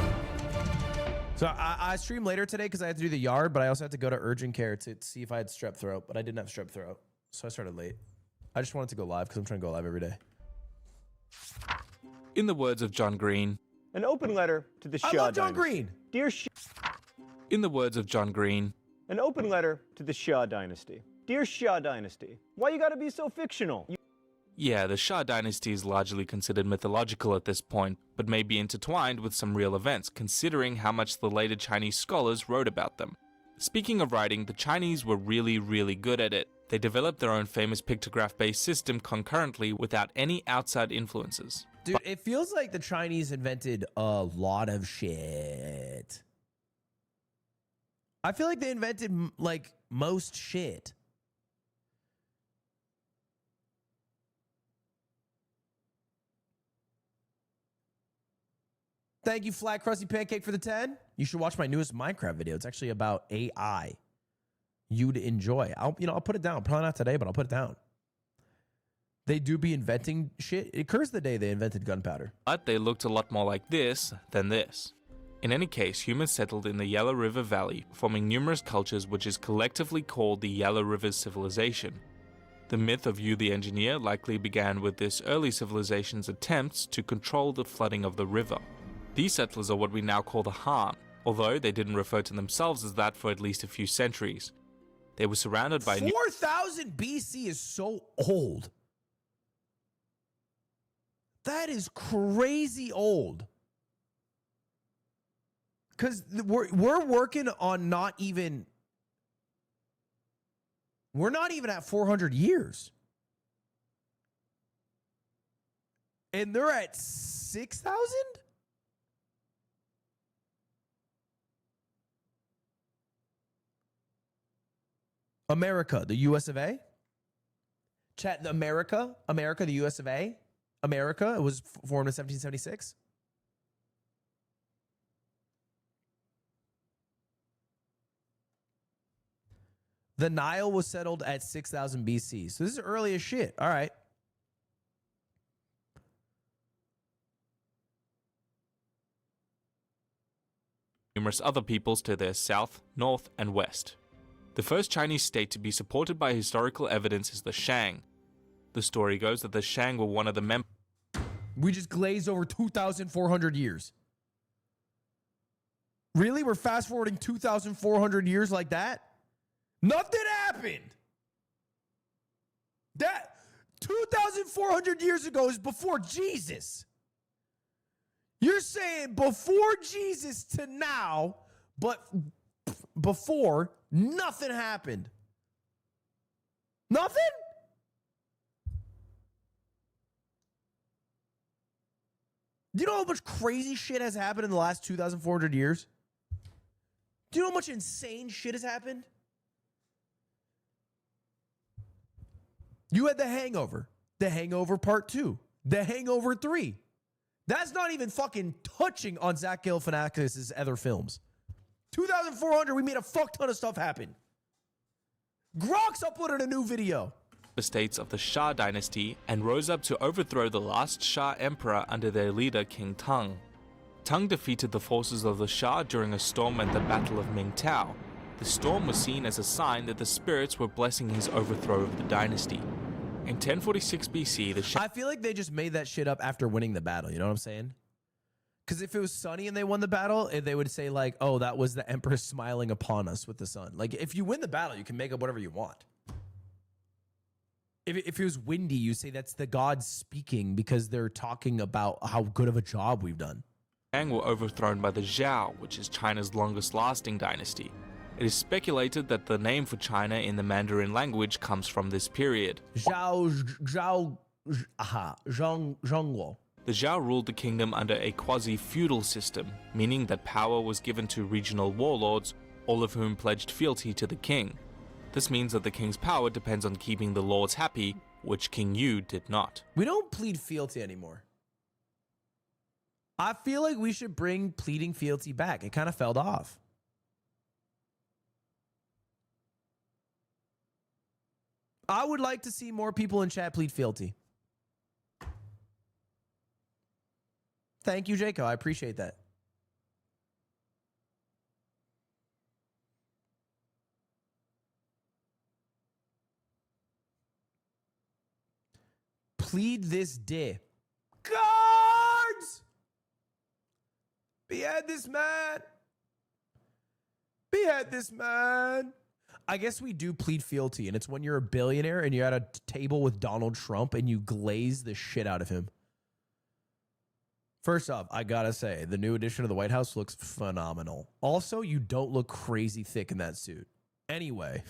So I stream later today because I had to do the yard, but I also had to go to urgent care to see if I had strep throat, but I didn't have strep throat. So I started late. I just wanted to go live because I'm trying to go live every day. In the words of John Green, An open letter to the Shah I love John dynasty. Green. Dear Shah. In the words of John Green, An open letter to the Shah dynasty. Dear Shah dynasty, why you gotta be so fictional? yeah, the Shah dynasty is largely considered mythological at this point, but may be intertwined with some real events, considering how much the later Chinese scholars wrote about them. Speaking of writing, the Chinese were really good at it. They developed their own famous pictograph-based system concurrently without any outside influences. Dude, it feels like the Chinese invented a lot of shit. I feel like they invented, like, most shit. Thank you, Flat Krusty Pancake, for the 10. You should watch my newest Minecraft video. It's actually about AI. You'd enjoy. I'll put it down. Probably not today, but I'll put it down. They do be inventing shit. It occurs the day they invented gunpowder. But they looked a lot more like this than this. In any case, humans settled in the Yellow River Valley, forming numerous cultures which is collectively called the Yellow River Civilization. The myth of Yu the Engineer likely began with this early civilization's attempts to control the flooding of the river. These settlers are what we now call the Han, although they didn't refer to themselves as that for at least a few centuries. They were surrounded by 4,000 BC is so old. That is crazy old. Because we're working on we're not even at 400 years. And they're at 6,000? America, the US of A? Chat, America, the US of A? America, it was formed in 1776. The Nile was settled at 6,000 BC. So this is early as shit. All right. numerous other peoples to their south, north, and west. The first Chinese state to be supported by historical evidence is the Shang. The story goes that the Shang were one of the members. We just glazed over 2,400 years. Really? We're fast forwarding 2,400 years like that? Nothing happened. That 2,400 years ago is before Jesus. You're saying before Jesus to now, but before, nothing happened. Nothing? Do you know how much crazy shit has happened in the last 2,400 years? Do you know how much insane shit has happened? You had The Hangover. The Hangover Part 2. The Hangover 3. That's not even fucking touching on Zach Galifianakis' other films. 2,400, we made a fuck ton of stuff happen. Gronk's uploaded a new video. States of the Shah dynasty and rose up to overthrow the last Shah emperor under their leader King Tang. Tang defeated the forces of the Shah during a storm at the Battle of Mingtao. The storm was seen as a sign that the spirits were blessing his overthrow of the dynasty. In 1046 BC, the Shah... I feel like they just made that shit up after winning the battle, you know what I'm saying? Because if it was sunny and they won the battle, they would say like, oh, that was the emperor smiling upon us with the sun. Like, if you win the battle, you can make up whatever you want. If it was windy, you say that's the gods speaking because they're talking about how good of a job we've done. Shang were overthrown by the Zhao, which is China's longest-lasting dynasty. It is speculated that the name for China in the Mandarin language comes from this period. Zhangguo. The Zhao ruled the kingdom under a quasi-feudal system, meaning that power was given to regional warlords, all of whom pledged fealty to the king. This means that the king's power depends on keeping the lords happy, which King Yu did not. We don't plead fealty anymore. I feel like we should bring pleading fealty back. It kind of fell off. I would like to see more people in chat plead fealty. Thank you, Jaco. I appreciate that. Plead this day. Guards! Behead this man. Behead this man. I guess we do plead fealty, and it's when you're a billionaire and you're at a table with Donald Trump and you glaze the shit out of him. First off, I gotta say, the new edition of the White House looks phenomenal. Also, you don't look crazy thick in that suit. Anyway,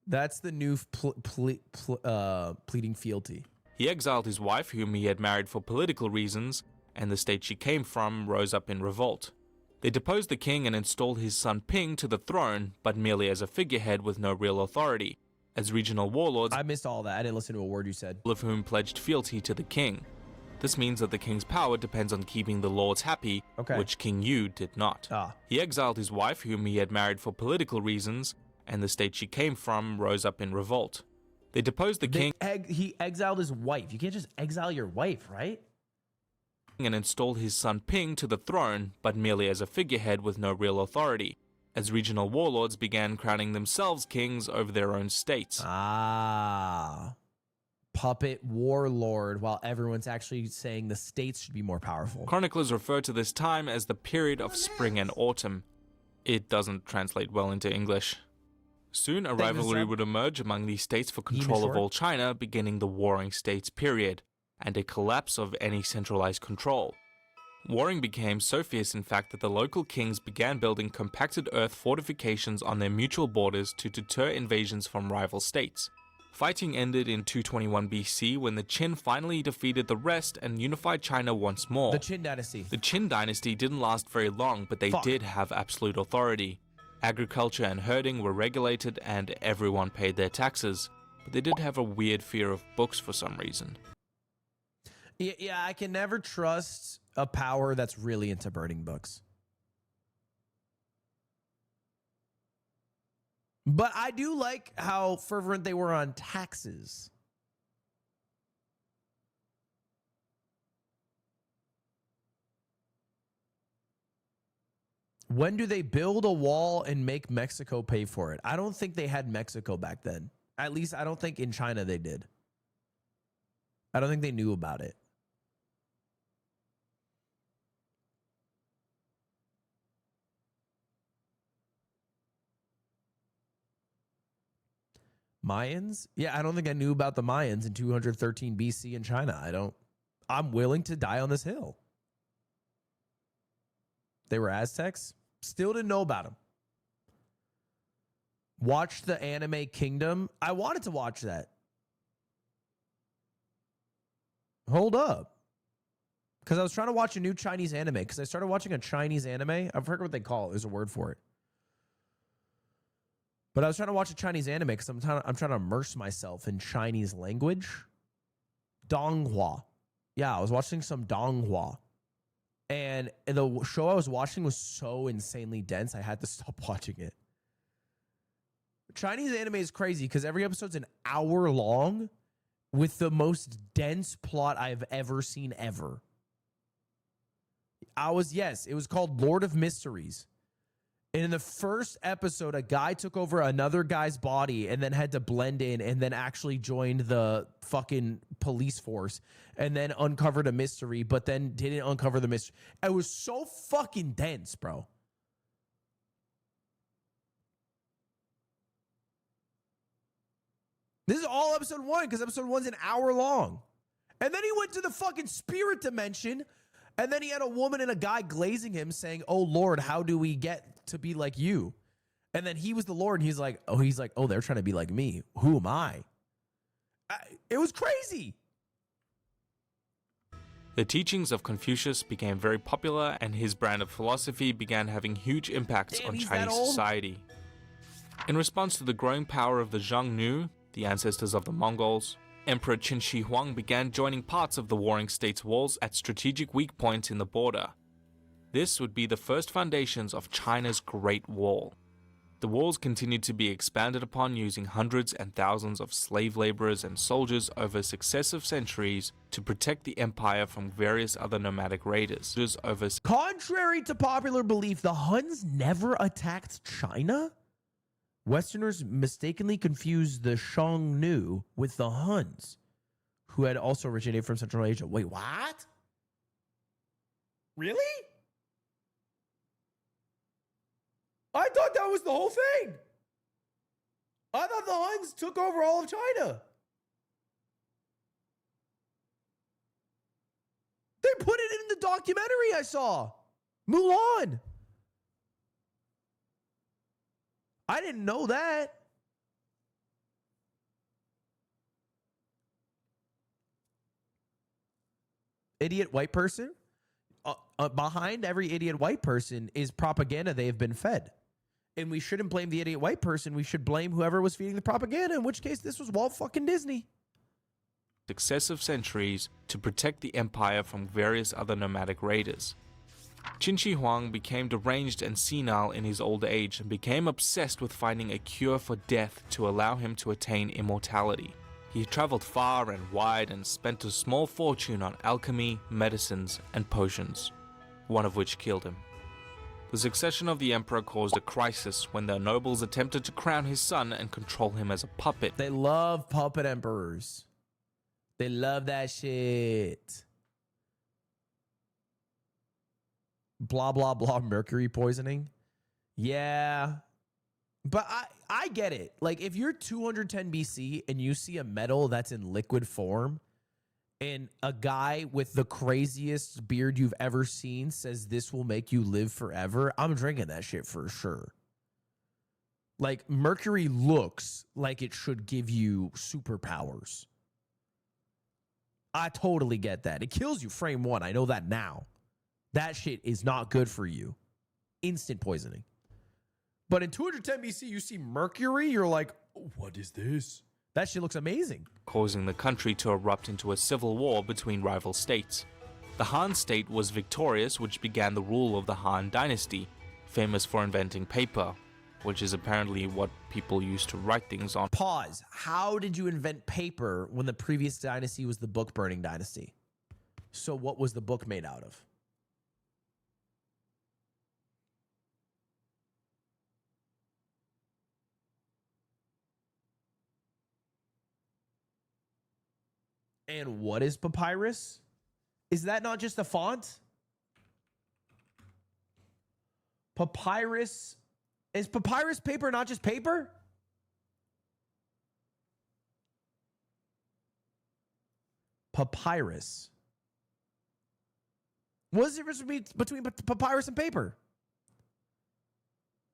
that's the new pleading fealty. He exiled his wife, whom he had married for political reasons, and the state she came from rose up in revolt. They deposed the king and installed his son Ping to the throne, but merely as a figurehead with no real authority, as regional warlords, I missed all that. I didn't listen to a word you said. all of whom pledged fealty to the king. This means that the king's power depends on keeping the lords happy, which King Yu did not. He exiled his wife, whom he had married for political reasons, and the state she came from rose up in revolt. They deposed the king. He exiled his wife. You can't just exile your wife, right? And installed his son Ping to the throne, but merely as a figurehead with no real authority, as regional warlords began crowning themselves kings over their own states. Puppet warlord, while everyone's actually saying the states should be more powerful. Chroniclers refer to this time as the period of spring and autumn. It doesn't translate well into English. Soon a rivalry would emerge among these states for control of all China, beginning the Warring States period, and a collapse of any centralized control. Warring became so fierce, in fact, that the local kings began building compacted earth fortifications on their mutual borders to deter invasions from rival states. Fighting ended in 221 BC when the Qin finally defeated the rest and unified China once more. The Qin dynasty. The Qin dynasty didn't last very long, but they did have absolute authority. Agriculture and herding were regulated and everyone paid their taxes, but they did have a weird fear of books for some reason. Yeah, I can never trust a power that's really into burning books. But I do like how fervent they were on taxes. When do they build a wall and make Mexico pay for it? I don't think they had Mexico back then. At least I don't think in China they did. I don't think they knew about it. Mayans? Yeah, I don't think I knew about the Mayans in 213 BC in China. I'm willing to die on this hill. They were Aztecs? Still didn't know about them. Watched the anime Kingdom. I wanted to watch that. Hold up. Because I was trying to watch a new Chinese anime. Because I started watching a Chinese anime. I've heard what they call it. There's a word for it. But I was trying to watch a Chinese anime because I'm trying to immerse myself in Chinese language. Donghua. Yeah, I was watching some Donghua. And the show I was watching was so insanely dense, I had to stop watching it. Chinese anime is crazy because every episode's an hour long with the most dense plot I've ever seen ever. It was called Lord of Mysteries. And in the first episode, a guy took over another guy's body and then had to blend in and then actually joined the fucking police force and then uncovered a mystery, but then didn't uncover the mystery. It was so fucking dense, bro. This is all episode 1 because episode 1's an hour long. And then he went to the fucking spirit dimension and then he had a woman and a guy glazing him saying, "Oh Lord, how do we get to be like you?" And then he was the Lord and he's like, oh, they're trying to be like me. Who am I? It was crazy. The teachings of Confucius became very popular and his brand of philosophy began having huge impacts on Chinese society. In response to the growing power of the Xiongnu, the ancestors of the Mongols, Emperor Qin Shi Huang began joining parts of the warring states' walls at strategic weak points in the border. This would be the first foundations of China's Great Wall. The walls continued to be expanded upon using hundreds and thousands of slave laborers and soldiers over successive centuries to protect the empire from various other nomadic raiders. Contrary to popular belief, the Huns never attacked China? Westerners mistakenly confused the Xiongnu with the Huns, who had also originated from Central Asia. Wait, what? Really? I thought that was the whole thing. I thought the Huns took over all of China. They put it in the documentary I saw. Mulan. I didn't know that. Idiot white person? Behind every idiot white person is propaganda they have been fed. And we shouldn't blame the idiot white person. We should blame whoever was feeding the propaganda, in which case this was Walt fucking Disney. Successive centuries to protect the empire from various other nomadic raiders. Qin Shi Huang became deranged and senile in his old age and became obsessed with finding a cure for death to allow him to attain immortality. He traveled far and wide and spent a small fortune on alchemy, medicines, and potions, one of which killed him. The succession of the emperor caused a crisis when the nobles attempted to crown his son and control him as a puppet. They love puppet emperors. They love that shit. Blah, blah, blah, mercury poisoning. Yeah. But I get it. Like, if you're 210 BC and you see a metal that's in liquid form and a guy with the craziest beard you've ever seen says this will make you live forever, I'm drinking that shit for sure. Like, mercury looks like it should give you superpowers. I totally get that. It kills you frame one. I know that now. That shit is not good for you. Instant poisoning. But in 210 BC, you see mercury, you're like, what is this? That shit looks amazing. Causing the country to erupt into a civil war between rival states. The Han state was victorious, which began the rule of the Han dynasty, famous for inventing paper, which is apparently what people used to write things on. Pause. How did you invent paper when the previous dynasty was the book burning dynasty? So what was the book made out of? And what is papyrus? Is that not just a font? Papyrus. Is papyrus paper not just paper? Papyrus. What's the difference between papyrus and paper?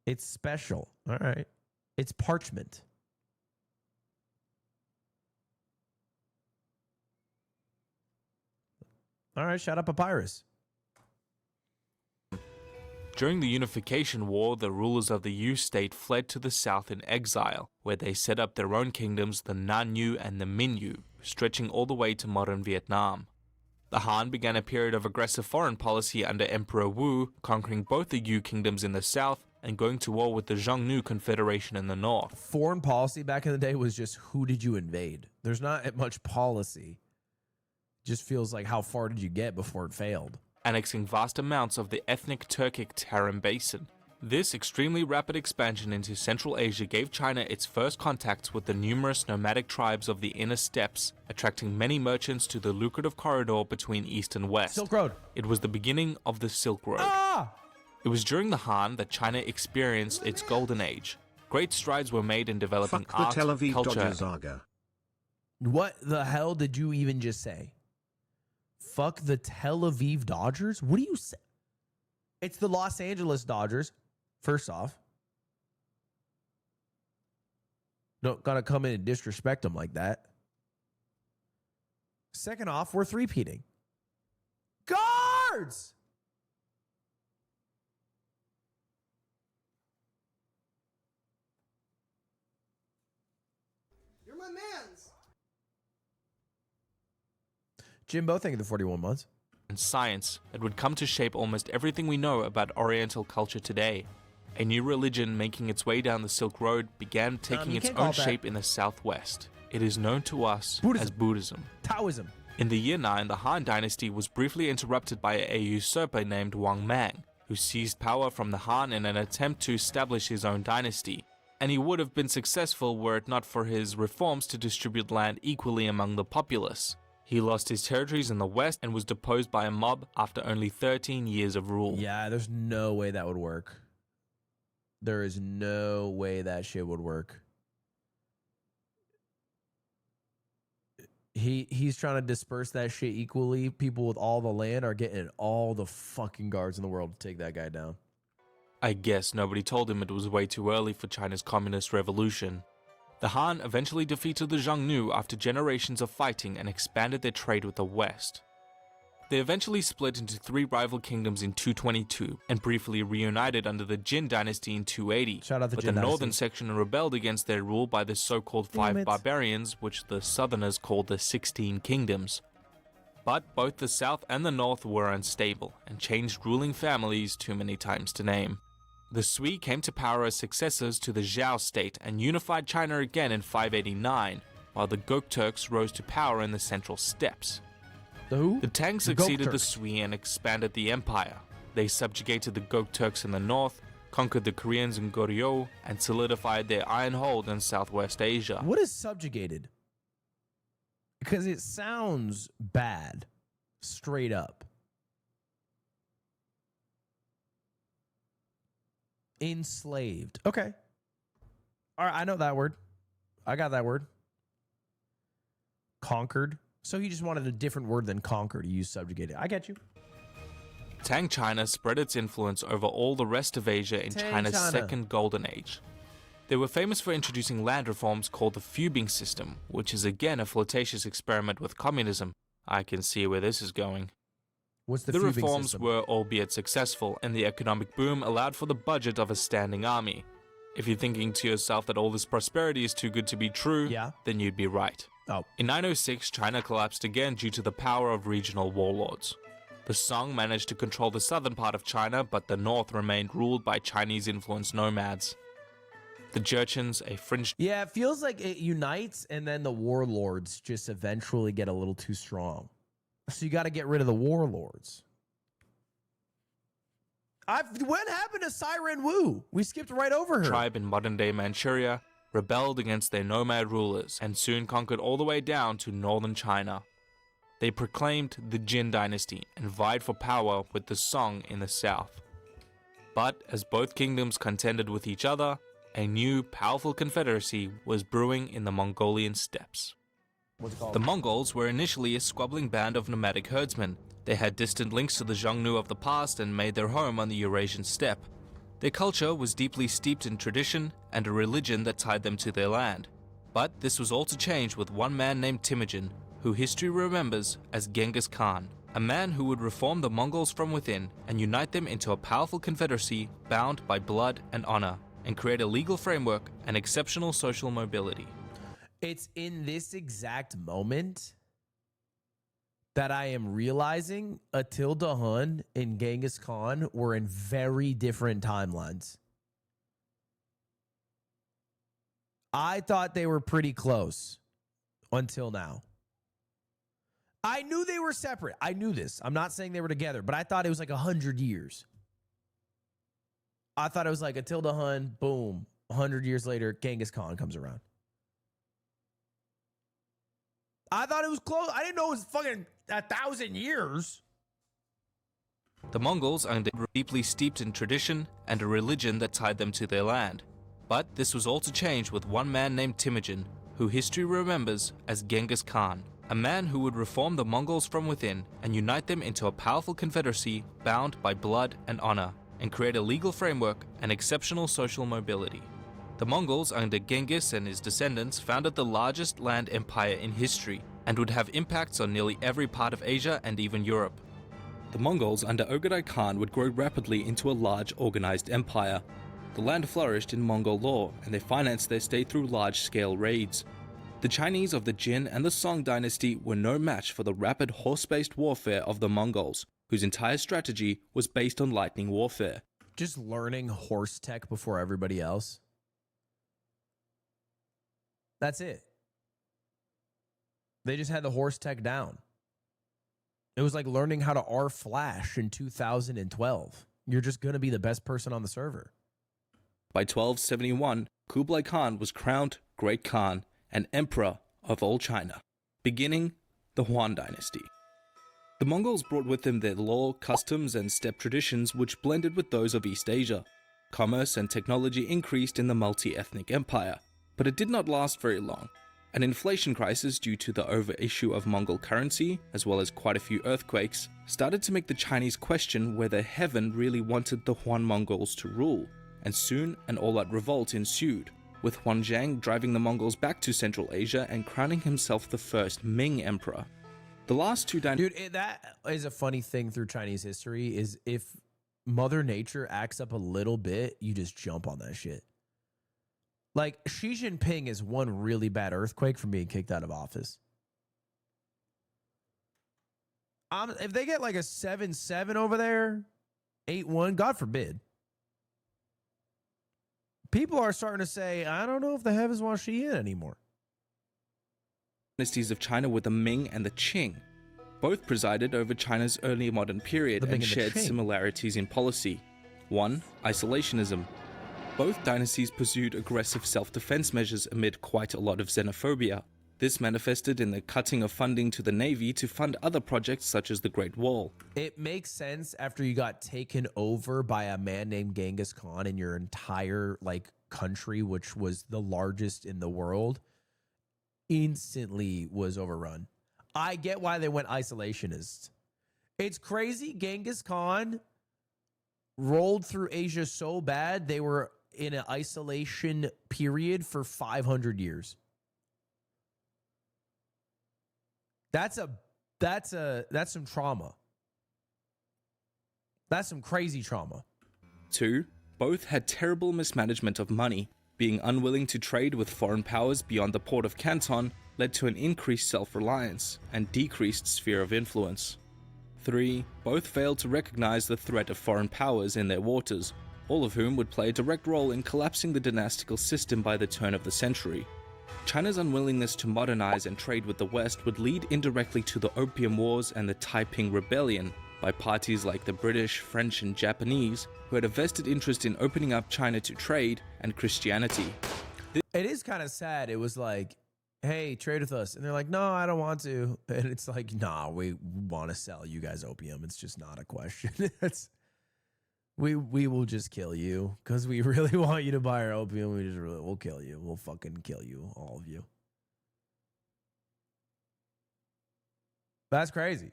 It's special. All right. It's parchment. All right, shout out papyrus. During the Unification War, the rulers of the Yu state fled to the south in exile, where they set up their own kingdoms, the Nan Yu and the Min Yu, stretching all the way to modern Vietnam. The Han began a period of aggressive foreign policy under Emperor Wu, conquering both the Yu kingdoms in the south and going to war with the Xiongnu Confederation in the north. Foreign policy back in the day was just, who did you invade? There's not much policy. Just feels like, how far did you get before it failed? Annexing vast amounts of the ethnic Turkic Tarim Basin. This extremely rapid expansion into Central Asia gave China its first contacts with the numerous nomadic tribes of the inner steppes, attracting many merchants to the lucrative corridor between east and west. Silk Road. It was the beginning of the Silk Road. It was during the Han that China experienced its golden age. Great strides were made in developing Fuck the art, Tel Aviv culture. Dodgers Aga. What the hell did you even just say? Fuck the Tel Aviv Dodgers? What do you say? It's the Los Angeles Dodgers, first off. Don't gotta come in and disrespect them like that. Second off, we're three-peating. Guards! You're my mans. Jimbo, thank you for the 41 months. And science that would come to shape almost everything we know about Oriental culture today. A new religion making its way down the Silk Road began taking its own shape in the southwest. It is known to us as Buddhism. Taoism. In the year 9, the Han dynasty was briefly interrupted by a usurper named Wang Mang, who seized power from the Han in an attempt to establish his own dynasty. And he would have been successful were it not for his reforms to distribute land equally among the populace. He lost his territories in the west and was deposed by a mob after only 13 years of rule. Yeah, there's no way that would work. There is no way that shit would work. He's trying to disperse that shit equally. People with all the land are getting all the fucking guards in the world to take that guy down. I guess nobody told him it was way too early for China's communist revolution. The Han eventually defeated the Xiongnu after generations of fighting and expanded their trade with the West. They eventually split into 3 rival kingdoms in 222 and briefly reunited under the Jin dynasty in 280. Shout out the but Jin the northern dynasty. section rebelled against their rule by the so-called 5 it. barbarians, which the southerners called the 16 kingdoms. But both the south and the north were unstable and changed ruling families too many times to name. The Sui came to power as successors to the Zhao state and unified China again in 589, while the Gokturks rose to power in the central steppes. The who? The Tang The succeeded the Gokturks. Sui and expanded the empire. They subjugated the Gokturks in the north, conquered the Koreans in Goryeo, and solidified their iron hold in Southwest Asia. What is subjugated? Because it sounds bad, straight up. Enslaved. Okay. All right, I know that word. I got that word. Conquered. So he just wanted a different word than conquered. He used subjugated. I get you. Tang China spread its influence over all the rest of Asia in Tang China's China. second golden age. They were famous for introducing land reforms called the Fubing system, which is again a flirtatious experiment with communism. I can see where this is going. What's the The Fubing reforms system? were albeit successful, and the economic boom allowed for the budget of a standing army. If you're thinking to yourself that all this prosperity is too good to be true, Yeah. then you'd be right. Oh. In 906, China collapsed again due to the power of regional warlords. The Song managed to control the southern part of China, but the north remained ruled by Chinese-influenced nomads. The Jurchens, a fringe Yeah, it feels like it unites and then the warlords just eventually get a little too strong. So you got to get rid of the warlords. What happened to Siren Wu? We skipped right over her. tribe in modern-day Manchuria rebelled against their nomad rulers and soon conquered all the way down to northern China. They proclaimed the Jin dynasty and vied for power with the Song in the south. But as both kingdoms contended with each other, a new, powerful confederacy was brewing in the Mongolian steppes. What's it called? The Mongols were initially a squabbling band of nomadic herdsmen. They had distant links to the Xiongnu of the past and made their home on the Eurasian steppe. Their culture was deeply steeped in tradition and a religion that tied them to their land. But this was all to change with one man named Temujin, who history remembers as Genghis Khan, a man who would reform the Mongols from within and unite them into a powerful confederacy bound by blood and honor, and create a legal framework and exceptional social mobility. It's in this exact moment that I am realizing Attila Hun and Genghis Khan were in very different timelines. I thought they were pretty close until now. I knew they were separate. I knew this. I'm not saying they were together, but I thought it was like 100 years. I thought it was like Attila Hun, boom, 100 years later, Genghis Khan comes around. I thought it was close. I didn't know it was fucking 1,000 years. The Mongols were deeply steeped in tradition and a religion that tied them to their land. But this was all to change with one man named Temujin, who history remembers as Genghis Khan, a man who would reform the Mongols from within and unite them into a powerful confederacy bound by blood and honor, and create a legal framework and exceptional social mobility. The Mongols under Genghis and his descendants founded the largest land empire in history and would have impacts on nearly every part of Asia and even Europe. The Mongols under Ögedei Khan would grow rapidly into a large organized empire. The land flourished in Mongol law and they financed their state through large-scale raids. The Chinese of the Jin and the Song dynasty were no match for the rapid horse-based warfare of the Mongols, whose entire strategy was based on lightning warfare. Just learning horse tech before everybody else. That's it. They just had the horse tech down. It was like learning how to R Flash in 2012. You're just going to be the best person on the server. By 1271, Kublai Khan was crowned Great Khan and Emperor of all China, beginning the Yuan dynasty. The Mongols brought with them their law, customs, and steppe traditions which blended with those of East Asia. Commerce and technology increased in the multi-ethnic empire, but it did not last very long. An inflation crisis due to the overissue of Mongol currency, as well as quite a few earthquakes, started to make the Chinese question whether heaven really wanted the Yuan Mongols to rule, and soon an all-out revolt ensued, with Huanzhang driving the Mongols back to Central Asia and crowning himself the first Ming emperor. The last two Dude, that is a funny thing through Chinese history, is if Mother Nature acts up a little bit, you just jump on that shit. Like, Xi Jinping is one really bad earthquake from being kicked out of office. If they get like a 7-7 over there, 8-1, God forbid. People are starting to say, I don't know if the heavens want Xi in anymore. Dynasties of China were the Ming and the Qing. Both presided over China's early modern period and shared similarities in policy. 1. Isolationism. Both dynasties pursued aggressive self-defense measures amid quite a lot of xenophobia. This manifested in the cutting of funding to the Navy to fund other projects such as the Great Wall. It makes sense after you got taken over by a man named Genghis Khan and your entire country, which was the largest in the world, instantly was overrun. I get why they went isolationist. It's crazy. Genghis Khan rolled through Asia so bad they were in an isolation period for 500 years. That's some trauma. That's some crazy trauma. 2. Both had terrible mismanagement of money. Being unwilling to trade with foreign powers beyond the port of Canton led to an increased self-reliance and decreased sphere of influence. 3. Both failed to recognize the threat of foreign powers in their waters, all of whom would play a direct role in collapsing the dynastical system by the turn of the century. China's unwillingness to modernize and trade with the West would lead indirectly to the Opium Wars and the Taiping Rebellion by parties like the British, French, and Japanese, who had a vested interest in opening up China to trade and Christianity. It is kind of sad. It was like, hey, trade with us. And they're like, no, I don't want to. And it's like, nah, we want to sell you guys opium. It's just not a question. We will just kill you because we really want you to buy our opium. We'll kill you. We'll fucking kill you, all of you. That's crazy.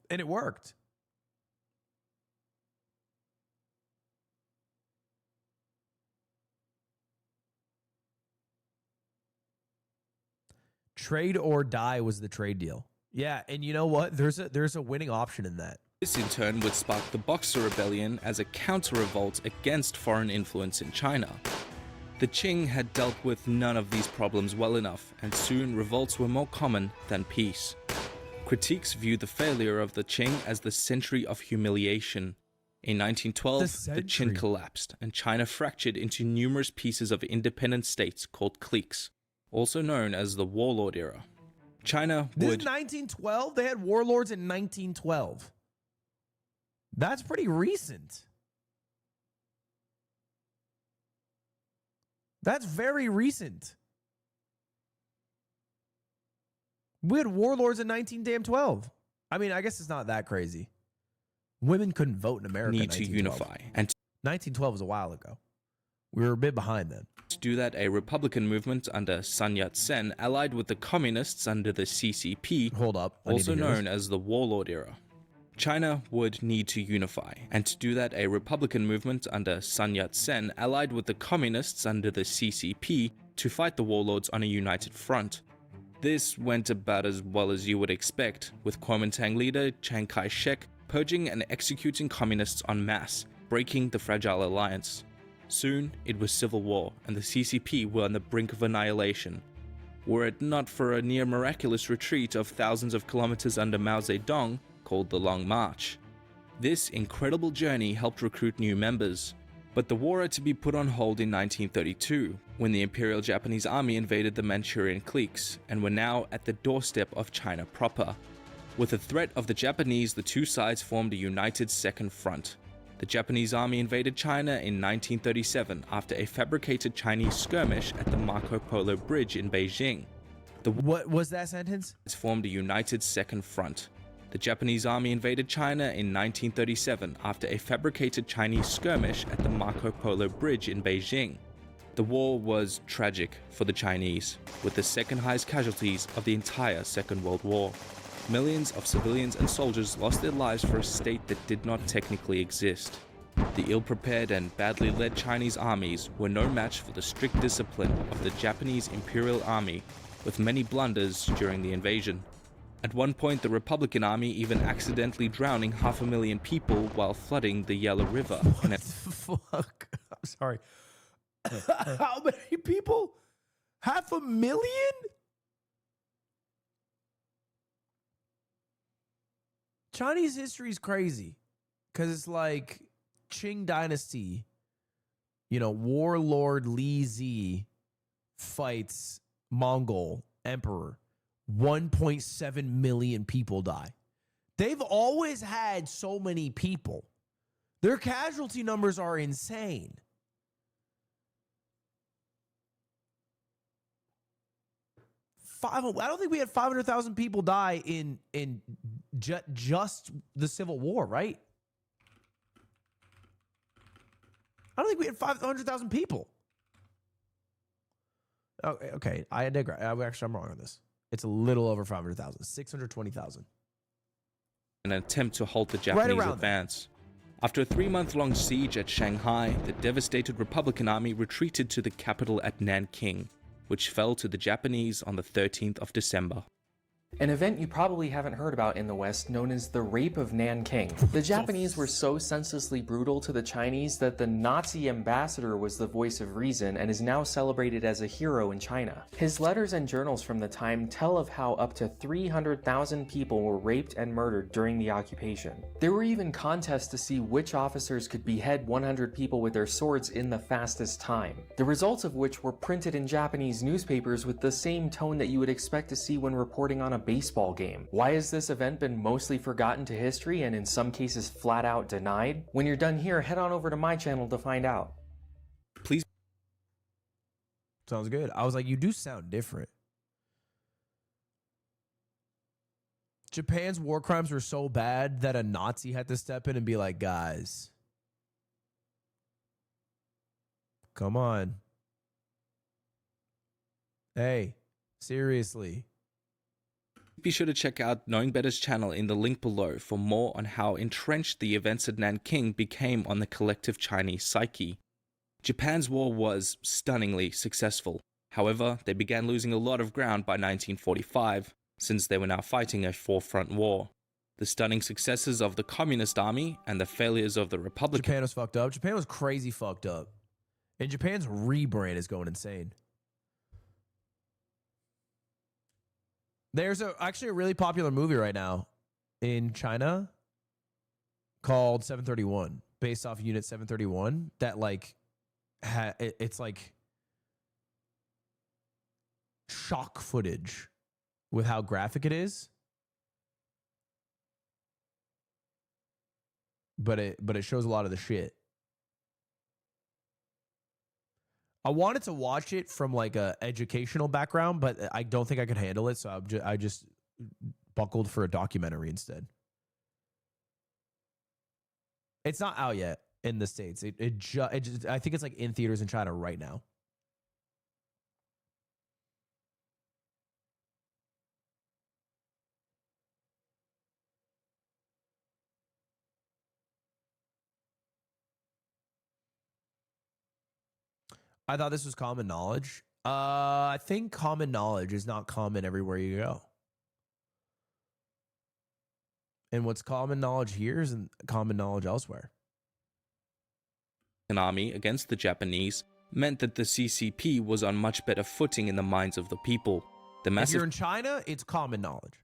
And it worked. Trade or die was the trade deal. Yeah, and you know what? There's a winning option in that. This in turn would spark the Boxer Rebellion as a counter-revolt against foreign influence in China. The Qing had dealt with none of these problems well enough, and soon revolts were more common than peace. Critiques viewed the failure of the Qing as the century of humiliation. In 1912, the Qin collapsed, and China fractured into numerous pieces of independent states called cliques, also known as the Warlord era. China would... This is 1912? They had warlords in 1912. That's pretty recent. That's very recent. We had warlords in 1912. I mean, I guess it's not that crazy. Women couldn't vote in America. Need to unify. And 1912 was a while ago. We were a bit behind then. To do that, a Republican movement under Sun Yat-sen allied with the communists under the CCP, also known as the Warlord era. China would need to unify, and to do that, a Republican movement under Sun Yat-sen allied with the communists under the CCP to fight the warlords on a united front. This went about as well as you would expect, with Kuomintang leader Chiang Kai-shek purging and executing communists en masse, breaking the fragile alliance. Soon, it was civil war, and the CCP were on the brink of annihilation. Were it not for a near miraculous retreat of thousands of kilometers under Mao Zedong, called the Long March. This incredible journey helped recruit new members, but the war had to be put on hold in 1932, when the Imperial Japanese Army invaded the Manchurian cliques, and were now at the doorstep of China proper. With the threat of the Japanese, the two sides formed a united second front. The Japanese army invaded China in 1937 after a fabricated Chinese skirmish at the Marco Polo Bridge in Beijing. What was that sentence? It formed a united Second Front. The Japanese army invaded China in 1937 after a fabricated Chinese skirmish at the Marco Polo Bridge in Beijing. The war was tragic for the Chinese, with the second highest casualties of the entire Second World War. Millions of civilians and soldiers lost their lives for a state that did not technically exist. The ill-prepared and badly led Chinese armies were no match for the strict discipline of the Japanese Imperial Army, with many blunders during the invasion. At one point, the Republican Army even accidentally drowning 500,000 people while flooding the Yellow River. What the fuck? I'm sorry. How many people? 500,000? Chinese history is crazy because it's like Qing Dynasty, you know, warlord Li Zi fights Mongol emperor. 1.7 million people die. They've always had so many people. Their casualty numbers are insane. I don't think we had 500,000 people die in just the Civil War, right? I don't think we had 500,000 people. Okay, I digress. Actually, I'm wrong on this. It's a little over 500,000, 620,000. An attempt to halt the Japanese advance. After a 3-month-long siege at Shanghai, the devastated Republican Army retreated to the capital at Nanking, which fell to the Japanese on the 13th of December. An event you probably haven't heard about in the West known as the Rape of Nanking. The Japanese were so senselessly brutal to the Chinese that the Nazi ambassador was the voice of reason and is now celebrated as a hero in China. His letters and journals from the time tell of how up to 300,000 people were raped and murdered during the occupation. There were even contests to see which officers could behead 100 people with their swords in the fastest time, the results of which were printed in Japanese newspapers with the same tone that you would expect to see when reporting on a baseball game. Why has this event been mostly forgotten to history and in some cases flat out denied? When you're done here, head on over to my channel to find out. Please. Sounds good. I was like, you do sound different. Japan's war crimes were so bad that a Nazi had to step in and be like, guys, come on. Hey, seriously. Be sure to check out Knowing Better's channel in the link below for more on how entrenched the events at Nanking became on the collective Chinese psyche. Japan's war was stunningly successful. However, they began losing a lot of ground by 1945, since they were now fighting a four-front war. The stunning successes of the Communist Army and the failures of the Republican... Japan was fucked up. Japan was crazy fucked up. And Japan's rebrand is going insane. There's actually a really popular movie right now in China called 731, based off Unit 731, that like it's like shock footage with how graphic it is. But it shows a lot of the shit. I wanted to watch it from like a educational background, but I don't think I could handle it, so I just buckled for a documentary instead. It's not out yet in the States. I think it's like in theaters in China right now. I thought this was common knowledge. I think common knowledge is not common everywhere you go. And what's common knowledge here isn't common knowledge elsewhere. An army against the Japanese meant that the CCP was on much better footing in the minds of the people. If you're in China, it's common knowledge.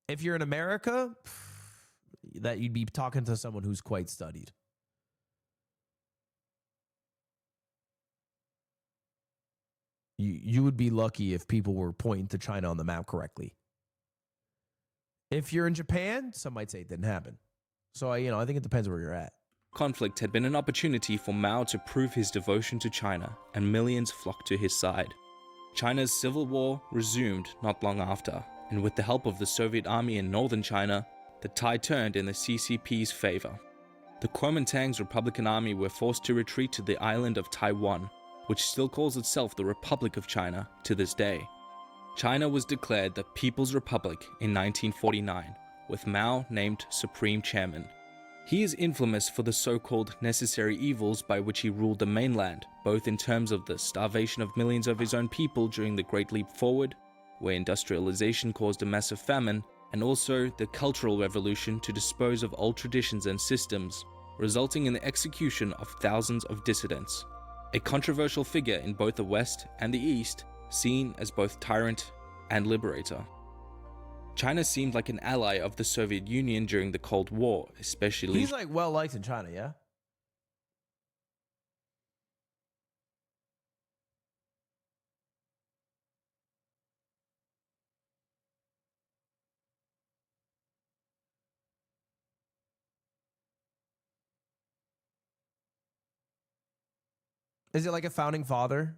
If you're in America, that you'd be talking to someone who's quite studied. You would be lucky if people were pointing to China on the map correctly. If you're in Japan, some might say it didn't happen. So, I think it depends where you're at. Conflict had been an opportunity for Mao to prove his devotion to China, and millions flocked to his side. China's civil war resumed not long after, and with the help of the Soviet army in northern China, the tide turned in the CCP's favor. The Kuomintang's Republican Army were forced to retreat to the island of Taiwan, which still calls itself the Republic of China to this day. China was declared the People's Republic in 1949, with Mao named Supreme Chairman. He is infamous for the so-called necessary evils by which he ruled the mainland, both in terms of the starvation of millions of his own people during the Great Leap Forward, where industrialization caused a massive famine, and also the Cultural Revolution to dispose of old traditions and systems, resulting in the execution of thousands of dissidents. A controversial figure in both the West and the East, seen as both tyrant and liberator. China seemed like an ally of the Soviet Union during the Cold War, especially... He's like well liked in China, yeah? Is it like a founding father?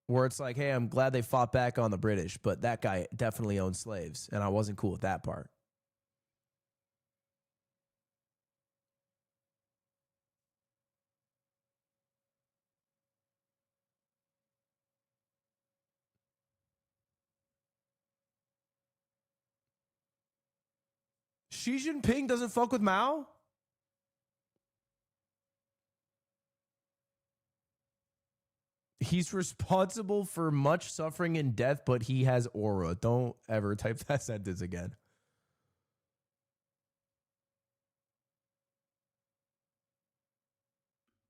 Where it's like, hey, I'm glad they fought back on the British, but that guy definitely owned slaves, and I wasn't cool with that part. Xi Jinping doesn't fuck with Mao? He's responsible for much suffering and death, but he has aura. Don't ever type that sentence again.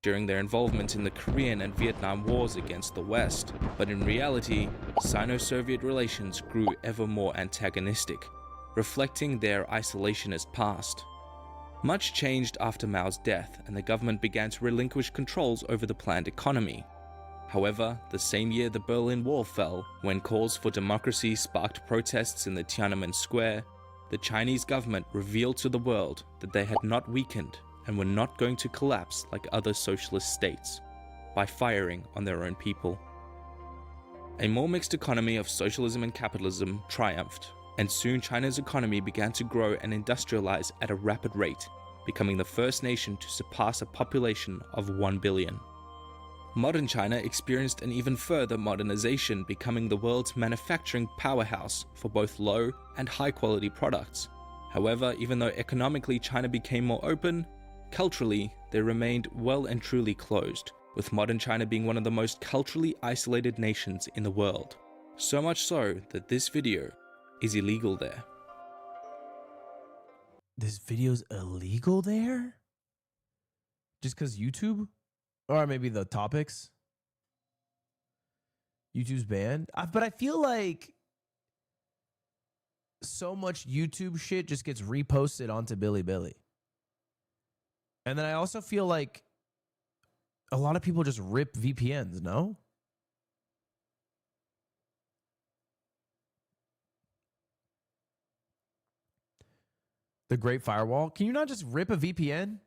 During their involvement in the Korean and Vietnam Wars against the West, but in reality, Sino-Soviet relations grew ever more antagonistic, reflecting their isolationist past. Much changed after Mao's death, and the government began to relinquish controls over the planned economy. However, the same year the Berlin Wall fell, when calls for democracy sparked protests in the Tiananmen Square, the Chinese government revealed to the world that they had not weakened and were not going to collapse like other socialist states, by firing on their own people. A more mixed economy of socialism and capitalism triumphed, and soon China's economy began to grow and industrialize at a rapid rate, becoming the first nation to surpass a population of 1 billion. Modern China experienced an even further modernization, becoming the world's manufacturing powerhouse for both low and high quality products. However, even though economically China became more open, culturally they remained well and truly closed, with modern China being one of the most culturally isolated nations in the world. So much so that this video is illegal there. This video's illegal there? Just because YouTube? Or maybe the topics? YouTube's banned? But I feel like so much YouTube shit just gets reposted onto Bilibili. And then I also feel like a lot of people just rip VPNs, no? The Great Firewall? Can you not just rip a VPN?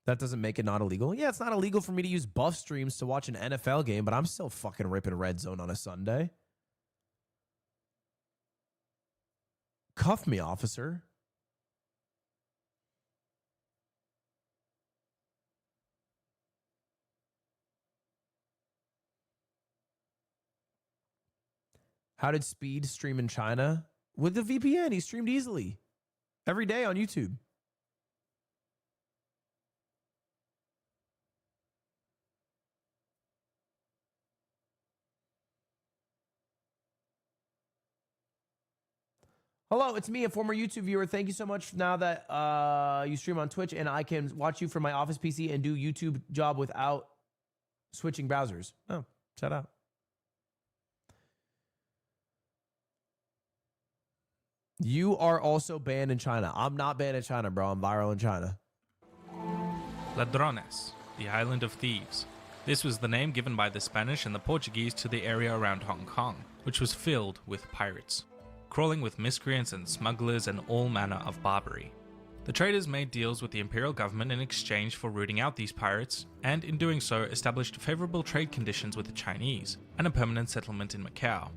That doesn't make it not illegal. Yeah, it's not illegal for me to use buff streams to watch an NFL game, but I'm still fucking ripping Red Zone on a Sunday. Cuff me, officer. How did Speed stream in China? With the VPN, he streamed easily. Every day on YouTube. Hello, it's me, a former YouTube viewer. Thank you so much now that you stream on Twitch and I can watch you from my office PC and do YouTube job without switching browsers. Oh, shout out. You are also banned in China. I'm not banned in China, bro. I'm viral in China. Ladrones, the island of thieves. This was the name given by the Spanish and the Portuguese to the area around Hong Kong, which was filled with pirates, crawling with miscreants and smugglers and all manner of barbary. The traders made deals with the imperial government in exchange for rooting out these pirates, and in doing so established favorable trade conditions with the Chinese and a permanent settlement in Macau.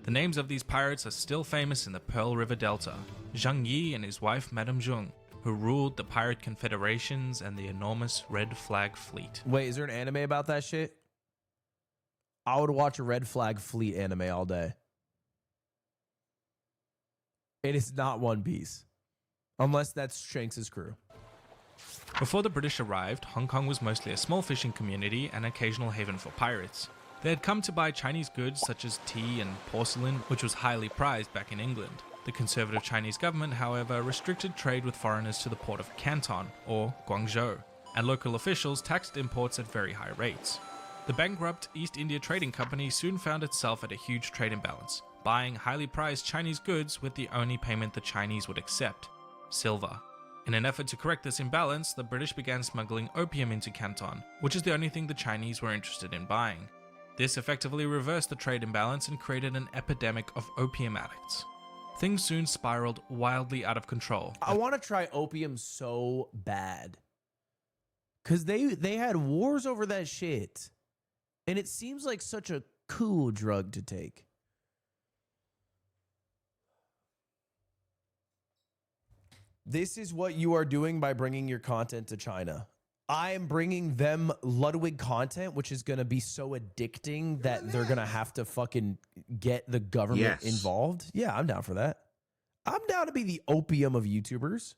The names of these pirates are still famous in the Pearl River Delta: Zhang Yi and his wife Madame Zheng, who ruled the pirate confederations and the enormous Red Flag Fleet. Wait, is there an anime about that shit? I would watch a Red Flag Fleet anime all day. It is not One Piece. Unless that's Shanks' crew. Before the British arrived, Hong Kong was mostly a small fishing community and occasional haven for pirates. They had come to buy Chinese goods such as tea and porcelain, which was highly prized back in England. The conservative Chinese government, however, restricted trade with foreigners to the port of Canton, or Guangzhou, and local officials taxed imports at very high rates. The bankrupt East India Trading Company soon found itself at a huge trade imbalance, buying highly prized Chinese goods with the only payment the Chinese would accept: silver. In an effort to correct this imbalance, the British began smuggling opium into Canton, which is the only thing the Chinese were interested in buying. This effectively reversed the trade imbalance and created an epidemic of opium addicts. Things soon spiraled wildly out of control. I want to try opium so bad. Because they had wars over that shit. And it seems like such a cool drug to take. This is what you are doing by bringing your content to China. I am bringing them Ludwig content, which is going to be so addicting that they're going to have to fucking get the government involved. Yeah, I'm down for that. I'm down to be the opium of YouTubers.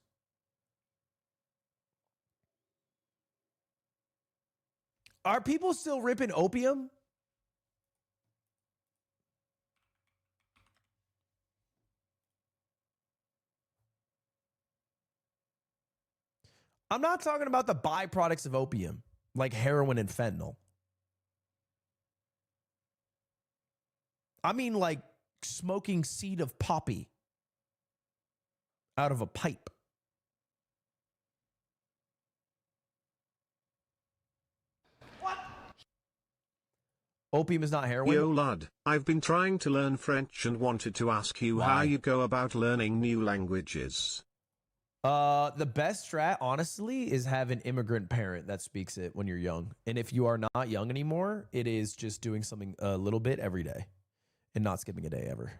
Are people still ripping opium? I'm not talking about the byproducts of opium, like heroin and fentanyl. I mean like smoking seed of poppy out of a pipe. What? Opium is not heroin? Yo lad, I've been trying to learn French and wanted to ask you how you go about learning new languages. The best strat, honestly, is have an immigrant parent that speaks it when you're young. And if you are not young anymore, it is just doing something a little bit every day and not skipping a day ever.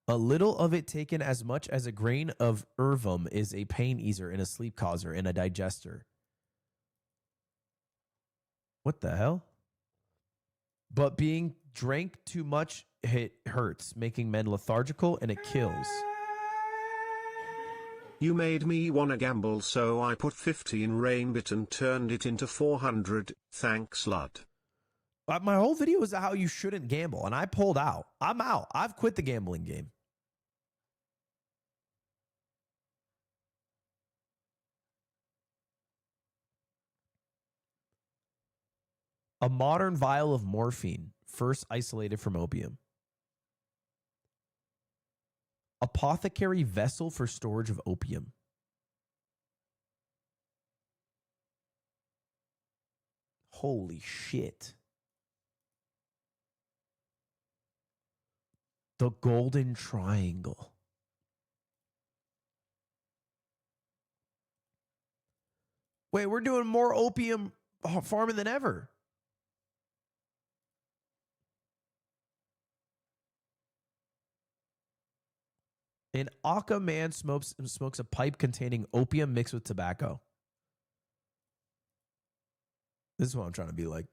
A little of it taken as much as a grain of ervum is a pain easer and a sleep causer and a digester. What the hell? But being drank too much, it hurts, making men lethargical, and it kills. You made me wanna gamble, so I put 50 in Rainbit and turned it into 400. Thanks, lad. My whole video is how you shouldn't gamble, and I pulled out. I'm out. I've quit the gambling game. A modern vial of morphine, first isolated from opium. Apothecary vessel for storage of opium. Holy shit. The Golden Triangle. Wait, we're doing more opium farming than ever. An Aka man smokes a pipe containing opium mixed with tobacco. This is what I'm trying to be like.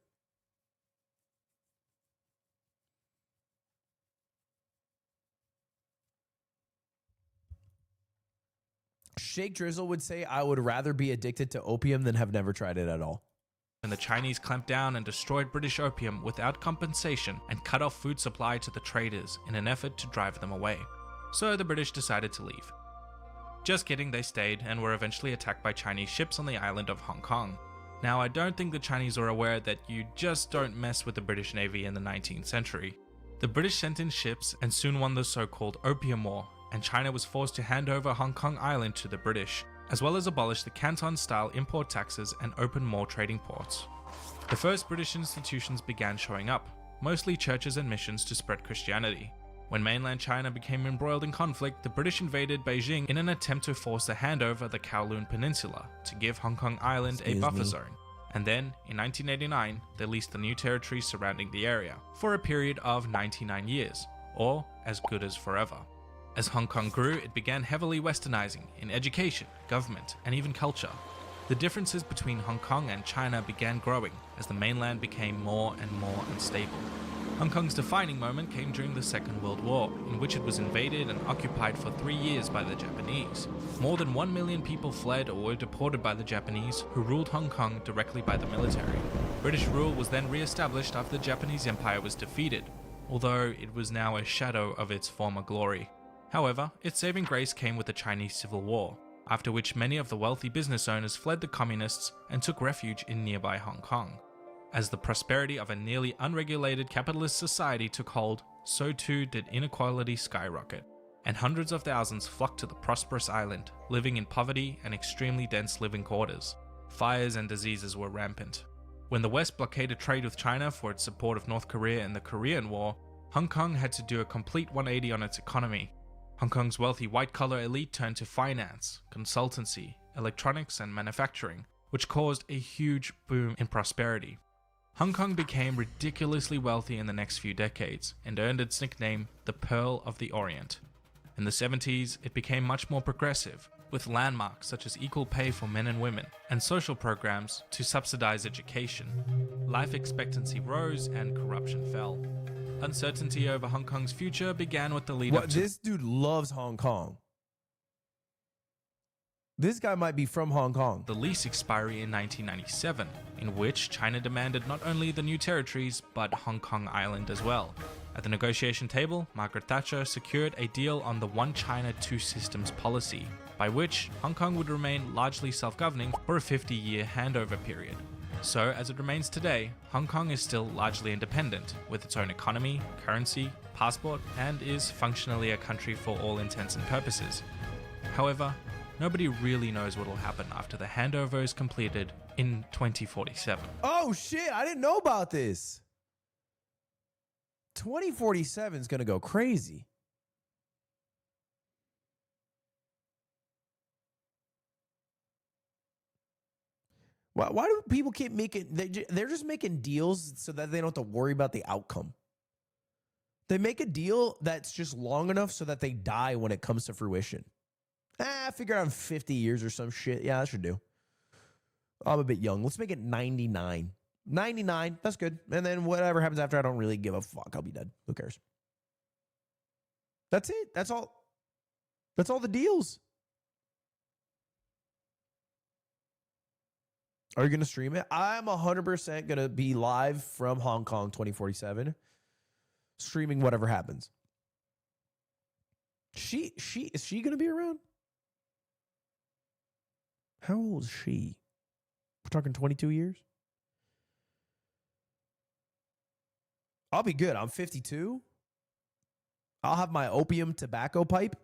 Shake Drizzle would say, I would rather be addicted to opium than have never tried it at all. And the Chinese clamped down and destroyed British opium without compensation and cut off food supply to the traders in an effort to drive them away. So the British decided to leave. Just kidding, they stayed and were eventually attacked by Chinese ships on the island of Hong Kong. Now, I don't think the Chinese are aware that you just don't mess with the British Navy in the 19th century. The British sent in ships and soon won the so-called Opium War, and China was forced to hand over Hong Kong Island to the British, as well as abolish the Canton-style import taxes and open more trading ports. The first British institutions began showing up. mostly churches and missions to spread Christianity. When mainland China became embroiled in conflict, the British invaded Beijing in an attempt to force a handover of the Kowloon Peninsula to give Hong Kong Island a buffer zone. And then, in 1989, they leased the new territories surrounding the area for a period of 99 years, or as good as forever. As Hong Kong grew, it began heavily westernizing in education, government, and even culture. The differences between Hong Kong and China began growing as the mainland became more and more unstable. Hong Kong's defining moment came during the Second World War, in which it was invaded and occupied for 3 years by the Japanese. More than 1 million people fled or were deported by the Japanese, who ruled Hong Kong directly by the military. British rule was then re-established after the Japanese Empire was defeated, although it was now a shadow of its former glory. However, its saving grace came with the Chinese Civil War, after which many of the wealthy business owners fled the communists and took refuge in nearby Hong Kong. As the prosperity of a nearly unregulated capitalist society took hold, so too did inequality skyrocket, and hundreds of thousands flocked to the prosperous island, living in poverty and extremely dense living quarters. Fires and diseases were rampant. When the West blockaded trade with China for its support of North Korea in the Korean War, Hong Kong had to do a complete 180 on its economy. Hong Kong's wealthy white-collar elite turned to finance, consultancy, electronics, and manufacturing, which caused a huge boom in prosperity. Hong Kong became ridiculously wealthy in the next few decades and earned its nickname the Pearl of the Orient. In the 70s, it became much more progressive, with landmarks such as equal pay for men and women and social programs to subsidize education. Life expectancy rose and corruption fell. Uncertainty over Hong Kong's future began with the lead up to— This dude loves Hong Kong. This guy might be from Hong Kong. The lease expiry in 1997, in which China demanded not only the new territories, but Hong Kong Island as well. At the negotiation table, Margaret Thatcher secured a deal on the One China, Two Systems policy, by which Hong Kong would remain largely self-governing for a 50-year handover period. So, as it remains today, Hong Kong is still largely independent, with its own economy, currency, passport, and is functionally a country for all intents and purposes. However, nobody really knows what will happen after the handover is completed in 2047. Oh shit, I didn't know about this. 2047 is going to go crazy. Why do people keep making, they're just making deals so that they don't have to worry about the outcome. They make a deal that's just long enough so that they die when it comes to fruition. I figure out in 50 years or some shit. Yeah, that should do. I'm a bit young. Let's make it 99. 99, that's good. And then whatever happens after, I don't really give a fuck. I'll be dead. Who cares? That's it. That's all. That's all the deals. Are you going to stream it? I'm 100% going to be live from Hong Kong 2047, streaming whatever happens. Is she going to be around? How old is she? We're talking 22 years? I'll be good. I'm 52. I'll have my opium tobacco pipe.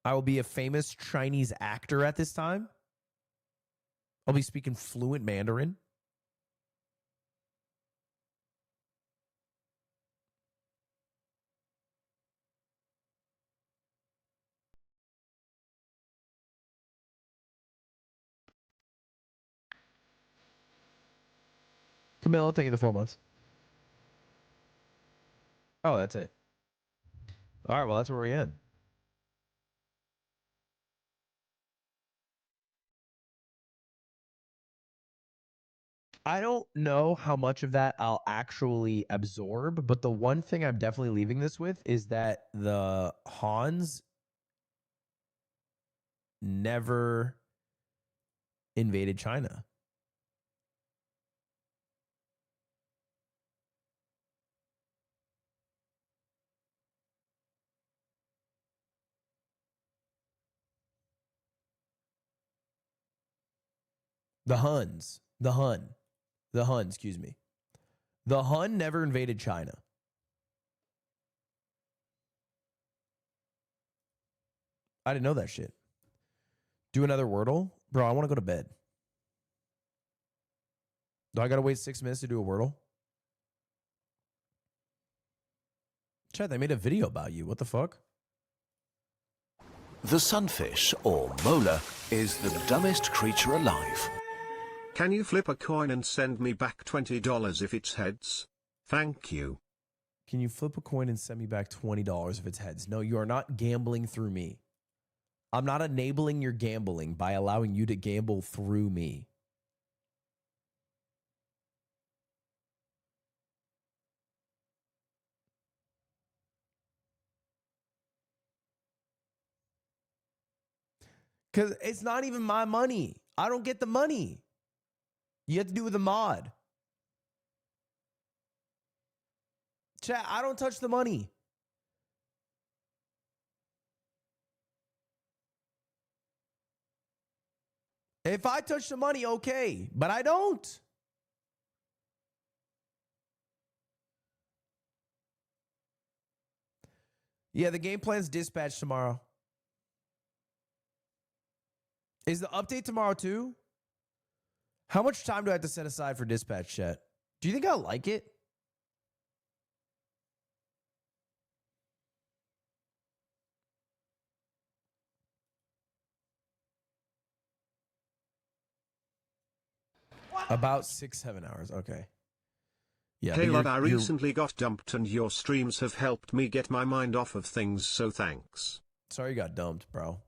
I will be a famous Chinese actor at this time. I'll be speaking fluent Mandarin. Camille, I'll take you the 4 months. Oh, that's it. All right, well, that's where we're in. I don't know how much of that I'll actually absorb, but the one thing I'm definitely leaving this with is that the Hans never invaded China. The Hun, excuse me. The Hun never invaded China. I didn't know that shit. Do another Wordle? Bro, I want to go to bed. Do I got to wait 6 minutes to do a Wordle? Chat, they made a video about you. What the fuck? The sunfish, or mola, is the dumbest creature alive. Can you flip a coin and send me back $20 if it's heads? Thank you. Can you flip a coin and send me back $20 if it's heads? No, you are not gambling through me. I'm not enabling your gambling by allowing you to gamble through me. Because it's not even my money. I don't get the money. You have to do it with a mod. Chat, I don't touch the money. If I touch the money, okay. But I don't. Yeah, the game plan's dispatched tomorrow. Is the update tomorrow too? How much time do I have to set aside for dispatch chat? Do you think I'll like it? About 6-7 hours. Okay. Yeah. Hey lad, I recently got dumped and your streams have helped me get my mind off of things, so thanks. Sorry you got dumped, bro.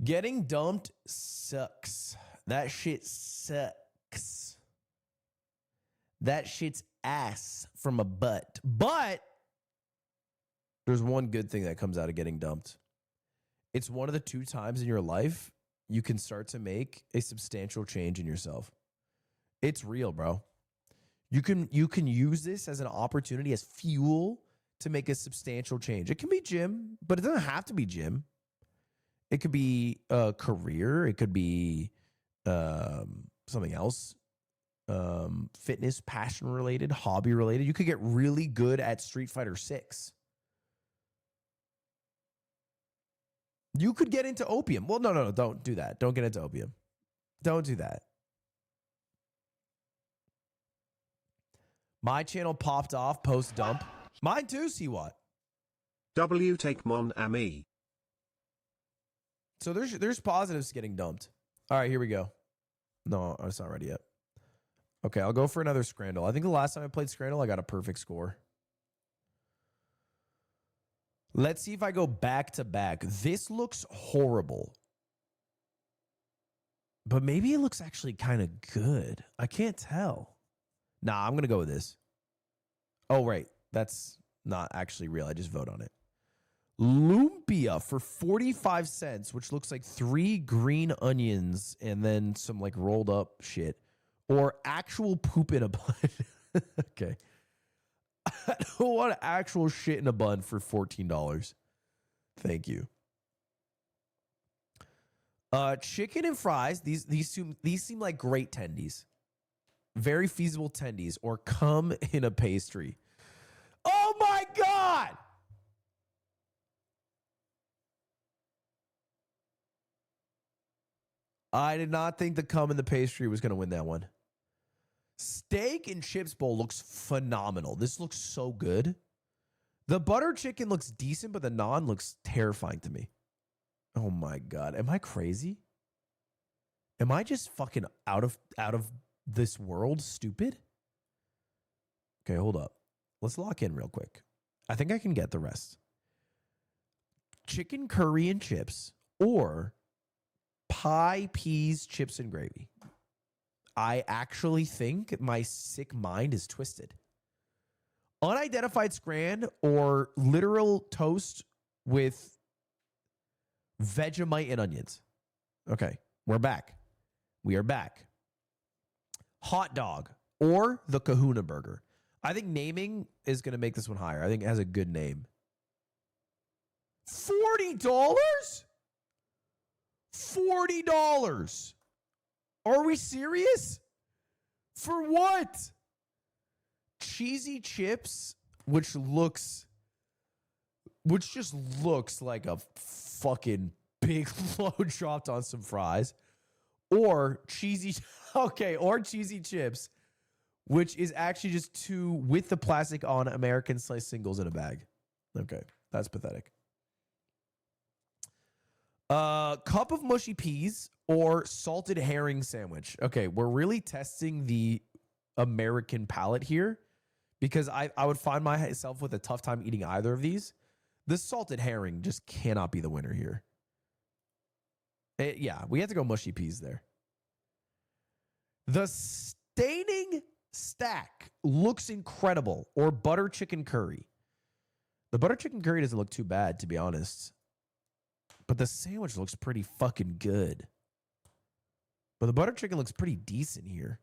Getting dumped sucks. That shit sucks. That shit's ass from a butt. But there's one good thing that comes out of getting dumped. It's one of the 2 times in your life you can start to make a substantial change in yourself. It's real, bro. You can use this as an opportunity, as fuel to make a substantial change. It can be gym, but it doesn't have to be gym. It could be a career. It could be something else. Fitness, passion related, hobby related. You could get really good at Street Fighter 6. You could get into opium. Well, no, don't do that. Don't get into opium. Don't do that. My channel popped off post dump. Mine too, see what? W take mon ami. So there's positives to getting dumped. All right, here we go. No, it's not ready yet. Okay, I'll go for another Scrandle. I think the last time I played Scrandle, I got a perfect score. Let's see if I go back to back. This looks horrible. But maybe it looks actually kind of good. I can't tell. Nah, I'm going to go with this. Oh, right. That's not actually real. I just vote on it. Lumpia for 45 cents, which looks like 3 green onions and then some like rolled up shit. Or actual poop in a bun. Okay. I don't want actual shit in a bun for $14. Thank you. Chicken and fries. These seem like great tendies. Very feasible tendies. Or come in a pastry. Oh my God! I did not think the cum in the pastry was going to win that one. Steak and chips bowl looks phenomenal. This looks so good. The butter chicken looks decent, but the naan looks terrifying to me. Oh my God. Am I crazy? Am I just fucking out of this world stupid? Okay, hold up. Let's lock in real quick. I think I can get the rest. Chicken curry and chips or pie, peas, chips, and gravy. I actually think my sick mind is twisted. Unidentified scran or literal toast with Vegemite and onions. Okay, we're back. We are back. Hot dog or the Kahuna burger. I think naming is going to make this one higher. I think it has a good name. $40? $40. Are we serious? For what? Cheesy chips, which just looks like a fucking big load dropped on some fries. Or cheesy chips which is actually just 2 with the plastic on American sliced singles in a bag. Okay, that's pathetic. Cup of mushy peas or salted herring sandwich. Okay, we're really testing the American palate here because I would find myself with a tough time eating either of these. The salted herring just cannot be the winner here. Yeah, we have to go mushy peas there. The staining stack looks incredible, or butter chicken curry. The butter chicken curry doesn't look too bad, to be honest. But the sandwich looks pretty fucking good. But the butter chicken looks pretty decent here.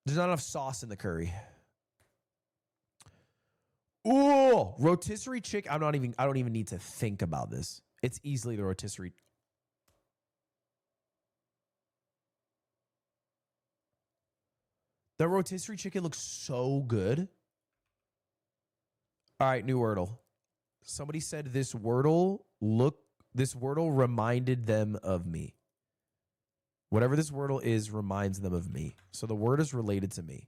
There's not enough sauce in the curry. Ooh, rotisserie chicken. I don't even need to think about this. It's easily the rotisserie. The rotisserie chicken looks so good. All right, new Wordle. Somebody said this Wordle reminded them of me. Whatever this Wordle is reminds them of me. So the word is related to me.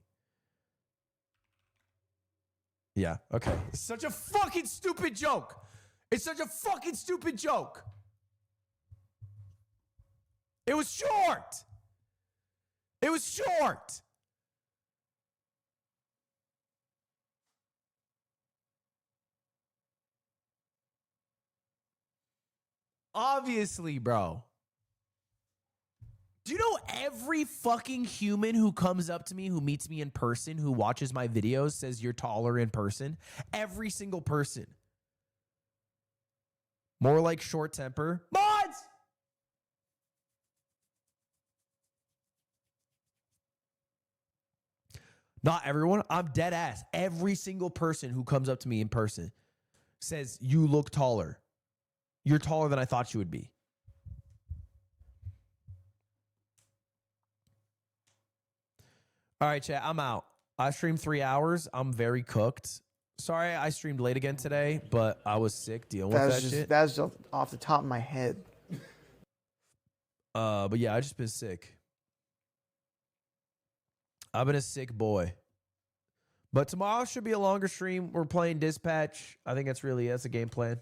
Yeah, okay. It's such a fucking stupid joke. It's such a fucking stupid joke. It was short. It was short. Obviously, bro. Do you know every fucking human who comes up to me, who meets me in person, who watches my videos, says you're taller in person? Every single person. More like short temper. Mods! Not everyone. I'm dead ass. Every single person who comes up to me in person says you look taller. You're taller than I thought you would be. All right, chat, I'm out. I streamed 3 hours. I'm very cooked. Sorry I streamed late again today, but I was sick dealing with that shit. That's just off the top of my head. But yeah, I just been sick. I've been a sick boy. But tomorrow should be a longer stream. We're playing Dispatch. I think that's a game plan.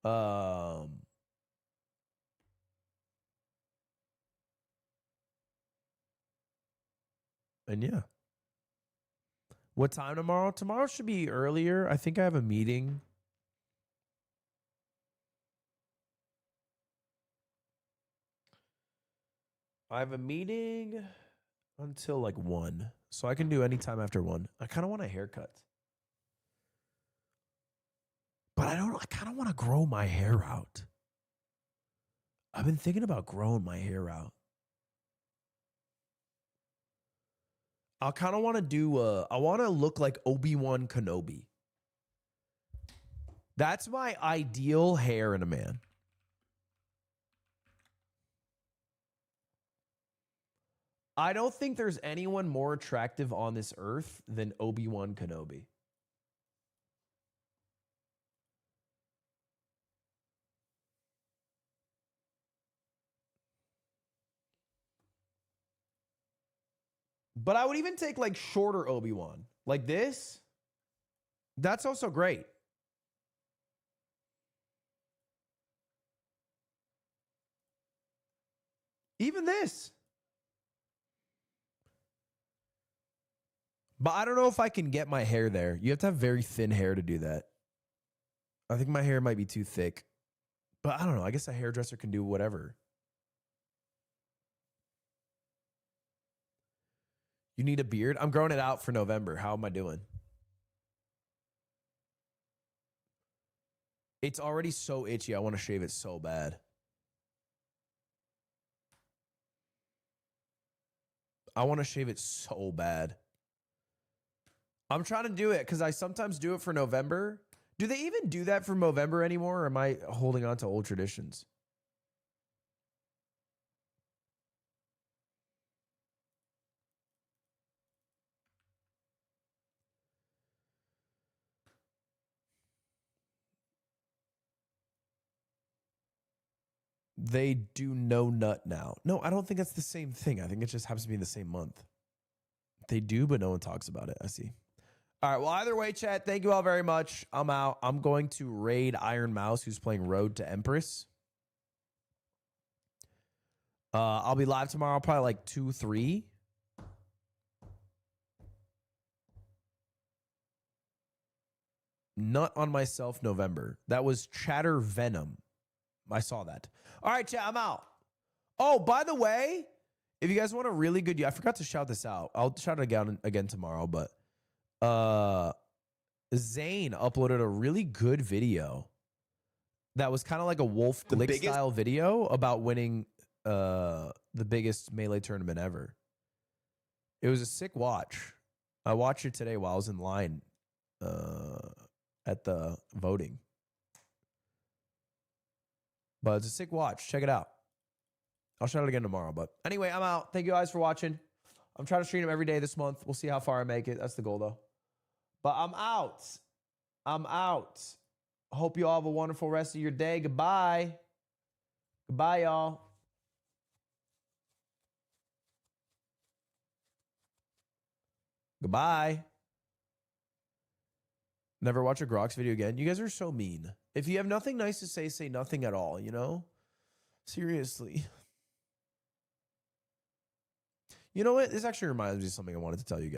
And yeah. What time tomorrow? Tomorrow should be earlier. I think I have a meeting. I have a meeting until like 1. So I can do any time after 1. I kind of want a haircut. But I kind of want to grow my hair out. I've been thinking about growing my hair out. I kind of want to do I want to look like Obi-Wan Kenobi. That's my ideal hair in a man. I don't think there's anyone more attractive on this earth than Obi-Wan Kenobi. But I would even take like shorter Obi-Wan. Like this. That's also great. Even this. But I don't know if I can get my hair there. You have to have very thin hair to do that. I think my hair might be too thick. But I don't know. I guess a hairdresser can do whatever. You need a beard? I'm growing it out for November. How am I doing? It's already so itchy. I want to shave it so bad. I want to shave it so bad. I'm trying to do it because I sometimes do it for November. Do they even do that for November anymore? Or am I holding on to old traditions? They do no nut now. No, I don't think that's the same thing. I think it just happens to be in the same month. They do, but no one talks about it. I see. All right. Well, either way, chat, thank you all very much. I'm out. I'm going to raid Iron Mouse, who's playing Road to Empress. I'll be live tomorrow, probably like 2, 3. Nut on Myself November. That was Chatter Venom. I saw that. All right, chat, I'm out. Oh, by the way, if you guys want a really good, I forgot to shout this out. I'll shout it again tomorrow, but Zane uploaded a really good video that was kind of like a Wolf Glick style video about winning the biggest Melee tournament ever. It was a sick watch. I watched it today while I was in line at the voting. But it's a sick watch. Check it out. I'll shout it again tomorrow. But anyway, I'm out. Thank you guys for watching. I'm trying to stream them every day this month. We'll see how far I make it. That's the goal, though. But I'm out. I'm out. Hope you all have a wonderful rest of your day. Goodbye. Goodbye, y'all. Goodbye. Never watch a Grox video again. You guys are so mean. If you have nothing nice to say nothing at all, you know? Seriously. You know what? This actually reminds me of something I wanted to tell you guys.